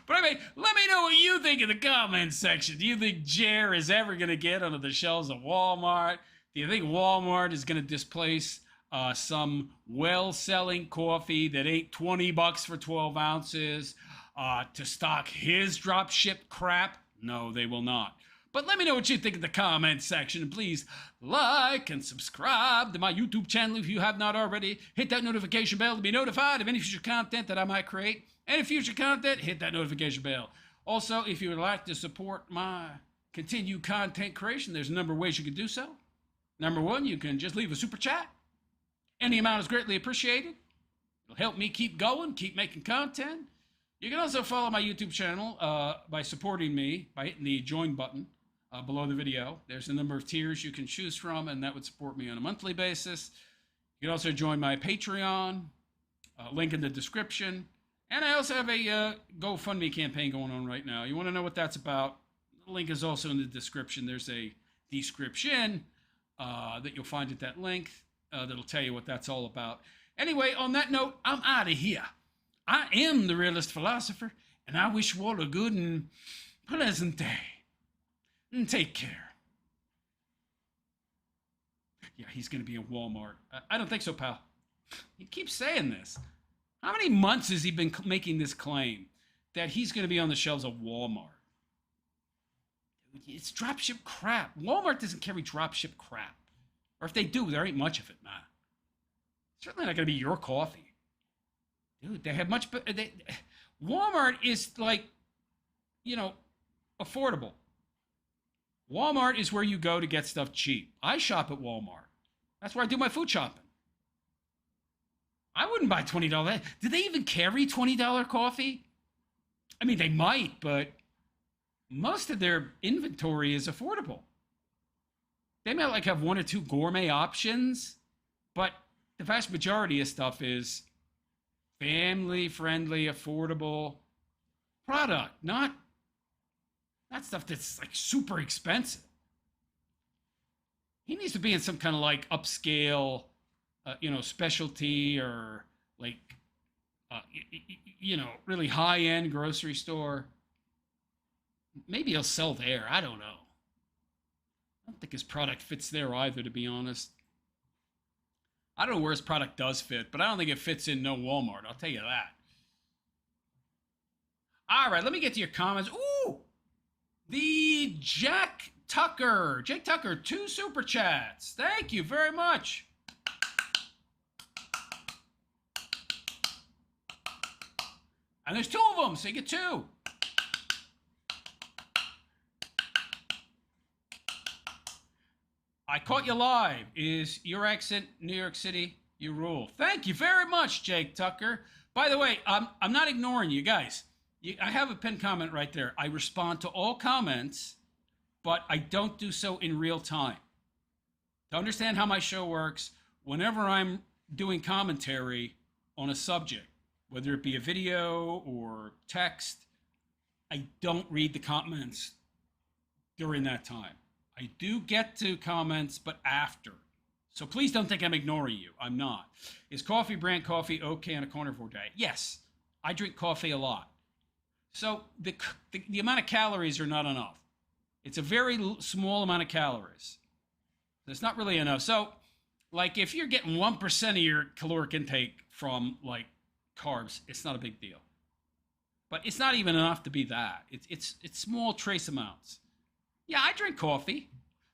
But I mean, let me know what you think in the comments section. Do you think Jer is ever going to get onto the shelves of Walmart? Do you think Walmart is going to displace some well-selling coffee that ain't $20 for 12 ounces to stock his drop ship crap? No, they will not. But let me know what you think in the comments section. And please like and subscribe to my YouTube channel if you have not already. Hit that notification bell to be notified of any future content that I might create. Any future content, hit that notification bell. Also, if you would like to support my continued content creation, there's a number of ways you can do so. Number one, you can just leave a super chat. Any amount is greatly appreciated. It'll help me keep going, keep making content. You can also follow my YouTube channel by supporting me by hitting the join button below the video. There's a number of tiers you can choose from, and that would support me on a monthly basis. You can also join my Patreon, link in the description. And I also have a GoFundMe campaign going on right now. You want to know what that's about? The link is also in the description. There's a description that you'll find at that link that'll tell you what that's all about. Anyway, on that note, I'm out of here. I am the Realist Philosopher, and I wish you all a good and pleasant day. And take care. Yeah, he's going to be in Walmart. I don't think so, pal. He keeps saying this. How many months has he been making this claim that he's going to be on the shelves of Walmart? It's dropship crap. Walmart doesn't carry dropship crap. Or if they do, there ain't much of it, man. Certainly not going to be your coffee. Dude, they have much... Walmart is like, affordable. Walmart is where you go to get stuff cheap. I shop at Walmart. That's where I do my food shopping. I wouldn't buy $20. Do they even carry $20 coffee? I mean, they might, but most of their inventory is affordable. They might have one or two gourmet options, but the vast majority of stuff is family-friendly, affordable product, not stuff that's like super expensive. He needs to be in some kind of like upscale specialty or like, really high-end grocery store. Maybe he'll sell there. I don't know. I don't think his product fits there either, to be honest. I don't know where his product does fit, but I don't think it fits in no Walmart. I'll tell you that. All right, let me get to your comments. Ooh! The Jack Tucker. Jake Tucker, 2 super chats. Thank you very much. And there's 2 of them, so you get 2. I caught you live. Is your accent New York City? You rule. Thank you very much, Jake Tucker. By the way, I'm not ignoring you guys. I have a pinned comment right there. I respond to all comments, but I don't do so in real time. To understand how my show works, whenever I'm doing commentary on a subject, whether it be a video or text, I don't read the comments during that time. I do get to comments, but after. So please don't think I'm ignoring you. I'm not. Is coffee brand coffee okay on a carnivore diet? Yes, I drink coffee a lot. So the amount of calories are not enough. It's a very small amount of calories. It's not really enough. So, like, if you're getting 1% of your caloric intake from, like, carbs, it's not a big deal. But it's not even enough to be that. It's small trace amounts. Yeah, I drink coffee.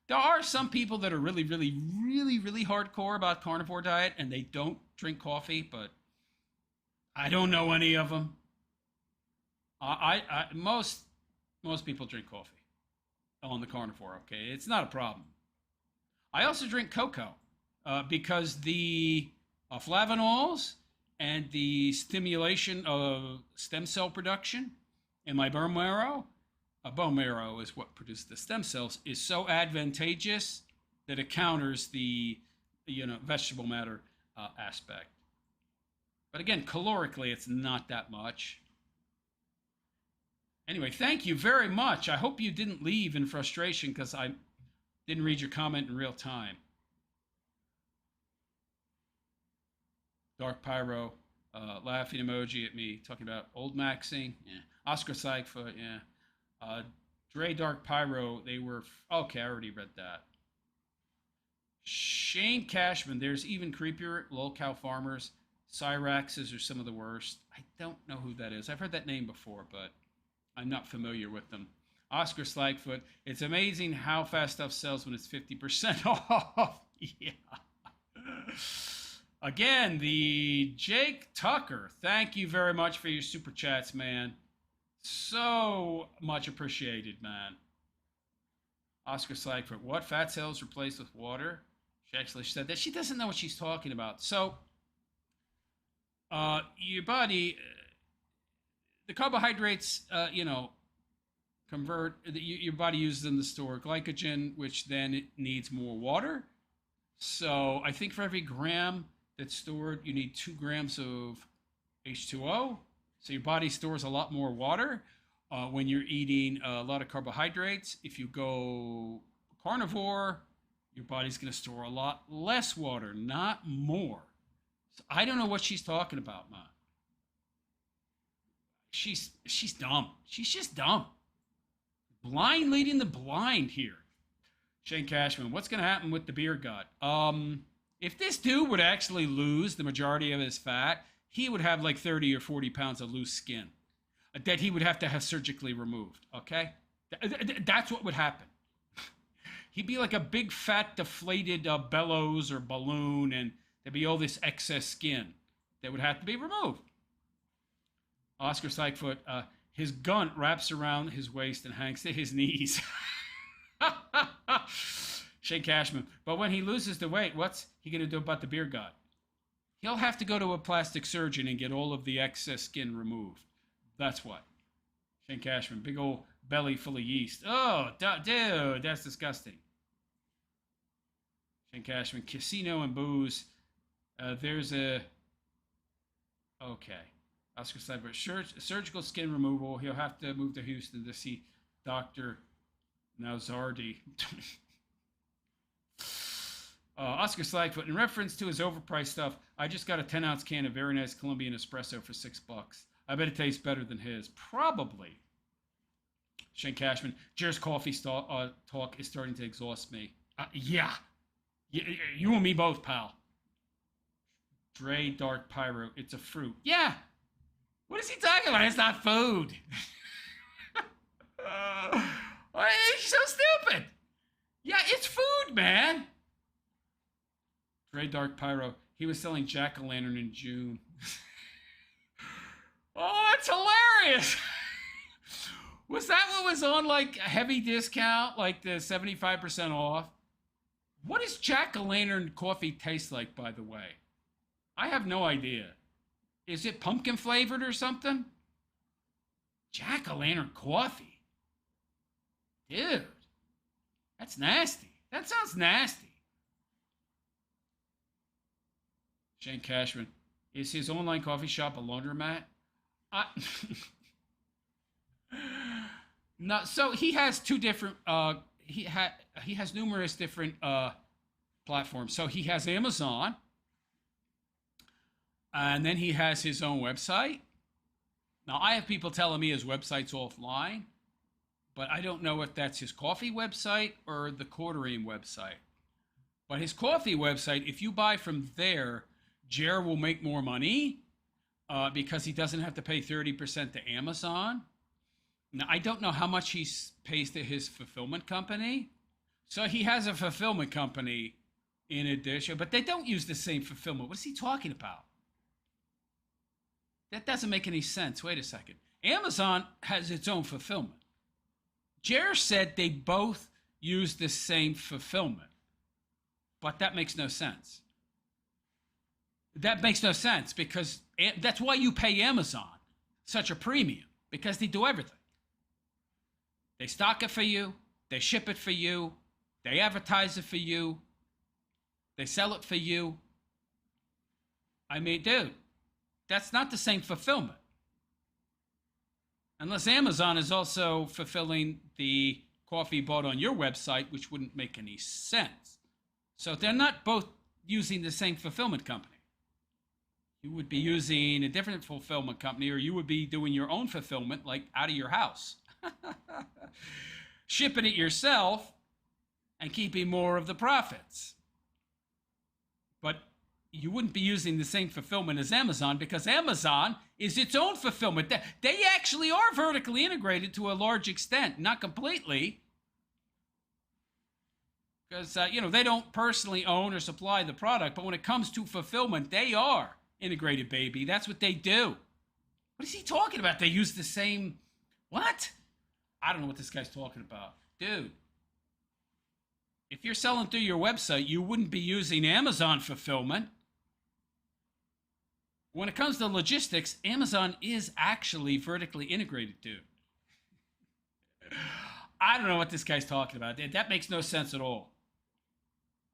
There are some people that are really, really, really, really hardcore about carnivore diet, and they don't drink coffee, but I don't know any of them. Most people drink coffee on the carnivore, okay? It's not a problem. I also drink cocoa because the flavonols and the stimulation of stem cell production in my bone marrow is what produces the stem cells, is so advantageous that it counters the vegetable matter aspect. But again, calorically, it's not that much. Anyway, thank you very much. I hope you didn't leave in frustration because I didn't read your comment in real time. Dark Pyro, laughing emoji at me, talking about old maxing. Yeah. Oscar Sigfoot, yeah. Dre Dark Pyro, they were... Okay, I already read that. Shane Cashman, there's even creepier. Lol cow farmers. Cyraxes are some of the worst. I don't know who that is. I've heard that name before, but I'm not familiar with them. Oscar Slagfoot, it's amazing how fast stuff sells when it's 50% off. Yeah. Again, the Jake Tucker, thank you very much for your super chats, man. So much appreciated, man. Oscar Slagfoot, what? Fat cells replaced with water? She actually said that. She doesn't know what she's talking about. So, your body, the carbohydrates, convert, your body uses them to store glycogen, which then it needs more water. So I think for every gram that's stored, you need 2 grams of H2O. So your body stores a lot more water when you're eating a lot of carbohydrates. If you go carnivore, your body's going to store a lot less water, not more. So I don't know what she's talking about, man. She's dumb. She's just dumb. Blind leading the blind here. Shane Cashman, what's going to happen with the beer gut? If this dude would actually lose the majority of his fat, he would have like 30 or 40 pounds of loose skin that he would have to have surgically removed, okay? That's what would happen. He'd be like a big, fat, deflated bellows or balloon, and there'd be all this excess skin that would have to be removed. Oscar Sigfoot, his gunt wraps around his waist and hangs to his knees. Shane Cashman, but when he loses the weight, what's he going to do about the beer gut? He'll have to go to a plastic surgeon and get all of the excess skin removed. That's what. Shane Cashman, big old belly full of yeast. Oh, dude, that's disgusting. Shane Cashman, casino and booze. There's a... Okay. Oscar Sliver, surgical skin removal. He'll have to move to Houston to see Dr. Nazardi. Oscar Slagfoot, in reference to his overpriced stuff, I just got a 10-ounce can of very nice Colombian espresso for $6. I bet it tastes better than his. Probably. Shane Cashman, Jer's coffee talk is starting to exhaust me. Yeah. You and me both, pal. Dre Dark Pyro, it's a fruit. Yeah. What is he talking about? It's not food. He's so stupid. Yeah, it's food, man. Trey Dark Pyro. He was selling jack-o'-lantern in June. Oh, that's hilarious. Was that what was on like a heavy discount, like the 75% off? What does jack-o'-lantern coffee taste like, by the way? I have no idea. Is it pumpkin flavored or something? Jack-o'-lantern coffee. Dude, that's nasty. That sounds nasty. Shane Cashman. Is his online coffee shop a laundromat? No, so he has two different he has numerous different platforms. So he has Amazon, and then he has his own website. Now I have people telling me his website's offline, but I don't know if that's his coffee website or the Quarterine website. But his coffee website, if you buy from there, Jer will make more money because he doesn't have to pay 30% to Amazon. Now, I don't know how much he pays to his fulfillment company. So he has a fulfillment company in addition, but they don't use the same fulfillment. What is he talking about? That doesn't make any sense. Wait a second. Amazon has its own fulfillment. Jer said they both use the same fulfillment, but that makes no sense. That makes no sense because that's why you pay Amazon such a premium, because they do everything. They stock it for you. They ship it for you. They advertise it for you. They sell it for you. I mean, dude, that's not the same fulfillment. Unless Amazon is also fulfilling the coffee bought on your website, which wouldn't make any sense. So they're not both using the same fulfillment company. You would be using a different fulfillment company, or you would be doing your own fulfillment, like out of your house. Shipping it yourself and keeping more of the profits. But you wouldn't be using the same fulfillment as Amazon, because Amazon is its own fulfillment. They actually are vertically integrated to a large extent, not completely. Because, they don't personally own or supply the product, but when it comes to fulfillment, they are integrated, baby. That's what they do. What is he talking about? They use the same... What? I don't know what this guy's talking about. Dude, if you're selling through your website, you wouldn't be using Amazon fulfillment. When it comes to logistics, Amazon is actually vertically integrated, dude. I don't know what this guy's talking about. That makes no sense at all.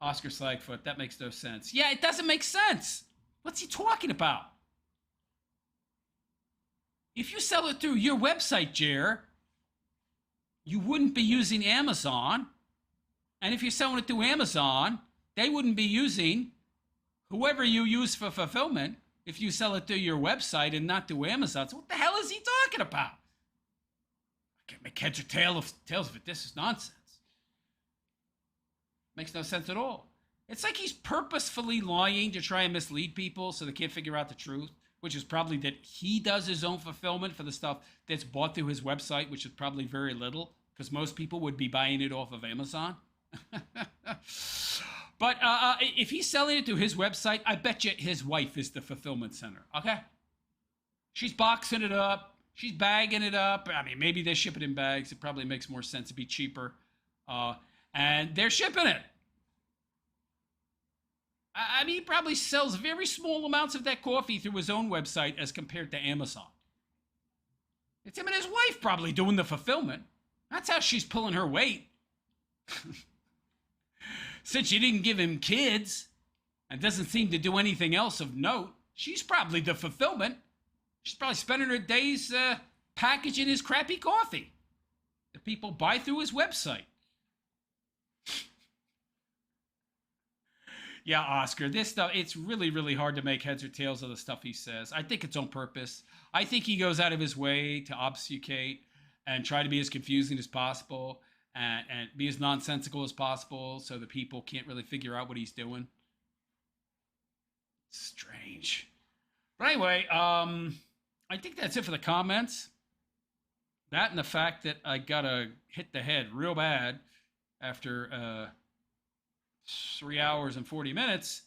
Oscar Slagfoot, that makes no sense. Yeah, it doesn't make sense. What's he talking about? If you sell it through your website, Jer, you wouldn't be using Amazon. And if you're selling it through Amazon, they wouldn't be using whoever you use for fulfillment if you sell it through your website and not through Amazon. So what the hell is he talking about? I can't make heads or tails of it. This is nonsense. Makes no sense at all. It's like he's purposefully lying to try and mislead people so they can't figure out the truth, which is probably that he does his own fulfillment for the stuff that's bought through his website, which is probably very little, because most people would be buying it off of Amazon. But if he's selling it through his website, I bet you his wife is the fulfillment center, okay? She's boxing it up. She's bagging it up. I mean, maybe they ship it in bags. It probably makes more sense to be cheaper. And they're shipping it. I mean, he probably sells very small amounts of that coffee through his own website as compared to Amazon. It's him and his wife probably doing the fulfillment. That's how she's pulling her weight. Since she didn't give him kids and doesn't seem to do anything else of note, she's probably the fulfillment. She's probably spending her days packaging his crappy coffee that people buy through his website. Yeah, Oscar, this stuff, it's really, really hard to make heads or tails of the stuff he says. I think it's on purpose. I think he goes out of his way to obfuscate and try to be as confusing as possible and be as nonsensical as possible so that people can't really figure out what he's doing. Strange. But anyway, I think that's it for the comments. That and the fact that I got to hit the head real bad after 3 hours and 40 minutes,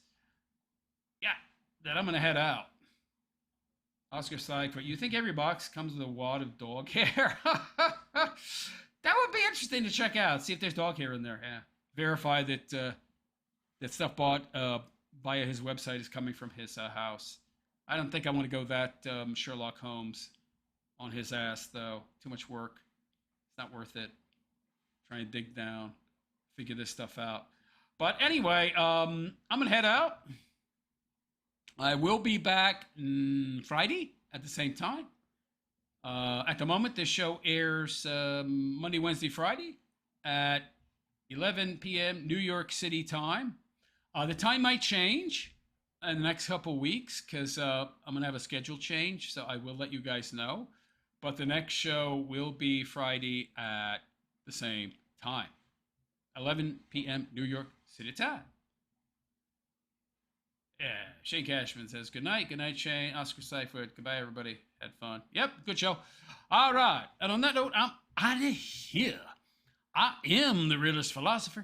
yeah, that I'm going to head out. Oscar Seifert, you think every box comes with a wad of dog hair? That would be interesting to check out. See if there's dog hair in there. Yeah. Verify that that stuff bought via his website is coming from his house. I don't think I want to go that Sherlock Holmes on his ass, though. Too much work. It's not worth it. Trying to dig down, figure this stuff out. But anyway, I'm going to head out. I will be back Friday at the same time. At the moment, this show airs Monday, Wednesday, Friday at 11 p.m. New York City time. The time might change in the next couple weeks because I'm going to have a schedule change, so I will let you guys know. But the next show will be Friday at the same time, 11 p.m. New York City time. Yeah, Shane Cashman says, good night, Shane. Oscar Seifert, goodbye, everybody. Had fun. Yep, good show. All right, and on that note, I'm out of here. I am the realist philosopher.